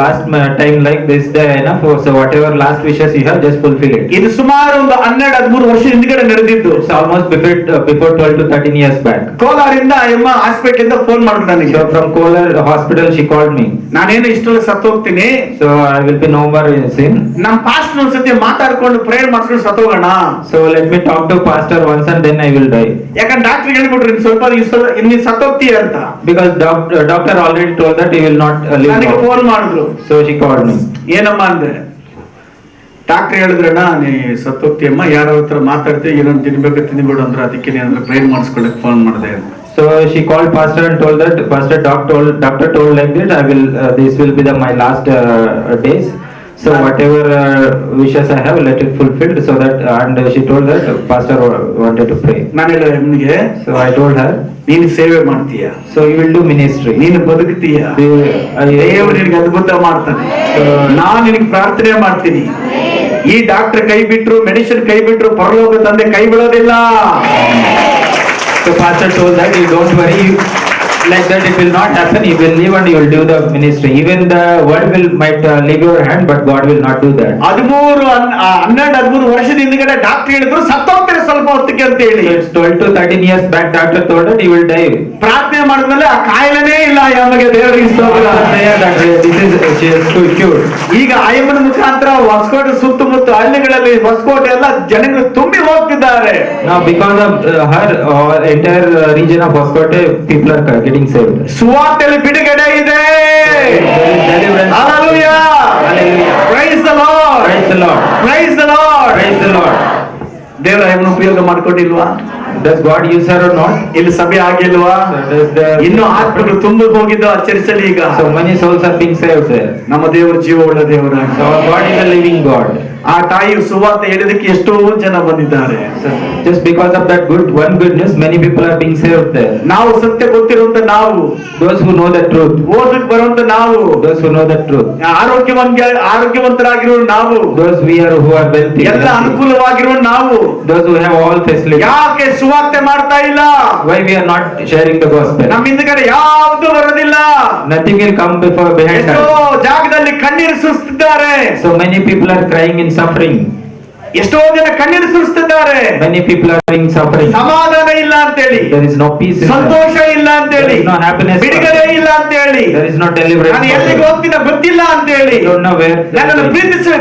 last time like this enough. So whatever last wishes you have, just fulfill it. ಇದು ಸುಮಾರು ಒಂದು 12-13 ವರ್ಷ ಹಿಂದ್ಗಡೆ ನಡೆದಿದ್ದು. It's almost before 12 to 13 years back. ಕೋಲಾರಿಂದ ಅಮ್ಮ ಹಾಸ್ಪಿಟಲ್ ಇಂದ ಫೋನ್ ಮಾಡಿದ್ರು ನನಗೆ. So from Kolar hospital she called me. ನಾನೇನು ಇಷ್ಟೊಂದು ಸತ್ತೋಗ್ತೀನಿ, So I will be no more in sin. ನಮ್ಮ ಪಾಸ್ಟರ್ ಒಂದ್ಸತಿ ಮಾತಾಡ್ಕೊಂಡು ಪ್ರೇಯರ್ ಮಾಡ್ಕೊಂಡು ಸತ್ತೋಗೋಣ. So let me talk to pastor once and then I will die. ಯಾಕಂದ್ರೆ ಡಾಕ್ಟರ್ ಹೇಳ್ಬಿಟ್ರು ನೀನು ಸತ್ತೋಗ್ತೀಯ ಅಂತ. Because doctor already told that he will not live ನನಗೆ long. Phone ಮಾಡಿದ್ರು. So she called me. ಏನಮ್ಮ ಅಂದೆ. ಡಾಕ್ಟರ್ ಹೇಳಿದ್ರಣ್ಣ, ನೀ ಸತ್ತೋಗ್ತೀಯಮ್ಮ, ಯಾರ ಹತ್ರ ಮಾತಾಡ್ತೀಯ, ಏನೋ ತಿನ್ಬೇಕು ತಿನ್ಬಿಡು ಅಂದ್ರೆ ಅದಕ್ಕೆ ನೀನು ಪ್ರೇಯರ್ ಮಾಡಿಸ್ಕೊಳ್ಳಕ್ಕೆ ಫೋನ್ ಮಾಡಿದೆ. So she called pastor and told that doctor told like that I will this will be my last days. So whatever wishes I have, let it fulfilled. So that and she told that pastor wanted to pray. ನಾನು ಹೇಳಿದೆ ನಿಮಗೆ, So I told her, ನೀನು ಸೇವೆ ಮಾಡ್ತೀಯ, so you will do ministry. ನೀನು ಬದುಕ್ತೀಯ, ದೇವರು ನಿನಗೆ ಅದ್ಭುತ ಮಾಡ್ತಾನೆ. ನಾನು ನಿನಗೆ ಪ್ರಾರ್ಥನೆ ಮಾಡ್ತೀನಿ, ಈ ಡಾಕ್ಟರ್ ಕೈ ಬಿಟ್ರು, ಮೆಡಿಸಿನ್ ಕೈ ಬಿಟ್ರು, ಪರಲೋಕ ತಂದೆ ಕೈ ಬಿಡೋದಿಲ್ಲ. So pastor told that you don't worry, like that it will not happen. You will live and you will do the ministry. Even the world will might leave your hand, but God will not do that. 12-13 ವರ್ಷದ ಹಿಂದ್ಗಡೆ doctor ಹೇಳಿದ್ರು ಸತ್ತೋಗ್ತಾರೆ ಸ್ವಲ್ಪ ಹೊತ್ತಿಗೆ ಅಂತ ಹೇಳಿ. So it's 12 to 13 years back doctor told that he will die. ಪ್ರಾರ್ಥನೆ ಮಾಡಿದ್ಮೇಲೆ ಆ ಕಾಯಿಲೆನೇ ಇಲ್ಲ ನಮಗೆ, ದೇವರಿಗೆ ಸ್ತೋತ್ರ. She is cured. ಈಗ ಆಯಮ್ಮನ ಮುಖಾಂತರ ಹೊಸಕೋಟೆ ಸುತ್ತಮುತ್ತ ಹಳ್ಳಿಗಳಲ್ಲಿ ಹೊಸಕೋಟೆ ಎಲ್ಲ ಜನಗಳು ತುಂಬಿ ಹೋಗ್ತಿದ್ದಾರೆ. Now because of her entire region of Hoskote people are getting saved. ಸುವಾರ್ತೆಯಲ್ಲಿ ಬಿಡುಗಡೆ ಇದೆ. Deliverance. Hallelujah. Hallelujah. Praise the Lord. Praise the Lord. Praise the Lord. Praise the Lord. ದೇವರ ಆಯಮ್ಮನ ಉಪಯೋಗ ಮಾಡ್ಕೊಂಡಿಲ್ವಾ? Does God use her or not? ಇಲ್ಲಿ ಸಭೆ ಆಗಿಲ್ವಾ? ಇನ್ನು ಆತ್ಮಗಳು ತುಂಬ ಹೋಗಿದ್ದು ಆ ಚರ್ಚಲ್ಲಿ ಈಗ. So many souls are being saved there. ನಮ್ಮ ದೇವರು ಜೀವವುಳ್ಳ ದೇವರಾಗಿ. So our God is a living God. ಆ ತಾಯಿ ಸುವಾರ್ತೆ ಹೇಳಿದಕ್ಕೆ ಎಷ್ಟೋ ಜನ ಬಂದಿದ್ದಾರೆ. So just because of that good news, many people are being saved there. ನಾವು ಸತ್ಯ ಗೊತ್ತಿರುವಂತ ನಾವು, Those who know the truth, ಓದಕ್ಕೆ ಬರುವಂತ ನಾವು, those who know the truth, ಆರೋಗ್ಯವಂತರಾಗಿರೋ ನಾವು, those who are wealthy, ಎಲ್ಲ ಅನುಕೂಲವಾಗಿರೋ ನಾವು, those who have all facilities. ಯಾಕೆ ಸುವಾರ್ತೆ ಮಾಡ್ತಾ ಇಲ್ಲ? Why we are not sharing the gospel? ನಮ್ಮ ಹಿಂದ್ಗಡೆ ಯಾವ್ದು ಬರೋದಿಲ್ಲ. Nothing will come behind ಎಷ್ಟೋ us. ಜಾಗದಲ್ಲಿ ಕಣ್ಣೀರು ಸುರಿಸ್ತಿದ್ದಾರೆ. So many people are crying in suffering. ಎಷ್ಟೋ ಜನ ಕಣ್ಣೀರು ಸುರಿಸ್ತಿದ್ದಾರೆ. Many people are in suffering. ಸಮಾಧಾನ ಇಲ್ಲ ಅಂತೇಳಿ, There is no peace in Santhosh them. ಇಲ್ಲ ಅಂತೇಳಿ, There is no happiness. ಬಿಡುಗಡೆ ಇಲ್ಲ ಅಂತೇಳಿ, There is no deliverance. ನಾನು ಎಲ್ಲಿಗೆ ಹೋಗ್ತೀನ ಗೊತ್ತಿಲ್ಲ ಅಂತೇಳಿ, I don't know where. ನನ್ನನ್ನು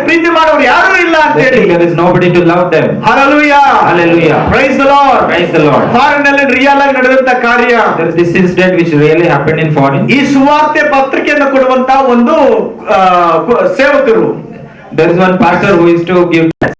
ಪ್ರೀತಿ ಮಾಡೋರು ಯಾರು ಇಲ್ಲ ಅಂತೇಳಿ. There is nobody to love them. Hallelujah. Hallelujah. Praise the Lord. Praise the Lord. Foreign ನಲ್ಲಿ ರಿಯಲ್ ಆಗಿ ನಡೆದಂತ ಕಾರ್ಯ. There is this incident which really happened in foreign. ಈ ಸುವಾರ್ತೆ ಪತ್ರಿಕೆಯನ್ನು ಕೊಡುವಂತ ಒಂದು ಸೇವಕರು, There is one pastor who used to give tracts.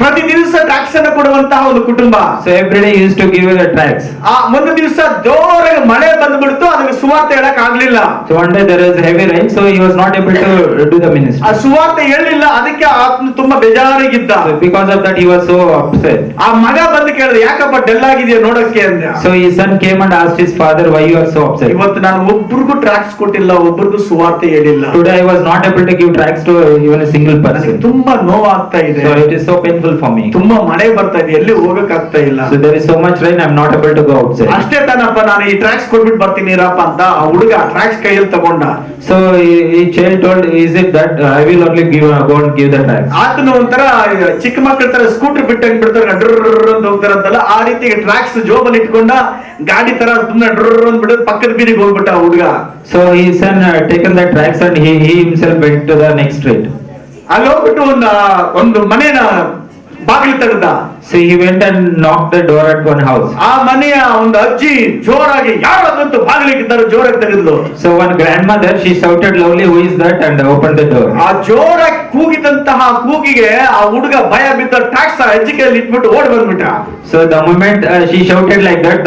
ಪ್ರತಿ ದಿವಸ ಟ್ಯಾಕ್ಸ್ ಅನ್ನು ಕೊಡುವಂತಹ ಒಂದು ಕುಟುಂಬ. So every day he used to give the tracts. ಆ ಒಂದು ದಿವಸ ಜೋರಾಗಿ ಮಳೆ ಬಂದ್ಬಿಡ್ತು, ಅದಕ್ಕೆ ಸುವಾರ್ತೆ ಹೇಳಕ್ ಆಗ್ಲಿಲ್ಲ. So one day there was heavy rain, so he was not able to do the ministry. ಆ ಸುವಾರ್ತೆ ಹೇಳಿಲ್ಲ, ಅದಕ್ಕೆ ಆತನು ತುಂಬಾ ಬೇಜಾರಾಗಿದ್ದ. So because of that he was so upset. ಆ ಮಗ ಬಂದು ಕೇಳಿದ, ಯಾಕಪ್ಪ ಡಲ್ ಆಗಿದೆಯಾ ನೋಡಕ್ಕೆ ಅಂದ. So his son came and asked his father, why you are so upset? ಇವತ್ತು ನಾನು ಒಬ್ಬರಿಗೂ ಟ್ಯಾಕ್ಸ್ ಕೊಟ್ಟಿಲ್ಲ, ಒಬ್ಬರಿಗೂ ಸುವಾರ್ತೆ ಹೇಳಿಲ್ಲ. Today I was not able to give tracts to even a single ನನಗೆ person. ತುಂಬಾ ನೋವಾಗ್ತಾ ಇದೆ. So it is so painful for me. ತುಂಬಾ ಮಳೆ ಬರ್ತಾ ಇದೆ, ಎಲ್ಲಿ ಹೋಗಕ್ ಆಗ್ತಾ ಇಲ್ಲ. So there is so much rain, I am not able to go outside. ಅಷ್ಟೇ ತಾನಪ್ಪ, ನಾನು ಈ ಟ್ಯಾಕ್ಸ್ ಕೊಟ್ಬಿಟ್ಟು ಬರ್ತೀನಿ ರಪ್ಪ ಅಂತ ಆ ಹುಡುಗ ಟ್ಯಾಕ್ಸ್ ಕೈಯಲ್ಲಿ ತಗೊಂಡ. So he child told, is it that I will only go and give the tracts? ಆತನು ಒಂಥರ ಚಿಕ್ಕ ಮಕ್ಕಳ ತರ ಸ್ಕೂಟರ್ ಬಿಟ್ಟಂಗ್ ಬಿಡ್ತಾರೆ, ಡ್ರರ್ ಅಂತ ಹೋಗ್ತಾರಂತಲ್ಲ, ಆ ರೀತಿ ಟ್ಯಾಕ್ಸ್ ಜೋಬಲ್ಲಿ ಇಟ್ಕೊಂಡ ಗಾಡಿ ತರ ಸುಮ್ಮನೆ ಡ್ರರ್ ಅಂತ ಬಿಡೋದು, ಪಕ್ಕದ ಬೀದಿಗೆ ಹೋಗ್ಬಿಟ್ಟ ಆ ಹುಡುಗ. So his son taken the tracts and he himself went to the next street. ಅಲ್ಲಿ ಹೋಗ್ಬಿಟ್ಟು ಒಂದು ಮನೇನ ಬಾಗಿಲು ತೆಗೆದ. So he went and knocked the door at one house. ಆ ಮನೆಯ ಒಂದು ಅಜ್ಜಿ ಜೋರಾಗಿ, ಯಾರು ಅದಂತೂ ಬಾಗಿಲಿಕ್ಕಿದ್ದಾರೆ, ಜೋರಾಗಿ ತೆಗೆದ್ಲು. So one grandmother, she shouted loudly, who is that, and opened the door. ಆ ಜೋರಾಗಿ ಕೂಗಿದಂತ ಮಾಡಿದಂತಹ ಕೂಗಿಗೆ ಆ ಹುಡುಗ ಭಯ ಬಿದ್ದ ಟ್ಯಾಕ್ಸ್ ಅಜ್ಜಿಕೆಯಲ್ಲಿ ಇಟ್ಬಿಟ್ಟು ಓಡಿ ಬಂದ್ಬಿಟ್ಟ. So the moment she shouted like that,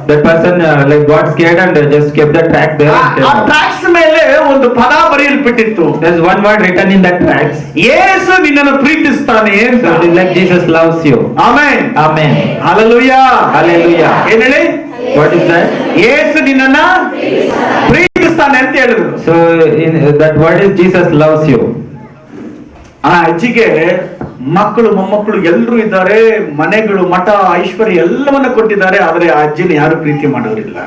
that person like got scared and just kept the track there. ಆ ಟ್ಯಾಕ್ಸ್ ಮೇಲೆ ಒಂದು ಪದ ಬರೆಯಲ್ಪಟ್ಟಿತ್ತು. There's one word written in that tracks. ಯೇಸು ನಿನ್ನನ್ನು ಪ್ರೀತಿಸ್ತಾನೆ ಅಂತ. So it is like Jesus loves you. Amen. Amen. Hallelujah. Hallelujah. ಏನ್ ಹೇಳಿ? What is that? ಯೇಸು ನಿನ್ನನ್ನ ಪ್ರೀತಿಸ್ತಾನೆ ಅಂತ ಹೇಳಿದ್ರು. So in that word is Jesus loves you. ಆ ಅಜ್ಜಿಗೆ ಮಕ್ಕಳು ಮೊಮ್ಮಕ್ಕಳು ಎಲ್ಲರೂ ಇದ್ದಾರೆ, ಮನೆಗಳು ಮಠ ಐಶ್ವರ್ಯ ಎಲ್ಲವನ್ನ ಕೊಟ್ಟಿದ್ದಾರೆ, ಆದ್ರೆ ಆ ಅಜ್ಜಿನ ಯಾರು ಪ್ರೀತಿ ಮಾಡೋರಿಲ್ಲ.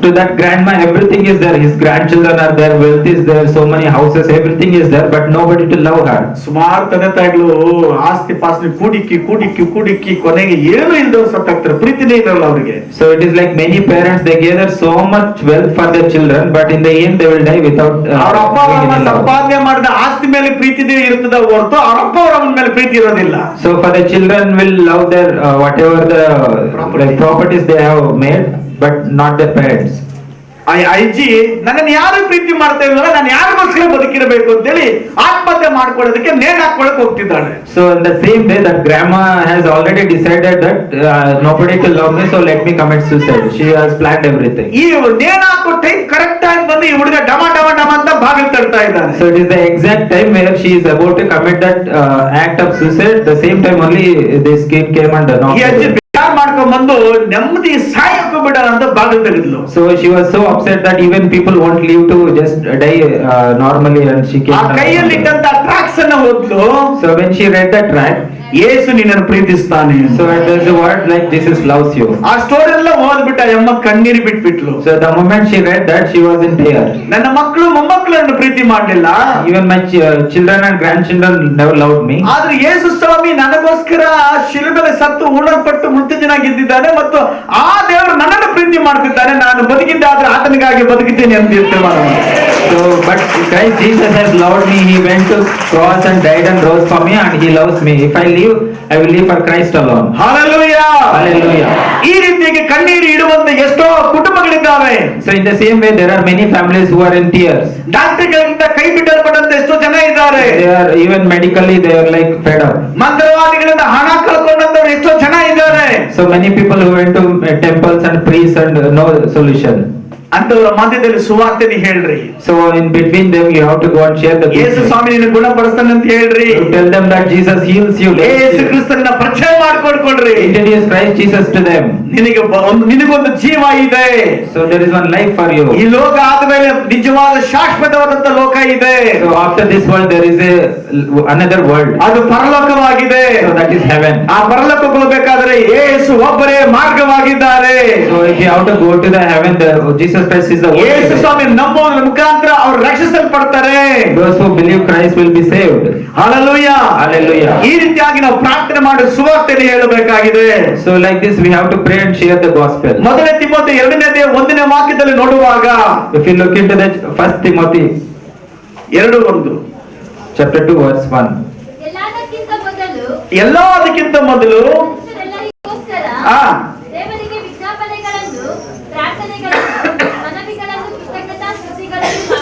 To that grandma everything is there, his grandchildren are there, wealth is there, so many houses, everything is there, but nobody to love her. ಸುಮಾರು ತಂದೆ ತಾಯಿಗಳು ಆಸ್ತಿ ಪಾಸ್ತಿ ಕೂಡಿಕ್ಕಿ ಕೊನೆಗೆ ಏನು ಇಲ್ದವ್ರು ಸತ್ತಾಗ್ತಾರೆ, ಪ್ರೀತಿನೇ ಇರಲ್ಲ ಅವರಿಗೆ. So it is like many parents, they gather so much wealth for their children, but in the end they will die without ಅವ್ರ ಅಪ್ಪ having ಅವರನ್ನ any love. ಸಂಪಾದನೆ ಮಾಡಿದ ಆಸ್ತಿ ಮೇಲೆ ಪ್ರೀತಿನೇ ಇರ್ತದ ಹೊರತು ಅವ್ರ ಅಪ್ಪ ಅವರ ಮೇಲೆ ಪ್ರೀತಿ ಇರೋದಿಲ್ಲ. So for the children will love their whatever the like, properties they have made, but not their parents. ಆ ಅಜ್ಜಿ ನನ್ನನ್ನು ಯಾರು ಪ್ರೀತಿ ಮಾಡ್ತಾ ಇಲ್ಲ, ನಾನು ಯಾರಿಗೋಸ್ಕರ ಬದುಕಿರಬೇಕು ಅಂತೇಳಿ ಆತ್ಮಹತ್ಯೆ ಮಾಡ್ಕೊಳ್ಳೋದಕ್ಕೆ ನೇಣು ಹಾಕೊಳ್ಳಕ್ ಹೋಗ್ತಿದ್ದಾಳೆ. So in the same way that grandma has already decided that nobody to love me, so let me commit suicide. She has planned everything. ಈ ನೇಣು ಹಾಕೋ ಟೈಮ್ ಕರೆಕ್ಟ್ ಆಗಿ ಬಂದು ಈ ಹುಡುಗ ಡಮ ಅಂತ ಬಾಗಿಲು ತಡ್ತಾ ಇದ್ದಾನೆ. So it is the exact time where she is about to commit that act of suicide. The same time only this kid came and knocked. ಈ ಅಜ್ಜಿ ಬೇಜಾರ್ ಮಾಡ್ಕೊಂಡ್ ಬಂದು ನೆಮ್ಮದಿ ಸಾಯಕ್ಕೂ ಬಿಡಲ್ಲ ಅಂತ ಬಾಗಿಲು ತೆಗೆದ್ಲು. So she was so upset that even people won't live to just die normally, and she ಆ came. ಕೈಯಲ್ಲಿದ್ದಂತ ಟ್ರಾಕ್ಸ್ ಅನ್ನ ಓದ್ಲು. So when she read that track, ಯೇಸು ನಿನ್ನನ್ನು ಪ್ರೀತಿಸ್ತಾನೆ. so there's a word like Jesus loves you. ಆ story ಎಲ್ಲ ಓದ್ಬಿಟ್ಟ ಅಮ್ಮ ಕಣ್ಣೀರು ಬಿಟ್ಬಿಟ್ಲು. So the moment she read that, she was in tears. ನನ್ನ ಮಕ್ಕಳು ಮೊಮ್ಮಕ್ಕಳನ್ನು ಪ್ರೀತಿ ಮಾಡಲಿಲ್ಲ, Even my children and grandchildren never loved me. ಆದ್ರೆ ಯೇಸು ಸ್ವಾಮಿ ನನಗೋಸ್ಕರ ಶಿಲುಬೆಲೆ ಸತ್ತು ಉಣಲ್ಪಟ್ಟು ಮೃತ್ಯುಂಜಯನಾಗಿದ್ದಾನೆ ಮತ್ತು ಆ ದೇವರು ನನ್ನನ್ನು ಪ್ರೀತಿ ಮಾಡ್ತಿದ್ದಾನೆ, ನಾನು ಬದುಕಿದ್ದಾದ್ರೆ ಆತನಿಗಾಗಿ ಬದುಕಿದ್ದೇನೆ ಅಂತ ತೀರ್ಮಾನ ಮಾಡಿದೆ. So but Christ Jesus has loved me. He went to cross and died and rose for me, and he loves me. If I live, I will live for Christ alone. Hallelujah. Hallelujah. ಈ ರೀತಿಯಾಗಿ ಕಣ್ಣೀರು ಇಡುವಂತ ಎಷ್ಟೋ ಕುಟುಂಬಗಳಿದ್ದಾವೆ. So in the same way, there are many families who are in tears. ಡಾಕ್ಟರ್ಗಳಿಂದ ಕೈ ಬಿಡಲ್ಪಟ್ಟಂತ ಎಷ್ಟೋ ಜನ ಇದ್ದಾರೆ. They are even medically they are like fed up. ಮಂತ್ರವಾದಿಗಳಿಂದ ಹಣ ಕಳ್ಕೊಂಡಂತವ್ರು ಎಷ್ಟೋ ಜನ ಇದ್ದಾರೆ. So many people who went to temples and priests and no solution. ಅಂತವರ ಮಧ್ಯದಲ್ಲಿ ಸುವಾರ್ತೆని ಹೇಳ್ರಿ. So in between them, you have to go and share the good Yesu news. ಸ್ವಾಮಿ ನಿನ್ನ ಗುಣಪಡಿಸ್ತಾನೆ ಅಂತ ಹೇಳ್ರಿ. You tell them that Jesus heals you. ಯೇಸು ಕ್ರಿಸ್ತನ ಪರಿಚಯ ಮಾಡ್ಕೊಳ್ರಿ. Introduce Christ Jesus to them. ನಿನಗೊಂದು ಜೀವ ಇದೆ. So there is one life for you. ಈ ಲೋಕ ಆದ್ಮೇಲೆ ನಿಜವಾದ ಶಾಶ್ವತವಾದಂತ ಲೋಕ ಇದೆ. So after this world, there is another world. ಅದು ಪರಲೋಕವಾಗಿದೆ. So that is heaven. ಆ ಪರಲೋಕಕ್ಕೆ ಹೋಗಬೇಕಾದ್ರೆ ಯೇಸು ಒಬ್ಬರೇ ಮಾರ್ಗವಾಗಿದ್ದಾರೆ. So if you have to go to the heaven, Jesus Christ is the only Yesu way. ಸ್ವಾಮಿ ನಂಬೋದ್ರ ಮುಖಾಂತರ ಅವರು ರಕ್ಷಿಸಲ್ಪಡ್ತಾರೆ. Those who believe Christ will be saved. Hallelujah. Hallelujah. ಈ ರೀತಿಯಾಗಿ ನಾವು ಪ್ರಾರ್ಥನೆ ಮಾಡಿ ಸುವಾರ್ತೆಯನ್ನು ಹೇಳಬೇಕಾಗಿದೆ. So like this, we have to pray and share the gospel. ಮೊದಲನೇ ತಿಮೋಥೆ 2:1 ವಾಕ್ಯದಲ್ಲಿ ನೋಡುವಾಗ If you look into the 1 Timothy 2:1 chapter 2 verse 1. ಎಲ್ಲದಕ್ಕಿಂತ ಮೊದಲು ಎಲ್ಲದಕ್ಕಿಂತ ಮೊದಲು ಮನುಷ್ಯರೆಲ್ಲರಿಗೋಸ್ಕರ ಆ ದೇವರಿಗೆ ವಿಜ್ಞಾಪನೆಗಳನ್ನು, ಪ್ರಾರ್ಥನೆಗಳನ್ನು, ಮನವಿಗಳನ್ನು, ಕೃತಜ್ಞತಾಸ್ತುತಿಗಳನ್ನು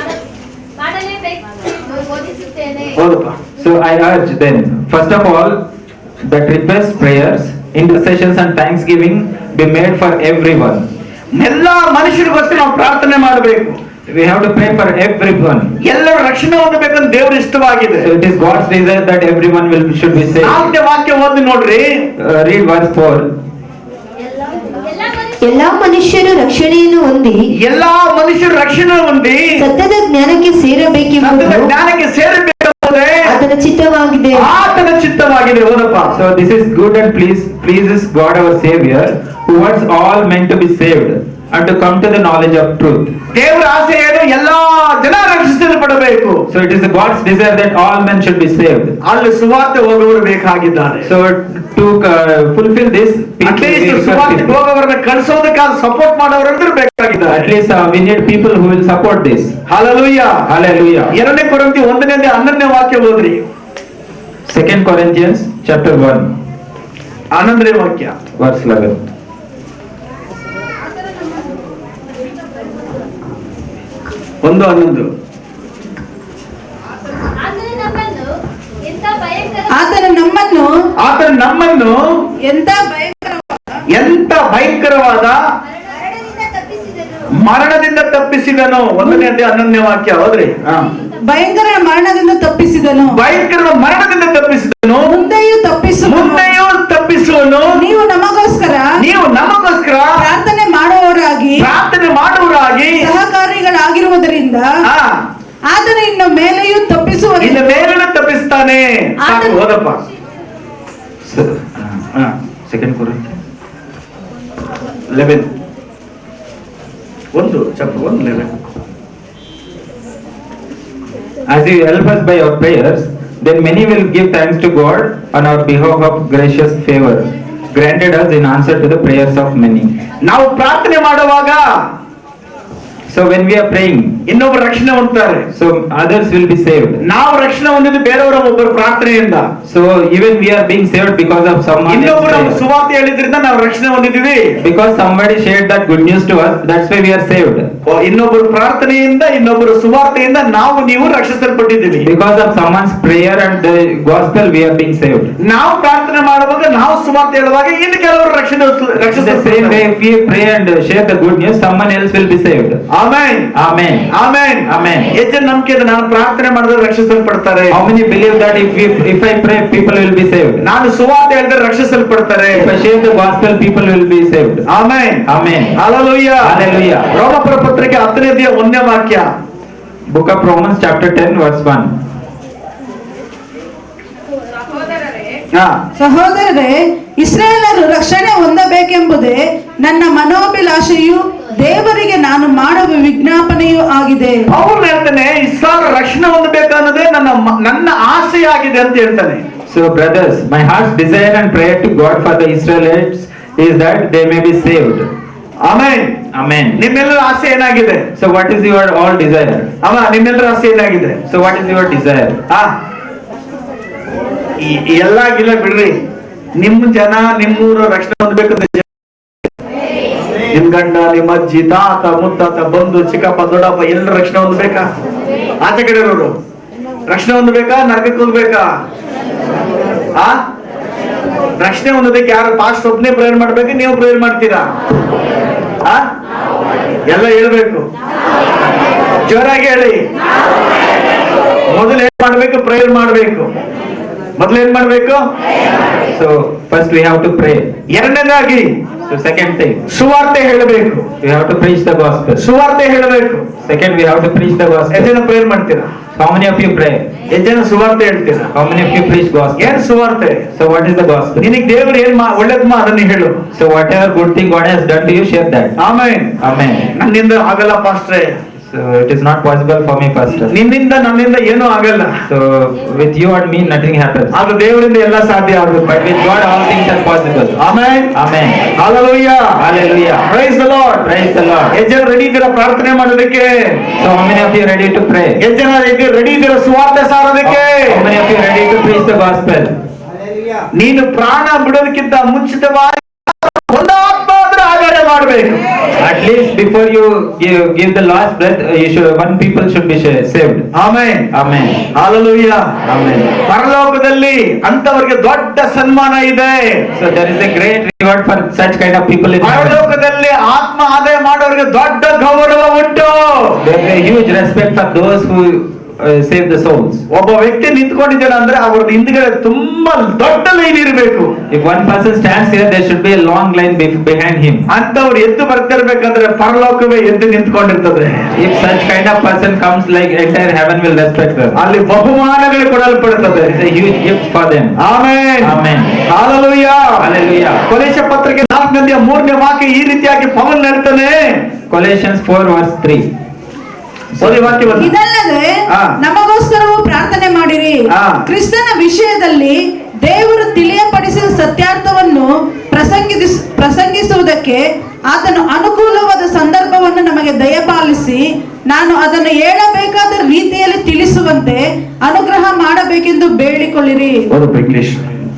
ಮಾಡಲೇಬೇಕೆಂದು ಬೋಧಿಸುತ್ತೇನೆ. ಹೌದಪ್ಪ. So I urge then, first of all, that requests, prayers, intercessions and thanksgiving be made for everyone. ಎಲ್ಲಾ ಮನುಷ್ಯರಿಗೋಸ್ಕರ ನಾವು ಪ್ರಾರ್ಥನೆ ಮಾಡಬೇಕು. We have to pray for everyone. ಎಲ್ಲರೂ ರಕ್ಷಣೆ ಹೊಂದಬೇಕಂತ ದೇವರು ಇಷ್ಟವಾಗಿದೆ. So it is God's desire that everyone should be saved. 4ನೇ ವಾಕ್ಯ ಓದಿ ನೋಡ್ರಿ. Read verse 4. ಎಲ್ಲಾ ಮನುಷ್ಯರು ರಕ್ಷಣೆಯನ್ನು ಹೊಂದಿ ಎಲ್ಲಾ ಮನುಷ್ಯರು ರಕ್ಷಣೆ ಹೊಂದಿ ಸತ್ಯದ ಜ್ಞಾನಕ್ಕೆ ಸತ್ಯದ ಸೇರಬೇಕೆಂಬುದು ಜ್ಞಾನಕ್ಕೆ ಸೇರಬೇಕಾದರೆ ಆತನ ಚಿತ್ತವಾಗಿದೆ. ಆತನ ಚಿತ್ತವಾಗಿದೆ. ಓದಪ್ಪ. So this is good and pleases God our Savior, who wants all men to be saved and to come to the knowledge of truth. ದೇವರ ಆಸೆ ಏನು? ಎಲ್ಲಾ ಜನ ರಕ್ಷಿಸಲ್ಪಡಬೇಕು. So it is God's desire that all men should be saved. ಅಲ್ಲಿ ಸುವಾರ್ತೆ ಹೋಗುವವರು ಬೇಕಾಗಿದ್ದಾರೆ. So to fulfill this, at least ಸುವಾರ್ತೆ ಹೋಗುವವರನ್ನ ಕಳಿಸೋದಕ್ಕಾಗಿ support ಮಾಡೋರು ಬೇಕಾಗಿದ್ದಾರೆ. at least we need people who will support this. Hallelujah. Hallelujah. 2 ಕೊರಿಂಥಿ 1:11 ವಾಕ್ಯ ಓದ್ರಿ. 2 Corinthians chapter 1 11ನೇ ವಾಕ್ಯ. verse 11. ಆದರೆ ನಮ್ಮನ್ನು ಆತನು ನಮ್ಮನ್ನು ಎಂತ ಭಯಂಕರವಾದ ಮರಣದಿಂದ ತಪ್ಪಿಸಿದನು. 1ನೇ ಅಧ್ಯಾಯ 11ನೇ ವಾಕ್ಯ ಹೋದ್ರಿ. ಭಯಂಕರ ಮರಣದಿಂದ ತಪ್ಪಿಸಿದನು. ಭಯಂಕರ ಮರಣದಿಂದ ತಪ್ಪಿಸಿದನು. ಮುಂದೆಯೂ ತಪ್ಪಿಸುವನು. ನೀವು ನಮಗೋಸ್ಕರ ಪ್ರಾರ್ಥನೆ ಮಾಡುವವರಾಗಿ ಸಹಕಾರಿಗಳಾಗಿರುವುದರಿಂದ ಆತನು ಇನ್ನು ಮೇಲೆಯೂ ತಪ್ಪಿಸ್ತಾನೆ. ಸಾಕು, ಹೋದಪ್ಪ. Second Corinthians 11 chapter 1 11. As you help us by your prayers, then many will give thanks to God on our behalf of gracious favor granted us in answer to the prayers of many. ನಾವು ಪ್ರಾರ್ಥನೆ ಮಾಡುವಾಗ, so when we are praying, ಇನ್ನೊಬ್ಬರು ರಕ್ಷಣೆ ಹೊಂದ್ತಾರೆ. so others will be saved. ನಾವು ರಕ್ಷಣೆ ಹೊಂದಿದ್ದು ಬೇರೆಯವರ ಒಬ್ಬರ ಪ್ರಾರ್ಥನೆಯಿಂದ. So even we are being saved because of someone ಇನ್ನೊಬ್ಬರು ಸುವಾರ್ತೆ ಹೇಳಿದ್ರಿಂದ ನಾವು ರಕ್ಷಣೆ ಹೊಂದಿದ್ದೀವಿ. because somebody shared that good news to us, that's why we are saved. ಇನ್ನೊಬ್ಬರು ಪ್ರಾರ್ಥನೆಯಿಂದ, ಇನ್ನೊಬ್ಬರು ಸುವಾರ್ತೆಯಿಂದ ನೀವು ರಕ್ಷಿಸಲ್ಪಟ್ಟಿದ್ದೀವಿ. because of someone's prayer and the gospel we are being saved. ನಾವು ಪ್ರಾರ್ಥನೆ ಮಾಡುವಾಗ, ನಾವು ಸುವಾರ್ತೆ ಹೇಳುವಾಗ ಇನ್ನು ಕೆಲವರು the same way if we pray and share the good news, someone else will be saved. Amen, amen, amen, amen. ಹೆಚ್ಚು ನಂಬಿಕೆ ಇದೆ, ನಾನು ಪ್ರಾರ್ಥನೆ ಮಾಡಿದ್ರೆ ರಕ್ಷಿಸಲ್ಪಡ್ತಾರೆ. how many believe that if I pray people will be saved? ನಾನು ಸುವಾರ್ತೆ ಹೇಳಿದ್ರೆ ರಕ್ಷಿಸಲ್ಪಡ್ತಾರೆ. if I share the gospel people will be saved. Amen, amen, hallelujah, hallelujah. ರೋಮಪುರ ಪತ್ರಿಕೆ 10ನೇ ಅಧ್ಯಾಯ 1ನೇ ವಾಕ್ಯ. book of Romans chapter 10 verse 1. ಸಹೋದರರೇ, ಇಸ್ರಾಯೇಲರು ರಕ್ಷಣೆ ಹೊಂದಬೇಕೆಂಬುದೇ ನನ್ನ ಮನೋಭಿಲಾಷೆಯು, ದೇವರಿಗೆ ನಾನು ಮಾಡುವ ವಿಜ್ಞಾಪನೆಯೂ ಆಗಿದೆ. ಪೌಲ್ ಹೇಳ್ತಾನೆ, ಇಸ್ರಾಯೇಲ್ ರಕ್ಷಣೆ ಹೊಂದಬೇಕನ್ನೋದೇ ನನ್ನ ಆಸೆಯಾಗಿದೆ ಅಂತ ಹೇಳ್ತಾನೆ. so brothers, my heart's desire and prayer to God for the Israelites is that they may be saved. Amen, amen. ನಿಮ್ಮೆಲ್ಲರ ಆಸೆ ಏನಾಗಿದೆ? so what is your all desire? ನಿಮ್ಮೆಲ್ಲರ ಆಸೆ ಏನಾಗಿದೆ? so what is your desire? ಎಲ್ಲ ಗಿಲ್ಲ ಬಿಡ್ರಿ, ನಿಮ್ಮ ಜನ ನಿಮ್ಮೂರು ರಕ್ಷಣೆ ಹೊಂದಬೇಕಂತ, ನಿಮ್ ಗಂಡ, ನಿಮ್ಮ ಅಜ್ಜಿ, ತಾತ, ಮುತ್ತಾತ, ಬಂಧು, ಚಿಕ್ಕಪ್ಪ, ದೊಡ್ಡಪ್ಪ ಎಲ್ಲರೂ ರಕ್ಷಣೆ ಹೊಂದಬೇಕಾ? ಆಚೆ ಕಡೆ ಇರೋರು ರಕ್ಷಣೆ ಹೊಂದಬೇಕಾ, ನರಕಕ್ಕೆ ಹೋಗ್ಬೇಕಾ? ರಕ್ಷಣೆ ಹೊಂದೋದಕ್ಕೆ ಯಾರು ಪಾಸ್ಟ್ ಒಬ್ಬನೇ ಪ್ರೇಯರ್ ಮಾಡ್ಬೇಕು, ನೀವು ಪ್ರೇಯರ್ ಮಾಡ್ತೀರಾ? ಎಲ್ಲ ಹೇಳ್ಬೇಕು, ಜೋರಾಗಿ ಹೇಳಿ. ಮೊದಲು ಏನ್ ಮಾಡ್ಬೇಕು? ಪ್ರೇಯರ್ ಮಾಡ್ಬೇಕು. ಮೊದಲು ಏನ್ ಮಾಡ್ಬೇಕು? so first we have to pray. ಎರಡನೇದಾಗಿ, so second thing, ಸುವಾರ್ತೆ ಹೇಳಬೇಕು. we have to preach the gospel. ಸುವಾರ್ತೆ ಹೇಳಬೇಕು. second we have to preach the ಎಷ್ಟು gospel. ಜನ ಪ್ರೇಯರ್ ಮಾಡ್ತೀರಾ? how many of you pray? ಎಷ್ಟು ಜನ ಸುವಾರ್ತೆ ಹೇಳ್ತೀರಾ? how many of you preach gospel? ಏನ್ ಸುವಾರ್ತೆ? so what is the gospel? ನಿನಗೆ ದೇವರು ಏನ್ ಒಳ್ಳೇದ್ ಅದನ್ನ ಹೇಳು. so whatever good thing God has done to you, share that. Amen, amen. ನನ್ನಿಂದ ಆಗಲ್ಲ ಪಾಸ್ಟ್ರೆ, so it is not possible for me, pastor. ನಿನ್ನಿಂದ ನನ್ನಿಂದ ಏನೂ ಆಗಲ್ಲ. so with you and me nothing happens, ಆದ್ರೆ ದೇವರಿಂದ ಎಲ್ಲ ಸಾಧ್ಯ ಆಗುತ್ತೆ. but with God all things are possible. Amen, amen, hallelujah, hallelujah. Praise the lord, praise the Lord. ಎಷ್ಟು ಜನ ರೆಡಿ ಇದ್ದೀರಾ ಪ್ರಾರ್ಥನೆ ಮಾಡೋದಕ್ಕೆ? so how many of you ready to pray? ಎಷ್ಟು ಜನ ರೆಡಿ ಇದ್ದೀರಾ ಸುವಾರ್ತೆ ಸಾರೋದಕ್ಕೆ? how many of you ready to preach the gospel? ನೀನು ಪ್ರಾಣ ಬಿಡೋದಕ್ಕಿಂತ ಮುಂಚಿತವಾಗಿ ಒಂದು ಆತ್ಮ ಆದ್ರೆ ಆಗಾಡೆ ಮಾಡಬೇಕು. at least before you give the last breath, one people should be saved. Amen, amen, hallelujah, amen. ಪರಲೋಕದಲ್ಲಿ ಅಂತವರಿಗೆ ದೊಡ್ಡ ಸನ್ಮಾನ ಇದೆ. so there is a great reward for such kind of people in heaven. ಪರಲೋಕದಲ್ಲಿ ಆತ್ಮ ಆದಾಯ ಮಾಡೋರಿಗೆ ದೊಡ್ಡ ಗೌರವ ಉಂಟು. there is a huge respect for those who save the souls. ಒಬ್ಬ ವ್ಯಕ್ತಿ ನಿಂತ್ಕೊಂಡಿದ್ದಾನೆ ಅಂದ್ರೆ ಅವ್ರ ಹಿಂದ್ಗಡೆ ತುಂಬಾ ದೊಡ್ಡ ಲೈನ್ ಇರಬೇಕು. if one person stands here, there should be a long line behind him. ಅಂತವ್ರು ಎದ್ದು ಬರ್ತಿರ್ಬೇಕಂದ್ರೆ ಪರಲೋಕವೇ ಎದ್ದು ನಿಂತ್ಕೊಂಡಿರ್ತದೆ. if such kind of person comes, like entire heaven will respect them. ಅಲ್ಲಿ ಬಹುಮಾನಗಳು ಕೊಡಲ್ಪಡುತ್ತದೆ. it's a huge gift for them. Amen, amen, hallelujah, hallelujah. ಕೊಲೋಸ ಪತ್ರಿಕೆ 4ನೇ ಅಧ್ಯಾಯ 3ನೇ ವಾಕ್ಯ ಈ ರೀತಿಯಾಗಿ ಪೌಲ್ ಹೇಳ್ತಾನೆ. Colossians 4 verse 3. ಓದಿ ವಾಕ್ಯವನ್ನು. ಇದಲ್ಲದೆ ನಮಗೋಸ್ಕರವೂ ಪ್ರಾರ್ಥನೆ ಮಾಡಿರಿ. ಕ್ರಿಸ್ತನ ವಿಷಯದಲ್ಲಿ ದೇವರು ತಿಳಿಯಪಡಿಸಿದ ಸತ್ಯಾರ್ಥವನ್ನು ಪ್ರಸಂಗಿಸುವುದಕ್ಕೆ ಆತನು ಅನುಕೂಲವಾದ ಸಂದರ್ಭವನ್ನು ನಮಗೆ ದಯಪಾಲಿಸಿ, ನಾನು ಅದನ್ನು ಹೇಳಬೇಕಾದ ರೀತಿಯಲ್ಲಿ ತಿಳಿಸುವಂತೆ ಅನುಗ್ರಹ ಮಾಡಬೇಕೆಂದು ಬೇಡಿಕೊಳ್ಳಿರಿ.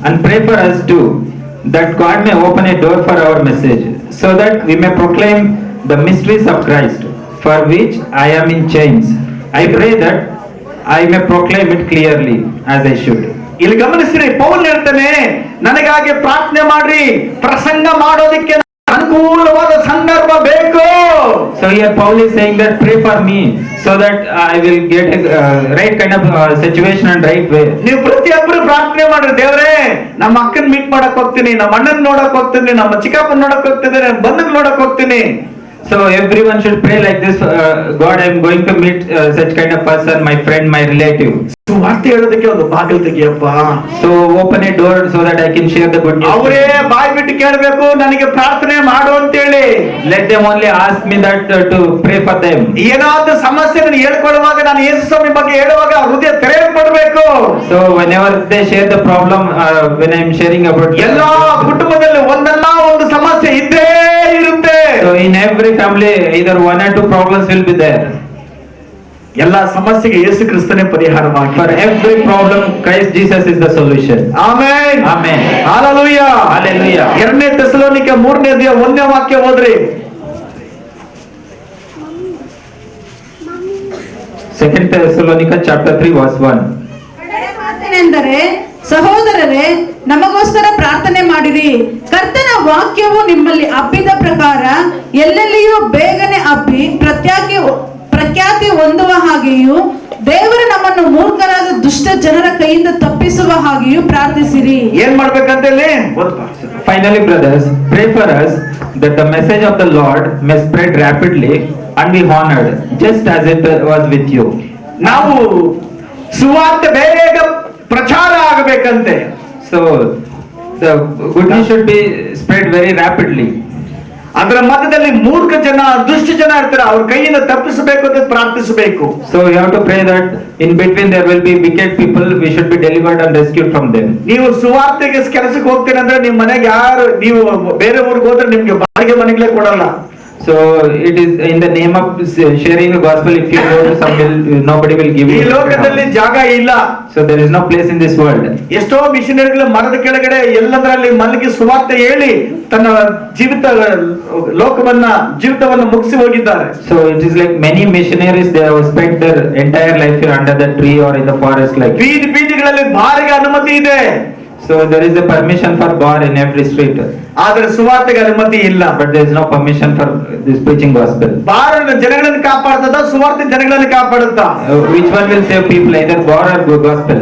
and pray for us too, that God may open a door for our message, so that we may proclaim the mysteries of Christ, for which I am in chains. I pray that I may proclaim it clearly as I should. ಇಲ್ಲಿ ಗಮನಿಸಿರಿ, Paul ಹೇಳ್ತಾನೆ ನನಗಾಗಿ ಪ್ರಾರ್ಥನೆ ಮಾಡ್ರಿ, ಪ್ರಸಂಗ ಮಾಡೋದಿಕ್ಕೆ ಅನುಕೂಲವಾದ ಸಂದರ್ಭ ಬೇಕು. So here Paul is saying that pray for me so that I will get a right kind of situation and right way. ನೀವು ಪ್ರತಿಯೊಬ್ಬರು ಪ್ರಾರ್ಥನೆ ಮಾಡ್ರಿ, ದೇವರೇ ನಮ್ಮ ಅಕ್ಕನ್ ಮೀಟ್ ಮಾಡಕ್ ಹೋಗ್ತೀನಿ, ನಮ್ಮ ಅಣ್ಣನ್ ನೋಡಕ್ ಹೋಗ್ತೀನಿ, ನಮ್ಮ ಚಿಕ್ಕಪ್ಪನ್ ನೋಡಕ್ ಹೋಗ್ತೀನಿ, ನನ್ನ ಬಂಧುಗ್ ನೋಡಕ್ ಹೋಗ್ತೀನಿ. So everyone should pray like this, God, I am going to meet such kind of person, my friend, my relative. ವಾರ್ತೆ ಹೇಳೋದಕ್ಕೆ ಒಂದು ಬಾಗಿಲು ತೆಗಿಯಪ್ಪ. So open a door so that I can share the good news. ಅವರೇ ಬಾಯಿ ಬಿಟ್ಟು ಕೇಳಬೇಕು, ನನಗೆ ಪ್ರಾರ್ಥನೆ ಮಾಡು ಅಂತೇಳಿ. Let them only ask me that to pray for them. ಏನಾದ್ರೂ ಸಮಸ್ಯೆ ಹೇಳ್ಕೊಳ್ಳುವಾಗ, ನಾನು ಯೇಸು ಸ್ವಾಮಿ ಬಗ್ಗೆ ಹೇಳುವಾಗ ಹೃದಯ ತೆರೆಯಲ್ಪಡಬೇಕು. So whenever they share the problem, when I am sharing about ಎಲ್ಲಾ ಕುಟುಂಬದಲ್ಲಿ ಒಂದಲ್ಲ ಒಂದು ಸಮಸ್ಯೆ ಇದ್ದೇ ಇರುತ್ತೆ. So in every family either one or two problems will be there. ಎಲ್ಲಾ ಸಮಸ್ಯೆಗೆ ಯೇಸು ಕ್ರಿಸ್ತನೇ ಪರಿಹಾರವಾಗಿ. For every problem Christ Jesus is the solution. Amen. Amen. Hallelujah. Hallelujah. 2 Thessalonica 3ನೇ ಅಧ್ಯಾಯ 1ನೇ ವಾಕ್ಯ ಓದ್ರಿ. 2 Thessalonica chapter 3 verse 1. ಕಡೆಯ ಮಾತೇನೆಂದರೆ, ಸಹೋದರರೇ, ನಮಗೋಸ್ಕರ ಪ್ರಾರ್ಥನೆ ಮಾಡಿರಿ. ಕರ್ತನ ವಾಕ್ಯವು ನಿಮ್ಮಲ್ಲಿ ಹಬ್ಬಿದ ಪ್ರಕಾರ ಎಲ್ಲೆಲ್ಲಿಯೂ ಬೇಗನೆ ಹಬ್ಬಿ ಪ್ರಖ್ಯಾತಿ ಹೊಂದುವ ಹಾಗೆಯೂ ದೇವರು ನಮ್ಮನ್ನು ಮೂರ್ಖರಾದ ದುಷ್ಟ ಜನರ ಕೈಯಿಂದ ತಪ್ಪಿಸುವ ಹಾಗೆಯೂ ಪ್ರಾರ್ಥಿಸಿರಿ. ಏನ್ ಮಾಡ್ಬೇಕಂತ ಹೇಳಿ Finally, brothers, pray for us that the message of the Lord may spread rapidly and be honored, just as it was with you. ನಾವು ಸುವಾರ್ತೆ ಬೇಗ ಪ್ರಚಾರ ಆಗಬೇಕಂತೆ. So the good news should be spread very rapidly. ಅದರ ಮಧ್ಯದಲ್ಲಿ ಮೂರ್ಖ ಜನ, ದುಷ್ಟ ಜನ ಇರ್ತಾರೆ, ಅವ್ರ ಕೈಯಿಂದ ತಪ್ಪಿಸಬೇಕು ಅಂತ ಪ್ರಾರ್ಥಿಸಬೇಕು. So you have to pray that in between there will be wicked people, we should be delivered and rescued from them. ನೀವು ಸುವಾರ್ತೆಗೆ ಕೆಲಸಕ್ಕೆ ಹೋಗ್ತೀರಿ ಅಂದ್ರೆ ನಿಮ್ಮ ಮನೆಗೆ ಯಾರು, ನೀವು ಬೇರೆ ಊರಿಗೆ ಹೋದ್ರೆ ನಿಮ್ಗೆ ಬಾಡಿಗೆ ಮನೆಗಳೇ ಕೊಡಲ್ಲ. So it is in the name of sharing the gospel. If you go to some, nobody will give ಈ you. ಲೋಕದಲ್ಲಿ ಜಾಗ ಇಲ್ಲ. So there is no place in this world. ಎಷ್ಟೋ ಮಿಷನರಿಗಳು ಮರದ ಕೆಳಗಡೆ ಎಲ್ಲದರಲ್ಲಿ ಮಲಗಿ ಸುವಾರ್ತೆ ಹೇಳಿ ತನ್ನ ಜೀವಿತವನ್ನು ಮುಗಿಸಿ ಹೋಗಿದ್ದಾರೆ. So it is like many missionaries, they have spent their entire life here under the tree or in the forest like. ಬೀದಿಗಳಲ್ಲಿ ಬಾರಿಗೆ ಅನುಮತಿ ಇದೆ. So there is a permission for bar in every street. ಆದ್ರೆ ಸುವಾರ್ತೆಗೆ ಅನುಮತಿ ಇಲ್ಲ. But there is no permission for this preaching gospel. Bar ಜನಗಳನ್ನು ಕಾಪಾಡ್ತದ, ಸುವಾರ್ತೆ ಜನಗಳನ್ನು ಕಾಪಾಡುತ್ತಾ? Which one will save people, either bar or gospel?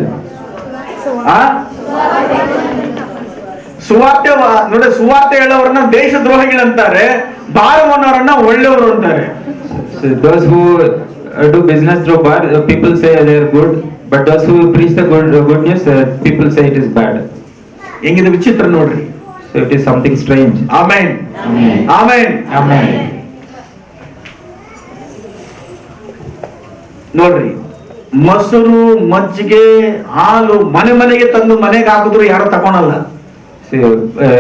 ಸುವಾರ್ತೆ ನೋಡಿ, ಸುವಾರ್ತೆ ಹೇಳೋರನ್ನ ದೇಶದ್ರೋಹಿಗಳಂತಾರೆ, ಬಾರವನ್ನವರನ್ನ ಒಳ್ಳೆಯವರು ಅಂತಾರೆ. So those who do business through bar, people say they are good, but those who preach the good news, people say it is bad. ಹೆಂಗಿದೆ ವಿಚಿತ್ರ ನೋಡ್ರಿ. So it is something strange. Amen. Amen. Amen. Amen. ನೋಡ್ರಿ, ಮೊಸರು, ಮಜ್ಜಿಗೆ, ಹಾಲು ಮನೆಗೆ ತಂದು ಮನೆಗೆ ಹಾಕಿದ್ರು ಯಾರು ತಗೊಳಲ್ಲ. So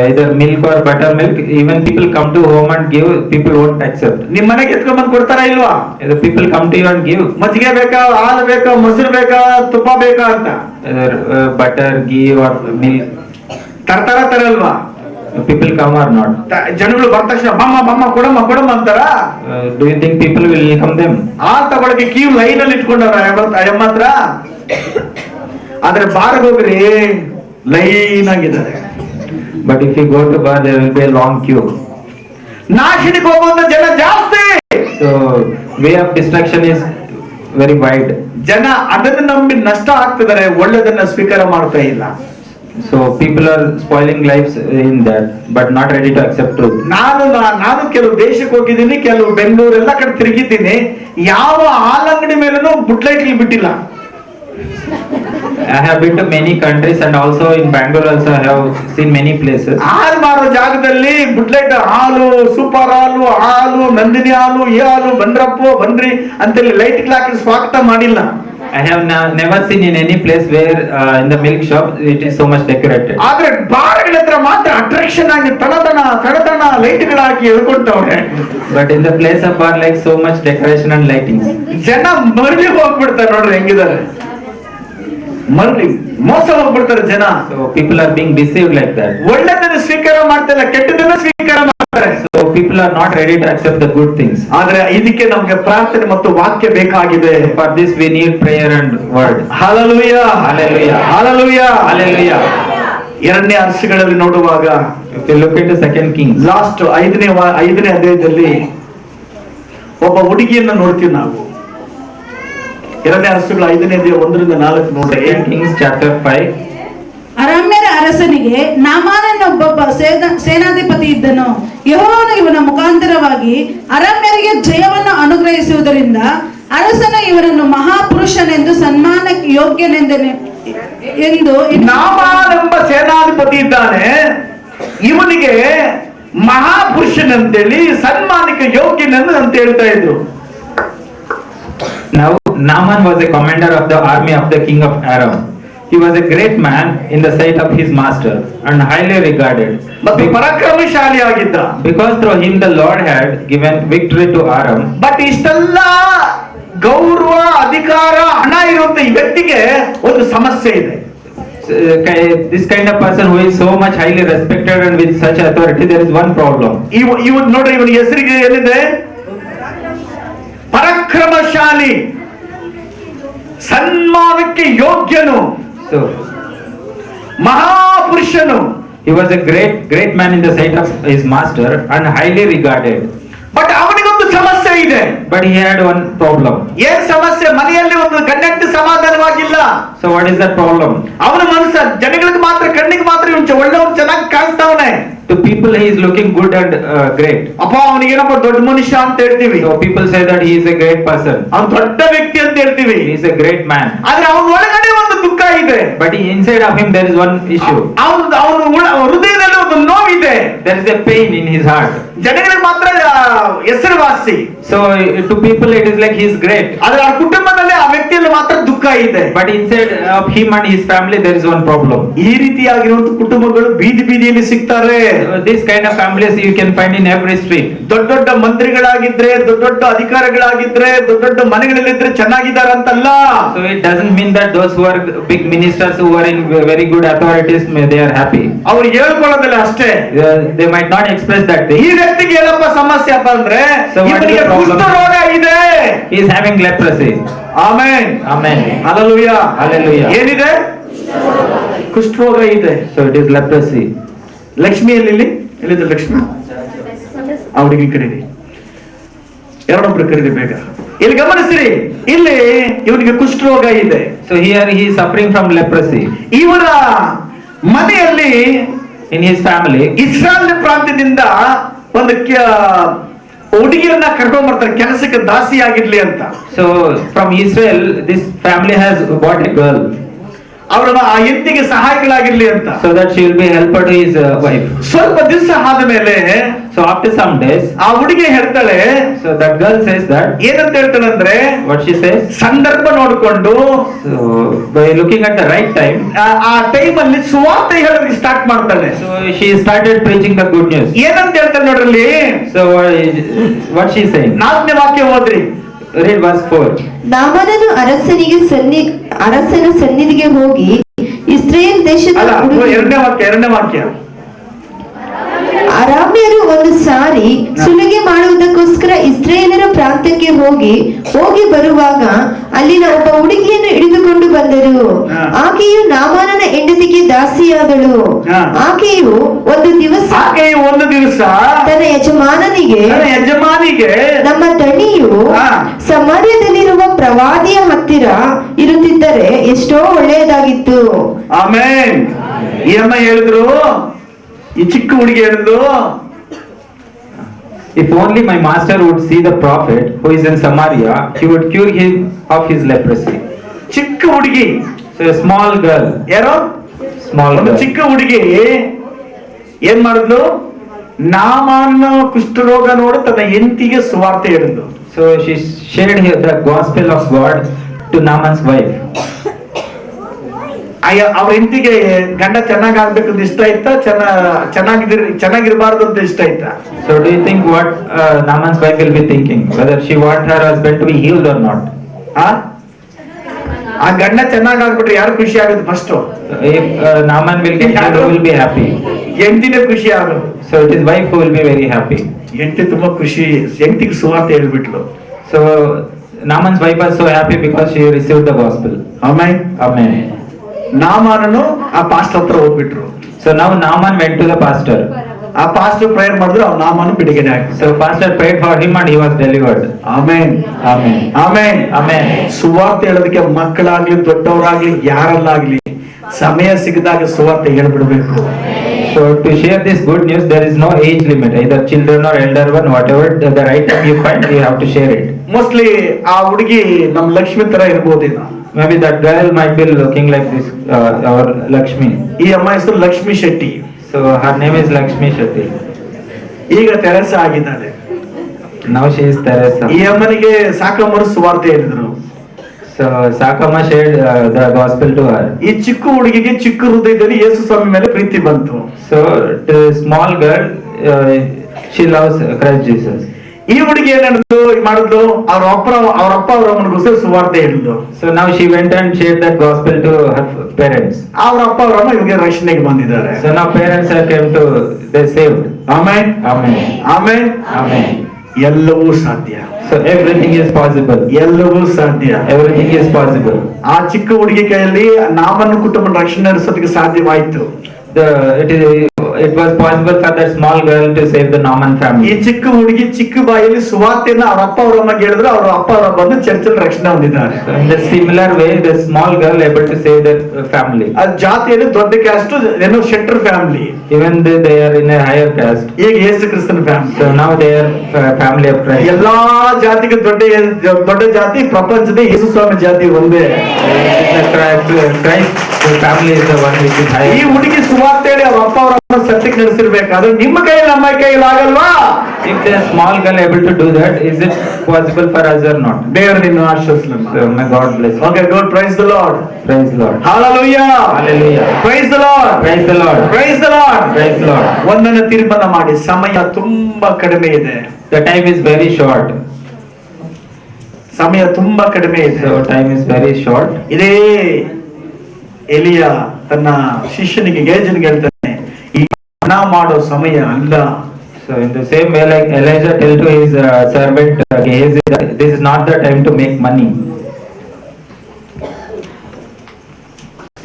either milk or buttermilk, even people come to home and give, people won't accept. ನಿಮ್ ಮನೆಗೆ ಎತ್ಕೊಂಡ್ಬಂದು ಕೊಡ್ತಾರಾ ಇಲ್ವಾ? The people come to you and give. ಮಜ್ಜಿಗೆ ಬೇಕಾ, ಹಾಲು ಬೇಕಾ, ಮೊಸರು ಬೇಕಾ, ತುಪ್ಪ ಬೇಕಾ ಅಂತ. Either butter, ghee or milk. ತರಲ್ವಾ? People come or not? ಜನಗಳು ಬಂದ ತಕ್ಷಣ ಬಮ್ಮ ಕೊಡಮ್ಮ ಅಂತಾರ. Do you think people will welcome them? ಹಾಲು ತಗೊಳಕ್ಕೆ ಕ್ಯೂ ಲೈನ್ ಅಲ್ಲಿ ಇಟ್ಕೊಂಡವ್ರ ಅಯ್ಯಮ್ಮ ಹತ್ರ. ಆದ್ರೆ ಬಾರ್ಗೆ ಹೋಗ್ರಿ, ಲೈನ್ ಆಗಿದ್ದಾರೆ. But if you go to bar, there will be a long queue. ನಾಶನಕ್ಕೆ ಹೋಗುವಂತ ಜನ ಜಾಸ್ತಿ. So way of destruction is very wide. ಜನ ಅದನ್ನು ನಂಬಿ ನಷ್ಟ ಆಗ್ತಿದ್ದಾರೆ, ಒಳ್ಳೆದನ್ನ ಸ್ವೀಕಾರ ಮಾಡ್ತಾ ಇಲ್ಲ. So people are spoiling lives in that, but not ready to accept truth. ನಾನು ಕೆಲವು ದೇಶಕ್ಕೆ ಹೋಗಿದ್ದೀನಿ, ಕೆಲವು ಬೆಂಗಳೂರು ಎಲ್ಲ ಕಡೆ ತಿರುಗಿದ್ದೀನಿ. ಯಾವ ಹಾಲಂಗಡಿ ಮೇಲೂ ಬುಟ್ಲೈಟ್ಲಿ ಬಿಟ್ಟಿಲ್ಲ. I have been to many countries and also in Bangalore also I have seen many places. ಹಾಲು ಮಾರೋ ಜಾಗದಲ್ಲಿ ಬುಟ್ಲೈಟ್ ಹಾಲು, ಸೂಪರ್ ಹಾಲು, ನಂದಿನಿ ಹಾಲು, ಈ ಹಾಲು, ಬನ್ರಿ ಅಂತೇಳಿ ಲೈಟ್ ಹಾಕಿ ಸ್ವಾಗತ ಮಾಡಿಲ್ಲ. I have never seen in any place where in the milk shop it is so much decorated. ಆದ್ರೆ ಬಾರ್ಗಳ ಹತ್ರ ಮಾತ್ರ ಅಟ್ರಾಕ್ಷನ್ ಆಗಿ ತಡತನ ಲೈಟ್ಗಳು ಹಾಕಿ ಎಳ್ಕೊಳ್ತವ್ರೆ. But in the place of bar, like so much decoration and lighting. ಜನ ಮರಳಿ ಹೋಗ್ಬಿಡ್ತಾರೆ ನೋಡ್ರಿ ಹೆಂಗಿದ್ದಾರೆ. ಮರಳಿ ಮೋಸ ಹೋಗ್ಬಿಡ್ತಾರೆ ಜನ. So people are being deceived like that. ಒಳ್ಳೆದನ್ನು ಸ್ವೀಕಾರ ಮಾಡ್ತಿಲ್ಲ, ಕೆಟ್ಟದನ್ನ ಸ್ವೀಕಾರ ಮಾಡ್ತಾರೆ. So people are not ready to accept the good things. ಆದ್ರೆ ಇದಕ್ಕೆ ನಮ್ಗೆ ಪ್ರಾರ್ಥನೆ ಮತ್ತು ವಾಕ್ಯ ಬೇಕಾಗಿದೆ. For this we need prayer and word. Hallelujah, Hallelujah. Hallelujah. Hallelujah. ಎರಡನೇ ಅರಸುಗಳಲ್ಲಿ ನೋಡುವಾಗ If you look into 2 Kings, last ಐದನೇ ಅಧ್ಯಾಯದಲ್ಲಿ ಒಬ್ಬ ಹುಡುಗಿಯನ್ನ ನೋಡ್ತೀವಿ ನಾವು. ಎರಡನೇ ಅರಸುಗಳ 5ನೇ ಅಧ್ಯಾಯ 1-4 ನೋಡ್ರಿ. 2 Kings chapter 5. ಅರಾಮ್ಯರ ಅರಸನಿಗೆ ನಾಮಾನನೊಬ್ಬ ಸೇನಾಧಿಪತಿ ಇದ್ದನು. ಯೆಹೋವನು ಇವನ ಮುಖಾಂತರವಾಗಿ ಅರಾಮ್ಯರಿಗೆ ಜಯವನ್ನು ಅನುಗ್ರಹಿಸುವುದರಿಂದ ಅರಸನು ಇವನನ್ನು ಮಹಾಪುರುಷನೆಂದು ಸನ್ಮಾನಕ್ಕೆ ಯೋಗ್ಯನೆಂದು ನಾಮಾನೆಂಬ ಸೇನಾಧಿಪತಿ ಇದ್ದಾನೆ, ಇವನಿಗೆ ಮಹಾಪುರುಷನಂತೇಳಿ ಸನ್ಮಾನಕ್ಕೆ ಯೋಗ್ಯನೆಂದು ಅಂತ ಹೇಳ್ತಾ ಇದ್ರು. Now Naaman was a commander of the army of the king of Aram. He was a great man in the sight of his master and highly regarded. ಮತ್ತು ಪರಾಕ್ರಮಶಾಲಿ ಆಗಿದ್ದ. Because through him the Lord had given victory to Aram. But ಇಷ್ಟೆಲ್ಲ ಗೌರವ, ಅಧಿಕಾರ, ಹಣ ಇರುವಂತ ಈ ವ್ಯಕ್ತಿಗೆ ಒಂದು ಸಮಸ್ಯೆ ಇದೆ. This kind of person who is so much highly respected and with such authority, there is one problem. ಇವನ್ ನೋಡ್ರಿ, ಇವನ ಹೆಸರಿಗೆ ಏನಿದೆ? ಪರಾಕ್ರಮಶಾಲಿ, ಸನ್ಮಾನಕ್ಕೆ ಯೋಗ್ಯನು, So ಮಹಾಪುರುಷನು. he was a great man in the sight of his master and highly regarded. But ಅವನಿಗೊಂದು ಸಮಸ್ಯೆ ಇದೆ. But he had one problem. ಏನ್ ಸಮಸ್ಯೆ? ಮನೆಯಲ್ಲಿ ಒಂದು ಗಂಡಂಟಿ ಸಮಾಧಾನವಾಗಿಲ್ಲ. So what is that problem? ಅವನ ಮನಸ್ಸ ಜನಗಳಿಗೆ ಮಾತ್ರ, ಕಣ್ಣಿಗೆ ಮಾತ್ರ ಇವನು ಒಳ್ಳೆಯವನು, ಚೆನ್ನಾಗಿ ಕಾಣಿಸ್ತಾವನೆ. To people he is looking good and great. ಅಪ್ಪ ಅವನಿಗೆ ಏನಪ್ಪ ದೊಡ್ಡ ಮನುಷ್ಯ ಅಂತ ಹೇಳ್ತೀವಿ. So people say that he is a great person. ಅವನು ದೊಡ್ಡ ವ್ಯಕ್ತಿ ಅಂತ ಹೇಳ್ತೀವಿ. He is a great man. ಆದ್ರೆ ಅವನ ಒಳಗಡೆ ಒಂದು ದುಃಖ ಇದೆ. But inside of him there is one issue. ಅವನ ಹೃದಯದಲ್ಲಿ ಒಂದು ನೋವಿದೆ. There is a pain in his heart. ಜನಗಳಿಗೆ ಮಾತ್ರ ಹೆಸರುವಾಸಿ. So to people it is like he is great. ಆದ್ರೆ ಆ ಕುಟುಂಬದಲ್ಲಿ ಆ ವ್ಯಕ್ತಿಯಲ್ಲಿ ಮಾತ್ರ ದುಃಖ ಇದೆ. But inside of him and his family there is one problem. ಈ ರೀತಿಯಾಗಿರುವಂತ ಕುಟುಂಬಗಳು ಬೀದಿಯಲ್ಲಿ ಸಿಗ್ತಾರೆ. This kind of families you can find in every street. ದೊಡ್ಡ ದೊಡ್ಡ ಮಂತ್ರಿಗಳಾಗಿದ್ರೆ, ದೊಡ್ಡ ಅಧಿಕಾರಿಗಳಾಗಿದ್ರೆ, ದೊಡ್ಡ ಮನೆಗಳಲ್ಲಿದ್ರೆ ಚೆನ್ನಾಗಿದ್ದಾರೆ ಅಂತಲ್ಲ. So it doesn't mean that those who are big ministers who are in very good authorities they are happy. ಅವ್ರು ಹೇಳ್ಕೊಳ್ಳೋದಿಲ್ಲ ಅಷ್ಟೇ. They might not express that ಈ thing. ವ್ಯಕ್ತಿಗೆ ಏನಪ್ಪ ಸಮಸ್ಯೆ ಅಪ್ಪ ಅಂದ್ರೆ So what is ಇವನಿಗೆ the problem? ಕುಷ್ಠರೋಗ ಇದೆ. He is having leprosy. Amen, Amen. Hallelujah, Hallelujah. ಏನಿದೆ? ಕುಷ್ಠರೋಗ ಇದೆ. So it is leprosy. Lakshmi ಎಲ್ಲಿದೆ? ಲಕ್ಷ್ಮಿ ಆ ಹುಡುಗಿ ಕರೀರಿ, ಎರಡೊಬ್ರು ಕರೀರಿ ಬೇಗ. ಇಲ್ಲಿ ಗಮನಿಸಿರಿ, ಇಲ್ಲಿ ಇವನಿಗೆ ಕುಷ್ಠರೋಗ ಇದೆ. So here he is suffering from leprosy. ಇವರ ಮನೆಯಲ್ಲಿ In his family, ಇಸ್ರಾಯೇಲ್ ಪ್ರಾಂತ್ಯದಿಂದ ಒಂದು ಹುಡುಗಿಯನ್ನ ಕರ್ಕೊಂಡ್ ಬರ್ತಾರೆ ಕೆಲಸಕ್ಕೆ ದಾಸಿ ಆಗಿರ್ಲಿ ಅಂತ. so from Israel this family has bought a girl ಅವರ ಆ ಹೆಂಡತಿಗೆ ಸಹಾಯಗಳಾಗಿರ್ಲಿ ಅಂತ. so that she will be helper to his wife. ಸ್ವಲ್ಪ ದಿವಸ ಆದ ಮೇಲೆ So after some days, ಆ ಹುಡುಗಿ ಹೇಳ್ತಾಳೆ, so that girl says that, ಏನಂತ ಹೇಳ್ತಾಳೆ ಅಂದ್ರೆ, what she says, ಸಂದರ್ಭ ನೋಡಿಕೊಂಡು so by looking at the right time, ಆ ಟೈಮ್ ಅಲ್ಲಿ ಸುವಾರ್ತೆ ಹೇಳೋದಕ್ಕೆ ಸ್ಟಾರ್ಟ್ ಮಾಡ್ತಾಳೆ. so she started preaching the good news. ಏನಂತ ಹೇಳ್ತಾಳೆ ನೋಡ್ರಲ್ಲಿ, So what she is saying, 4ನೇ ವಾಕ್ಯ ಓದ್ರಿ. read verse 4. ನಾಮನನು ಅರಸನ ಸನ್ನಿಧಿಗೆ ಹೋಗಿ ಇಸ್ರೇಲ್ ದೇಶದ ಅಲ್ಲ, ಹುಡುಗಿ- 2ನೇ ವಾಕ್ಯ. ಅರಾಮ್ಯರು ಒಂದು ಸಾರಿ ಸುಲಿಗೆ ಮಾಡುವುದಕ್ಕೋಸ್ಕರ ಇಸ್ರೇಲರ ಪ್ರಾಂತ್ಯಕ್ಕೆ ಹೋಗಿ ಬರುವಾಗ ಅಲ್ಲಿನ ಒಬ್ಬ ಹುಡುಗಿಯನ್ನು ಹಿಡಿದುಕೊಂಡು ಬಂದರು. ಹಾ. ಆಕೆಯು ನಾಮಾನನ ಹೆಂಡತಿಗೆ ದಾಸಿಯಾದಳು. ಹಾ. ಆಕೆಯು ಒಂದು ದಿವಸ ತನ್ನ ಯಜಮಾನನಿಗೆ ನಮ್ಮ ದಣಿಯು ಹಾ. ಸಮಾರ್ಯದಲ್ಲಿರುವ ಪ್ರವಾದಿಯ ಹತ್ತಿರ ಇರುತ್ತಿದ್ದರೆ ಎಷ್ಟೋ ಒಳ್ಳೆಯದಾಗಿತ್ತು. ಆಮೇನ್. ಈ ಅಮ್ಮ ಹೇಳಿದ್ರು, ಈ ಚಿಕ್ಕ ಹುಡುಗಿ ಹೇಳಿದ್ರು, If only my master would see the prophet who is in Samaria, he would cure him of his leprosy. ಚಿಕ್ಕ ಹುಡುಗಿ, So a small girl, ಯಾರೋ small ಒಂದು girl. ಚಿಕ್ಕ ಹುಡುಗಿ ಏನ್ ಮಾಡಿದ್ಲು? ನಾಮಾನ ಕುಷ್ಠರೋಗ ನೋಡು ತನ್ನ ಹೆಂಡತಿಗೆ ಸುವಾರ್ತೆ ಹೇಳಿದ್ಲು. So she shared the gospel of God to Naaman's wife. ಅವ್ರ ಹೆಂಡತಿಗೆ ಗಂಡ ಚೆನ್ನಾಗ್ಬೇಕು ಅಂತ ಇಷ್ಟ ಆಯ್ತಾ, ಚೆನ್ನಾಗಿರ್ಬಾರ್ದು ಅಂತ ಇಷ್ಟ ಆಯ್ತಾ? So do you think what Naaman's wife will be thinking? Whether she want her husband to be healed or not? ಆ ಗಂಡ ಚೆನ್ನಾಗ್ಬಿಟ್ರೆ ಯಾರು ಖುಷಿ ಆಗುತ್ತೆ? First If Naaman will get healed, who will be happy? ಹೆಂಡತಿನೇ ಖುಷಿ ಆಗೋದು. So it is wife who will be very happy. ಹೆಂಡತಿ ತುಂಬಾ ಖುಷಿ, ಹೆಂಡತಿಗೆ ಸುವಾರ್ತೆ ಹೇಳ್ಬಿಟ್ಲು. So Naaman's wife was so happy because she received the gospel. ಆಮೇಲೆ Amen. ನಾಮಾನನು ಆ pastor ಹತ್ರ ಹೋಗ್ಬಿಟ್ರು. So now Naaman went to the pastor. ಆ ಪಾಸ್ಟರ್ ಪ್ರೇಯರ್ ಮಾಡಿದ್ರು, ಅವ್ನು ನಾಮಾನು ಬಿಡುಗಡೆ ಆಗ್ತದೆ. So pastor prayed for him and he was delivered. Amen Amen. Amen Amen. ಸುವಾರ್ತೆ ಹೇಳೋದಕ್ಕೆ ಮಕ್ಕಳಾಗ್ಲಿ ದೊಡ್ಡವರಾಗ್ಲಿ ಯಾರಲ್ಲಾಗ್ಲಿ ಸಮಯ ಸಿಗದಾಗ ಸುವಾರ್ತೆ ಹೇಳ್ಬಿಡ್ಬೇಕು. So to share this good news, there is no age limit. Either children or elder one, whatever the right time you find, you have to share it. Mostly ಆ ಹುಡುಗಿ ನಮ್ ಲಕ್ಷ್ಮಿ ತರ ಇರ್ಬೋದೇನೋ. Maybe that girl might be looking like this, our Lakshmi. ಈ ಅಮ್ಮ ಹೆಸರು Lakshmi Shetty. So her name is Lakshmi Shetty. ಈಗ ತೆರೆಸ ಆಗಿದ್ದಾಳೆ. Now she is Teresa. ಈ ಅಮ್ಮನಿಗೆ ಸಾಕಮ್ಮರು ಸುವಾರ್ತೆ ಹೇಳಿದ್ರು. So Sakama shared the gospel to her. ಈ ಚಿಕ್ಕ ಹುಡುಗಿಗೆ ಚಿಕ್ಕ ಹೃದಯದಲ್ಲಿ ಯೇಸು ಸ್ವಾಮಿ ಮೇಲೆ ಪ್ರೀತಿ ಬಂತು. So the small girl, she loves Christ Jesus. ಈ ಹುಡುಗಿ ಏನಿದ್ರು ಮಾಡಿದ್ಲು, ಅವ್ರ ಅಪ್ಪ ಅವ್ರ ಅಮ್ಮನಿಗೋಸ್ಕರ ಸುವಾರ್ತೆ ಹೇಳಿದ್ರು. So now she went and shared that gospel to her parents. ಅವ್ರ ಅಪ್ಪ ಅವ್ರ ಅಮ್ಮ ಇವಾಗ ರಕ್ಷಣೆಗೆ ಬಂದಿದ್ದಾರೆ. So now parents have came to, they saved. Amen Amen. Amen Amen. ಎಲ್ಲವೂ ಸಾಧ್ಯ. So everything is possible. ಎಲ್ಲವೂ ಸಾಧ್ಯ. Everything is possible. ಆ ಚಿಕ್ಕ ಹುಡುಗಿ ಕೈಯಲ್ಲಿ ನಾಮನ್ನು ಕುಟುಂಬ ರಕ್ಷಣೆ ನಡೆಸೋದಕ್ಕೆ ಸಾಧ್ಯವಾಯ್ತು. It was possible for that small girl to save the Naaman ಈ family. ಚಿಕ್ಕ ಹುಡುಗಿ ಚಿಕ್ಕ ಬಾಯಲ್ಲಿ ಸುವಾರ್ತೆಯನ್ನ ಅವ್ರ ಅಪ್ಪ ಅವ್ರ ಅಮ್ಮ ಹೇಳಿದ್ರು, ಅವ್ರ ಅಪ್ಪ ಅವ್ರ ಬಂದು ಚರ್ಚಲ್ಲಿ ರಕ್ಷಣೆ ಹೊಂದಿದ್ದಾರೆ. So in the similar way, the small girl able to save their family. ಅದು ಜಾತಿಯಲ್ಲಿ ದೊಡ್ಡ ಕ್ಯಾಸ್ಟ್ ಏನೋ Shettar family. Even they are in a higher caste. ಈಗ ಯೇಸು ಕ್ರಿಸ್ತನ family. So now they are family of Christ. ಎಲ್ಲಾ ಜಾತಿಗೆ ದೊಡ್ಡ ಜಾತಿ ಪ್ರಪಂಚದ ಯೇಸು ಸ್ವಾಮಿ ಜಾತಿ ಒಂದೇ. Christ family is the one which is ಈ higher. ಹುಡುಗಿ ಸುವಾರ್ತೆ ಹೇಳಿ ಅವ್ರ ಅಪ್ಪ ಅವ್ರ ಅಮ್ಮ ಸತ್ಯಕ್ಕೆ ನಡೆಸಿರ್ಬೇಕಾದ್ರೆ ನಿಮ್ಮ ಕೈಯಲ್ಲಿ ನಮ್ಮ ಕೈಯಲ್ಲಿ ಆಗಲ್ವಾ? If the small girl able to do that, is it possible for us or not? ದೇವರು ನಿನ್ನ ಆಶೀರ್ವದಿಸಲಿ. So may God bless you. Okay, good. Praise the Lord. Praise the Lord. Hallelujah. Hallelujah. Praise the Lord. Praise the Lord. Praise the Lord. Praise the Lord. ಒಂದನ್ನು ತೀರ್ಮಾನ ಮಾಡಿ, ಸಮಯ ತುಂಬಾ ಕಡಿಮೆ ಇದೆ. The time is very short. ಸಮಯ ತುಂಬಾ ಕಡಿಮೆ ಇದೆ. So time is very short. ಇದೇ ಎಲಿಯ ತನ್ನ ಶಿಷ್ಯನಿಗೆ ಗೇಜನಿಗೆ ಹೇಳ್ತಾನೆ, ಈ ಹಣ ಮಾಡೋ ಸಮಯ ಅಲ್ಲ. So in the same way, like Elijah tell to his servant Gehazi, that this is not the time to make money.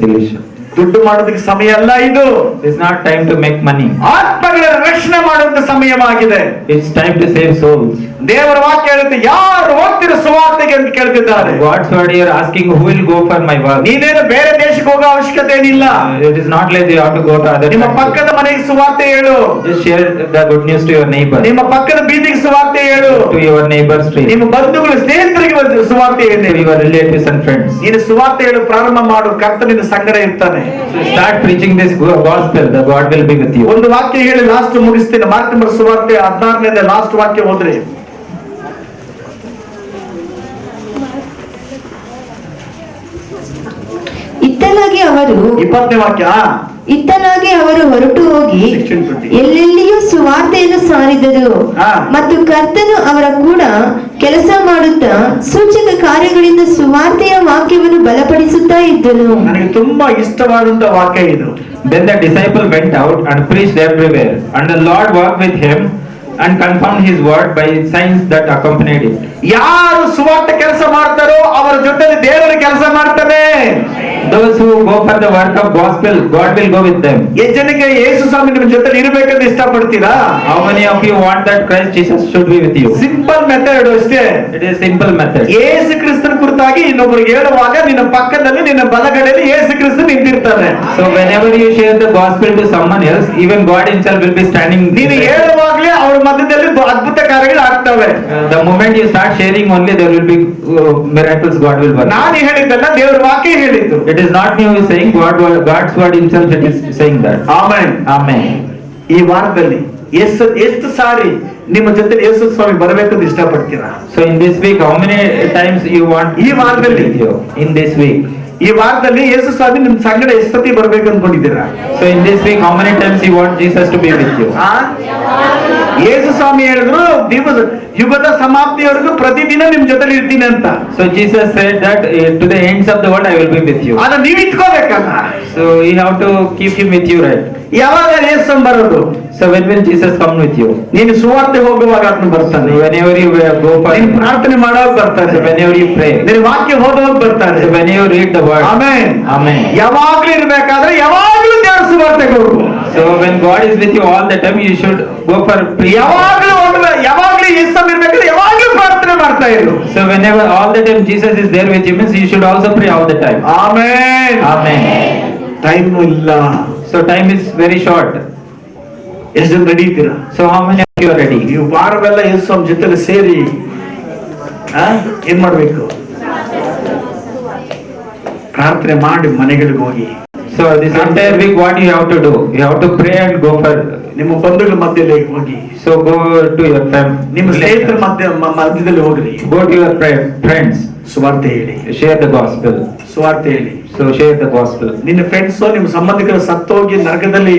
Elisha, ದುಡ್ಡು ಮಾಡೋದಕ್ಕೆ ಸಮಯ ಅಲ್ಲ ಇದು. this is not time to make money. ಆತ್ಮಗಳ ರಕ್ಷಣೆ ಮಾಡುವಂತ ಸಮಯವಾಗಿದೆ. It's time to save souls. ದೇವರ ವಾಕ್ಯ ಹೇಳುತ್ತೆ, ಯಾರು ಹೋಗ್ತಿರೋ ಸುವಾರ್ತೆಗೆ ಅಂತ ಕೇಳ್ತಿದ್ದಾರೆ. God's word here asking who will go for my work. ನೀನೇನು ಬೇರೆ ದೇಶಕ್ಕೆ ಹೋಗೋ ಅವಶ್ಯಕತೆ ಏನಿಲ್ಲ. It is not like you have to go to other ನಿಮ್ಮ countries. ಪಕ್ಕದ ಮನೆಗೆ ಸುವಾರ್ತೆ ಹೇಳು. Just share the good news to your neighbor, ನಿಮ್ಮ ಪಕ್ಕದ ಬೀದಿಗೆ ಸುವಾರ್ತೆ ಹೇಳು. to your neighbor's street, ನಿಮ್ಮ ಬಂಧುಗಳು ಸ್ನೇಹಿತರಿಗೆ ಸುವಾರ್ತೆ to ಹೇಳಿ. your relatives and friends. ನೀನು ಸುವಾರ್ತೆ ಹೇಳು ಪ್ರಾರಂಭ ಮಾಡು, ಕರ್ತನಿನ ಸಂಗಡ ಇರ್ತಾನೆ. So start preaching this gospel, the God will be with you. ಒಂದು ವಾಕ್ಯ ಹೇಳಿ ಲಾಸ್ಟ್ ಮುಗಿಸ್ತೀನಿ. ಮಾರ್ಕ್ ನಂಬರ್ ಸುವಾರ್ತೆ 16ನೇ ಲಾಸ್ಟ್ ವಾಕ್ಯ ಹೋದ್ರಿ. ಇತ್ತಲಾಗಿ ಅವರು 20ನೇ ವಾಕ್ಯ. ಇತ್ತಲಾಗಿ ಅವರು ಹೊರಟು ಹೋಗಿ 16:20. ಎಲ್ಲೆಲ್ಲಿಯೂ ಸುವಾರ್ತೆಯನ್ನು ಸಾರಿದರು. ಹಾ. ಮತ್ತು ಕರ್ತನು ಅವರ ಕೂಡ ಕೆಲಸ ಮಾಡುತ್ತಾ ಸೂಚಕ ಕಾರ್ಯಗಳಿಂದ ಸುವಾರ್ತೆಯ ವಾಕ್ಯವನ್ನು ಬಲಪಡಿಸುತ್ತಾ ಇದ್ದನು. ನನಗೆ ತುಂಬಾ ಇಷ್ಟವಾದಂತ ವಾಕ್ಯ ಇದು. Then the disciple went out and preached everywhere, and the Lord walked with him and confirmed his word by signs that accompanied it. ಯಾರು ಸುವಾರ್ತೆ ಕೆಲಸ ಮಾಡ್ತಾರೋ ಅವರ ಜೊತೆಲಿ ದೇವರ ಕೆಲಸ ಮಾಡ್ತಾನೆ. Those who go for the work of gospel, God will go with them. ಎಷ್ಟು ಜನಕ್ಕೆ ಯೇಸು ಸ್ವಾಮಿ ನಿಮ್ಮ ಜೊತೆ ಇರಬೇಕಂತ ಇಷ್ಟಪಡ್ತೀರಾ? How many of you want that Christ Jesus should be with you? Simple method ಅಷ್ಟೇ. It is simple method. ಯೇಸು ಕ್ರಿಸ್ತನ ಕುರಿತಾಗಿ ಇನ್ನೊಬ್ಬರಿಗೆ ಹೇಳುವಾಗ ನಿನ್ನ ಪಕ್ಕದಲ್ಲಿ ನಿನ್ನ ಬಲಗಡೆಯಲ್ಲಿ Yesu Krista ನಿಂತಿರ್ತಾನೆ. So whenever you share the gospel to someone else, even God himself will be standing. ನೀನು ಹೇಳುವಾಗ್ಲೇ ಅವ್ರ ಮಧ್ಯದಲ್ಲಿ ಅದ್ಭುತ ಕಾರ್ಯಗಳು ಆಗ್ತವೆ. The moment you start sharing, only there will be miracles. God will work. ನಾನು ಹೇಳಿದ್ದಲ್ಲ, ದೇವರ ವಾಕ್ಯ ಹೇಳಿದ್ದು. It is not me who is saying, God's word himself it is saying that. Amen. Amen. ಈ ವಾರದಲ್ಲಿ ಎಷ್ಟು ಸಾರಿ ನಿಮ್ಮ ಜೊತೆ ಯೇಸು ಸ್ವಾಮಿ ಬರಬೇಕಂತ ಇಷ್ಟಪಡ್ತೀರಾ? So in this week, how many times you want ಈ ವಾರದಲ್ಲಿ in this week? ಈ ವಾರದಲ್ಲಿ ಯೇಸು ಸ್ವಾಮಿ ನಿಮ್ ಸಂಗಡ ಎಷ್ಟು ಸತಿ ಬರ್ಬೇಕು ಅನ್ಕೊಂಡಿದ್ದೀರಾ? So in this week, how many times you want Jesus to be with you? ಆ? ಯೇಸು ಸ್ವಾಮಿ ಹೇಳಿದ್ರು ದಿವಸ ಯುಗದ ಸಮಾಪ್ತಿಯವರೆಗೂ ಪ್ರತಿದಿನ ನಿಮ್ ಜೊತೆ ಇರ್ತೀನಿ ಅಂತ. So Jesus said that to the ends of the world I will be with you. ಆದ್ರೆ ನೀವ್ ಇಟ್ಕೋಬೇಕಲ್ಲ. So you have to keep him with you, right? ಯಾವಾಗ ಯೇಸು ಬರೋದು? So when will Jesus come with you? ನೀನು ಸುವಾರ್ತೆ ಹೋಗುವಾಗ ಆತನು ಬರ್ತಾನೆ. Whenever you go for, ನೀನು ಪ್ರಾರ್ಥನೆ ಮಾಡುವಾಗ ಬರ್ತಾನೆ. so whenever you pray, ನಿನ್ನ ವಾಕ್ಯ ಓದುವಾಗ ಬರ್ತಾನೆ. so when you read the word, amen. amen. ಯಾವಾಗ್ಲೂ ಇರ್ಬೇಕಾದ್ರೆ ಯಾವಾಗ್ಲೂ ದೇವರ ಸುವಾರ್ತೆಗೆ ಹೋಗು. So when God is with you all the time, you should go for prayer. ಯಾವಾಗ್ಲೂ ಯೇಸು ಇರ್ಬೇಕಾದ್ರೆ ಯಾವಾಗ್ಲೂ ಪ್ರಾರ್ಥನೆ ಮಾಡ್ತಾ ಇರು. So whenever all the time Jesus is there with you means you should also pray all the time. Amen. Amen. Time ಇಲ್ಲ. So time is very short. ಎಷ್ಟು ಜನ ready ಇದ್ದೀರಾ? So how many of you are ready? ನೀವು ವಾರವೆಲ್ಲ ಯೇಸು ಜೊತೆ ಸೇರಿ ಏನ್ ಮಾಡ್ಬೇಕು? ಪ್ರಾರ್ಥನೆ ಮಾಡಿ ಮನೆಗಳಿಗೆ ಹೋಗಿ. So this entire week what you have to do? You have to pray and go for. ನಿಮ್ಮ ಬಂಧುಗಳ ಮಧ್ಯದಲ್ಲಿ ಹೋಗಿ. So go to your ನಿಮ್ಮ ಸ್ನೇಹಿತರ ಮಧ್ಯದಲ್ಲಿ ಹೋಗ್ರಿ. Go to your friends. ಸುವಾರ್ತೆ ಹೇಳಿ. Share the gospel. ಸುವಾರ್ತೆ ಹೇಳಿ. So share the gospel. ನಿನ್ನ ಫ್ರೆಂಡ್ಸ್ ನಿಮ್ಮ ಸಂಬಂಧಿಕರ ಸತ್ತೋಗಿ ನರಕದಲ್ಲಿ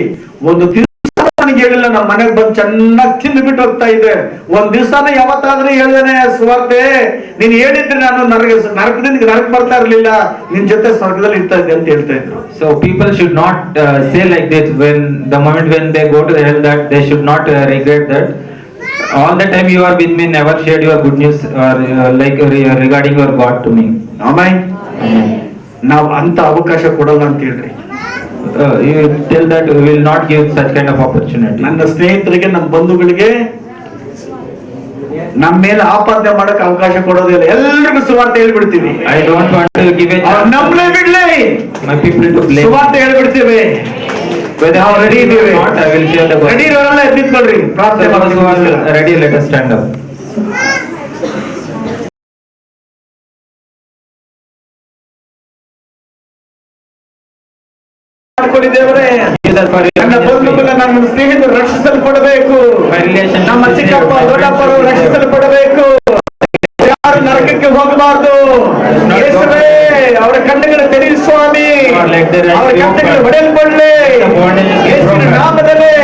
ಒಂದು ದಿವಸ ನನಗೆ ಹೇಳಿಲ್ಲ, ನಮ್ಮ ಮನೆಗೆ ಬಂದು ಚೆನ್ನಾಗಿ ತಿಂದು ಬಿಟ್ಟು ಹೋಗ್ತಾ ಇದೆ. ಒಂದ್ ದಿವಸನ ಯಾವತ್ತಾದ್ರೂ ಹೇಳಿದಾನೆ ಸುವಾರ್ತೆ ನೀನ್ ಹೇಳಿದ್ರೆ ನಾನು ನರಕದಿಂದ ನರಕ ಬರ್ತಾ ಇರ್ಲಿಲ್ಲ, ನಿನ್ ಜೊತೆ ಸ್ವರ್ಗದಲ್ಲಿ ಇರ್ತಾ ಇದ್ದೆ ಅಂತ ಹೇಳ್ತಾ ಇದ್ರು. So people should not say like this when the moment when they go to the hell, that they should not regret that. All the time you are with me, never shared your good news or regarding your God to me. Amen. ನಾವು ಅಂತ ಅವಕಾಶ ಕೊಡಲ್ಲ ಅಂತ ಹೇಳ್ರಿ. You tell that we will not give such kind of opportunity. ನನ್ನ ಸ್ನೇಹಿತರಿಗೆ, ನಮ್ಮ ಬಂಧುಗಳಿಗೆ ನಮ್ಮ ಮೇಲೆ ಆಪಾದನೆ ಮಾಡಕ್ ಅವಕಾಶ ಕೊಡೋದಿಲ್ಲ. ಎಲ್ರಿಗೂ ಸುವಾರ್ತೆ ಹೇಳ್ಬಿಡ್ತೀವಿ. I don't want to give a chance ನಮ್ಮನೆ ಬಿಡ್ಲಿ, my people to blame. ಸುವಾರ್ತೆ ಹೇಳ್ಬಿಡ್ತೀವಿ. ನಾವು ರೆಡಿ ಇದ್ದೀವಿ. I will share the gospel. Ready ಇರೋರೆಲ್ಲ ಎದ್ದಿಟ್ಕೊಳ್ರಿ, ಪ್ರಾರ್ಥನೆ Those who ಮಾಡೋದು. are ready, let us stand up. ದೇವರೇ, ನನ್ನ ಬಂಧುಗಳ, ನನ್ನ ಸ್ನೇಹಿತರು ರಕ್ಷಿಸಲ್ಪಡಬೇಕು. ನಮ್ಮ ಚಿಕ್ಕಪ್ಪ ದೊಡ್ಡಪ್ಪರು ರಕ್ಷಿಸಲ್ಪಡಬೇಕು. ಯಾರು ನರಕಕ್ಕೆ ಹೋಗಬಾರ್ದು. ಯೇಸುವೇ, ಅವರ ಕಣ್ಣುಗಳು ತೆರೆಯು ಸ್ವಾಮಿ, ಅವರ ಕಣ್ಣುಗಳು ಹೊಡೆಯಲ್ಪಡಲಿ ಯೇಸುವಿನ ನಾಮದಲ್ಲಿ.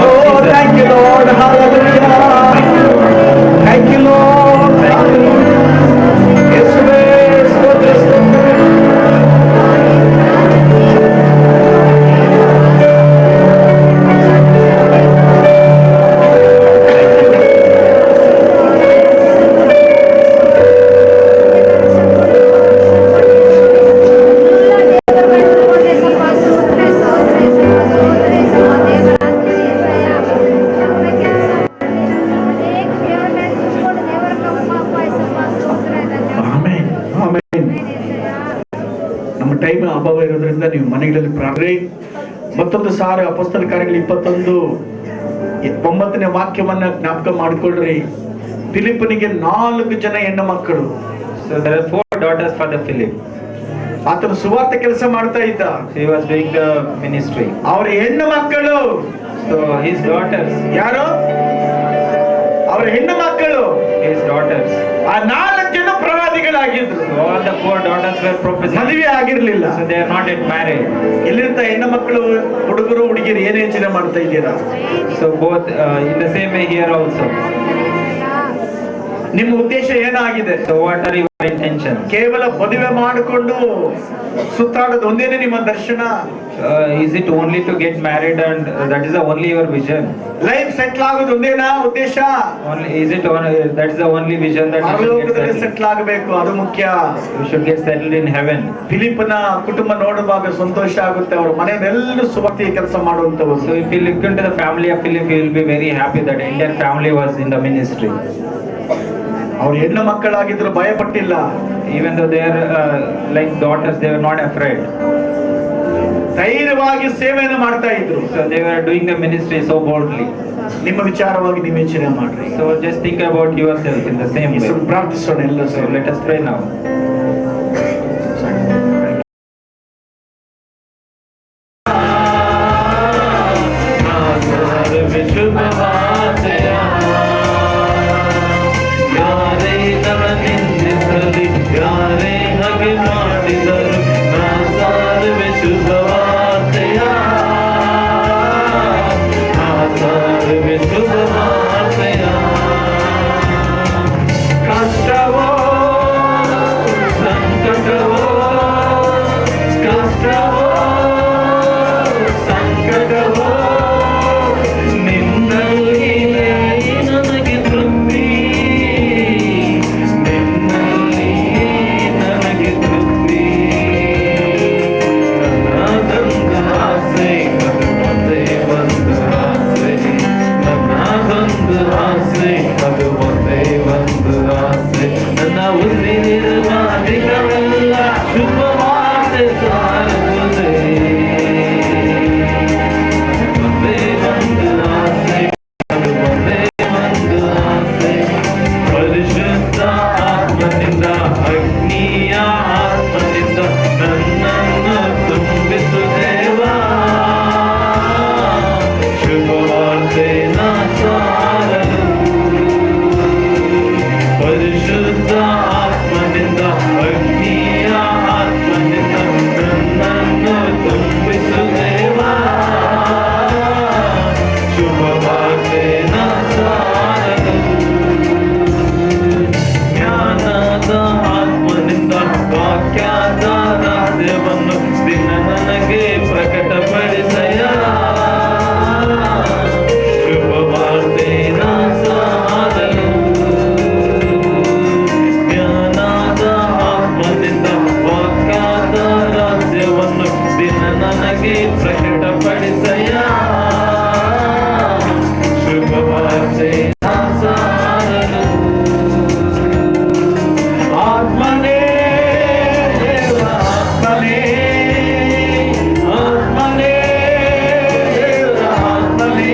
Oh, thank you Lord, hallelujah. Thank you Lord, ಯೇಸುವೇ, ಸ್ತೋತ್ರ ಸ್ತೋತ್ರ. ಟೈಮ್ ಅಭಾವ ಇರೋದ್ರಿಂದ ನೀವು ಮನೆಗಳಲ್ಲಿ ಪ್ರಾರ್ಥನೆ. ಮತ್ತೊಂದು ಸಾರಿ ಅಪೊಸ್ತಲ ಕಾರ್ಯಗಳು 21:9 ವಾಕ್ಯವನ್ನ ಜ್ಞಾಪಕ ಮಾಡಿಕೊಳ್ಳ್ರಿ. ಫಿಲಿಪ್ಪನಿಗೆ 4 ಜನ ಹೆಣ್ಣು ಮಕ್ಕಳು. So there are 4 daughters for the Philip. ಆತನು ಸುವಾರ್ತೆ ಕೆಲಸ ಮಾಡ್ತಾ ಇದ್ದ. He was doing the ministry. ಅವರ ಹೆಣ್ಣು ಮಕ್ಕಳು, So his daughters, ಯಾರು? ಅವರ ಹೆಣ್ಣು ಮಕ್ಕಳು, his daughters. ಆ 4 ಜನ ಪ್ರವಾದಿಗಳಾಗಿದ್ರು. So all the 4 daughters were prophets. ಮದುವೆ ಆಗಿರ್ಲಿಲ್ಲ. So they are not yet married. ಇಲ್ಲಿಂದ ಹೆಣ್ಣು ಮಕ್ಕಳು, ಹುಡುಗರು ಹುಡುಗಿರು ಏನ್ ಯೋಚನೆ ಮಾಡ್ತಾ ಇದ್ದೀರಾ? So both in the same way here also. ನಿಮ್ಮ ಉದ್ದೇಶ ಏನಾಗಿದೆ? So what are your intentions? ಕೇವಲ ಮದುವೆ ಮಾಡಿಕೊಂಡು ಸುತ್ತಾಡೋದು ಒಂದೇನೆ ನಿಮ್ಮ ದರ್ಶನ? Is it only to get married and that is the only your vision? Life settle ಆಗೋದು ಒಂದೇನಾ ಉದ್ದೇಶ? Only is it only, that is the only vision that you should get ಪರಲೋಕದಲ್ಲಿ settled? Settle ಆಗಬೇಕು, ಅದು ಮುಖ್ಯ. You should get settled in heaven. ಫಿಲಿಪ್ಪನ ಕುಟುಂಬ ನೋಡುವಾಗ ಸಂತೋಷ ಆಗುತ್ತೆ. ಅವ್ರ ಮನೆಯಲ್ಲೆಲ್ಲರೂ ಸುವಾರ್ತೆಯ ಕೆಲಸ ಮಾಡುವಂತವರು. So if you look into the family of Philip, you will be very happy that entire family was in the ministry. ಅವ್ರ ಹೆಣ್ಣು ಮಕ್ಕಳಾಗಿದ್ರು ಭಯ ಪಟ್ಟಿಲ್ಲ. Even though they are like daughters, they were not afraid. ಧೈರ್ಯವಾಗಿ ಸೇವೆಯನ್ನು ಮಾಡ್ತಾ ಇದ್ರು. So they were doing the ministry so boldly. ನಿಮ್ಮ ವಿಚಾರವಾಗಿ ನೀವು ಯೋಚನೆ ಮಾಡ್ರಿ. So just think about yourself in the same way. ಪ್ರಾರ್ಥಿಸೋಣ ಎಲ್ಲ. So let us pray now. ಶುಭವಾರ್ತೆಯ ನಮಗೆ ಪ್ರಕಟಪಡಿಸಯ್ಯ ಶುಭವಾರ್ತೆ ಸಾರಲು. ಆತ್ಮನೇ ದೇವ ಆತ್ಮನೇ, ಆತ್ಮನೇ ದೇವ ಆತ್ಮನೇ,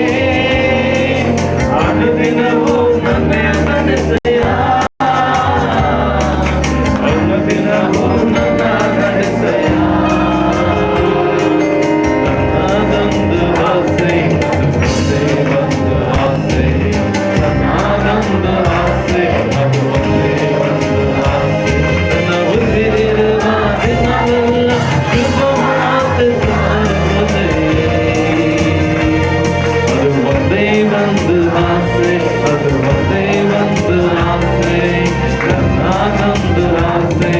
ಅನುದಿನವೂ ನನ್ನೇ ನಡೆಸಯ್ಯ, ಅನುದಿನವೂ ನನ್ನ ನಡೆಸಯ್ಯ. ನನ್ನದೊಂದು ಆಸೆ, ಒಂದೇ ಒಂದು ಆಸೆ, ನನ್ನದೊಂದು ಆಸೆ, ಅದು ಒಂದೇ ಒಂದು ಆಸೆ. ನನ್ನ ಉಸಿರಿರುವ ದಿನವೆಲ್ಲ ಶುಭವಾರ್ತೆ ಸಾರುವುದೇ. ಅದು ಒಂದೇ ಒಂದು ಆಸೆ, ಅದು ಒಂದೇ ಒಂದು ಆಸೆ, ನನ್ನದೊಂದು ಆಸೆ,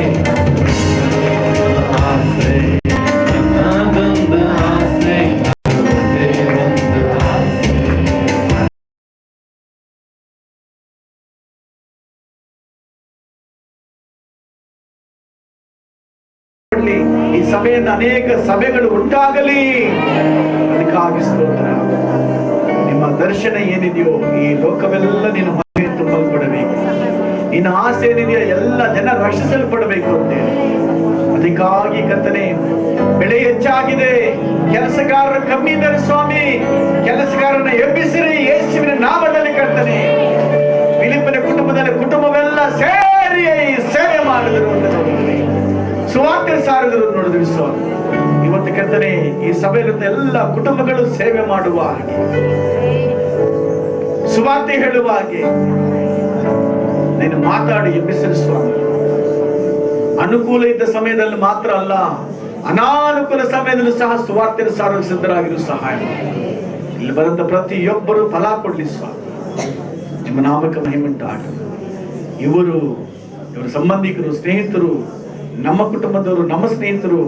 ಆಸೆ, ನನ್ನದೊಂದು ಆಸೆ, ಅದು ಒಂದೇ ಒಂದು ಆಸೆ. ಮಾಡಲಿ. ಈ ಸಭೆಯಿಂದ ಅನೇಕ ಸಭೆಗಳು ಉಂಟಾಗಲಿ. ಅದಕ್ಕಾಗಿ ಸ್ತೋತ್ರ. ನಿಮ್ಮ ದರ್ಶನ ಏನಿದೆಯೋ ಈ ಲೋಕವೆಲ್ಲ ನಿನ್ನ ಮನೆ ತುಂಬಲ್ಪಡಬೇಕು. ನಿನ್ನ ಆಸೆ ಏನಿದೆಯೋ ಎಲ್ಲ ಜನ ರಕ್ಷಿಸಲ್ಪಡಬೇಕು ಅಂತೇಳಿ. ಅದಕ್ಕಾಗಿ ಕರ್ತನೆ, ಬೆಳೆ ಹೆಚ್ಚಾಗಿದೆ, ಕೆಲಸಗಾರರು ಕಮ್ಮಿ ಇದ್ದಾರೆ ಸ್ವಾಮಿ. ಕೆಲಸಗಾರನ ಎಬ್ಬಿಸಿರಿ ಯೇಸುವಿನ ನಾಮದಲ್ಲಿ ಕರ್ತನೆ. ಫಿಲಿಪ್ಪನ ಕುಟುಂಬವೆಲ್ಲ ಸೇರಿ ಸೇವೆ ಮಾಡಿದರು ಅಂತ ನೋಡಿದ್ರಿ, ಸುವಾರ್ತೆ ಸಾರಿದರು ನೋಡಿದ್ವಿ ಸ್ವಾಮಿ. ಇವತ್ತು ಕರ್ತನೆ, ಈ ಸಭೆಯಲ್ಲಿದ್ದ ಎಲ್ಲ ಕುಟುಂಬಗಳು ಸೇವೆ ಮಾಡುವ ಹಾಗೆ, ಸುವಾರ್ತೆ ಹೇಳುವ ಹಾಗೆ ನೀನು ಮಾತಾಡಿ ಎಬ್ಬಿಸಿರು ಸ್ವಾಮಿ. ಅನುಕೂಲ ಇದ್ದ ಸಮಯದಲ್ಲಿ ಮಾತ್ರ ಅಲ್ಲ, ಅನಾನುಕೂಲ ಸಮಯದಲ್ಲೂ ಸಹ ಸುವಾರ್ತೆಯನ್ನು ಸಾರಲು ಸಿದ್ಧರಾಗಿರು ಸಹಾಯ ಮಾಡಿ. ಇಲ್ಲಿ ಬರಂತ ಪ್ರತಿಯೊಬ್ಬರು ಫಲ ಕೊಡ್ಲಿ ಸ್ವಾಮಿ. ನಿಮ್ಮ ನಾಮಕ್ಕೆ ಮಹಿಮುಂಟಾಗಲಿ. ಇವರ ಸಂಬಂಧಿಕರು, ಸ್ನೇಹಿತರು, ನಮ್ಮ ಕುಟುಂಬದವರು, ನಮ್ಮ ಸ್ನೇಹಿತರು,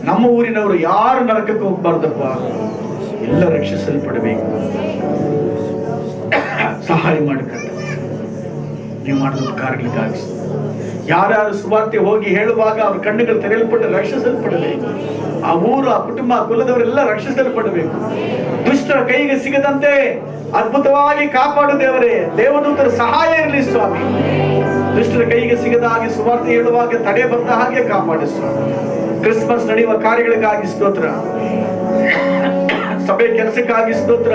ನಮ್ಮ ಊರಿನವರು ಯಾರು ನರಕಕ್ಕೆ ಹೋಗ್ಬಾರ್ದಪ್ಪ. ಎಲ್ಲ ರಕ್ಷಿಸಲ್ಪಡಬೇಕು. ಸಹಾಯ ಮಾಡಿಕಂತ ನೀವು ಮಾಡಿದ ಕಾರ್ಯಗಳಿಗಾಗಿ ಯಾರ್ಯಾರು ಸುವಾರ್ತೆ ಹೋಗಿ ಹೇಳುವಾಗ ಅವ್ರ ಕಣ್ಣುಗಳು ತೆರೆಯಲ್ಪಟ್ಟು ರಕ್ಷಿಸಲ್ಪಡಬೇಕು. ಆ ಊರು, ಆ ಕುಟುಂಬ, ಆ ಕುಲದವರೆಲ್ಲ ರಕ್ಷಿಸಲ್ಪಡಬೇಕು. ದುಷ್ಟರ ಕೈಗೆ ಸಿಗದಂತೆ ಅದ್ಭುತವಾಗಿ ಕಾಪಾಡು ದೇವರೇ. ದೇವದೂತರ ಸಹಾಯ ಇರಲಿ ಸ್ವಾಮಿ. ದುಷ್ಟರ ಕೈಗೆ ಸಿಗದ ಹಾಗೆ ಸುವಾರ್ತೆ ಹೇಳುವಾಗ ತಡೆ ಬಂದ ಹಾಗೆ ಕಾಪಾಡಿ ಸ್ವಾಮಿ. ಕ್ರಿಸ್ಮಸ್ ನಡೆಯುವ ಕಾರ್ಯಗಳಿಗಾಗಿ ಸ್ತೋತ್ರ. ಸಭೆ ಕೆಲಸಕ್ಕಾಗಿ ಸ್ತೋತ್ರ.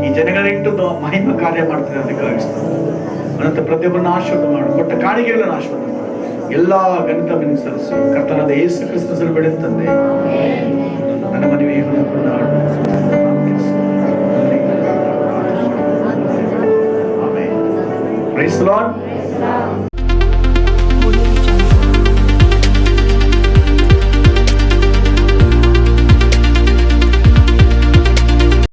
ಈ ಜನಗಳಿಟ್ಟು ಮಹಿಮ ಕಾರ್ಯ ಮಾಡ್ತಾರೆ, ಅದಕ್ಕಾಗಿ ಸ್ತೋತ್ರ. ಅನಂತ ಪ್ರತಿಯೊಬ್ಬರನ್ನ ಆಶೀರ್ವಾದ ಮಾಡು. ಕೊಟ್ಟ ಕಾಣಿಕೆಗಳನ್ನು ಆಶೀರ್ವಾದ ಮಾಡು. ಎಲ್ಲಾ ಗಣಿತ ಸಲ್ಲಿಸು. ಕರ್ತನಾದ ಯೇಸು ಕ್ರಿಸ್ತನ ಬೆಳೆದ ತಂದೆ, ನನ್ನ ಮನೆಗೆ ಆಮೆನ್. Praise the lord.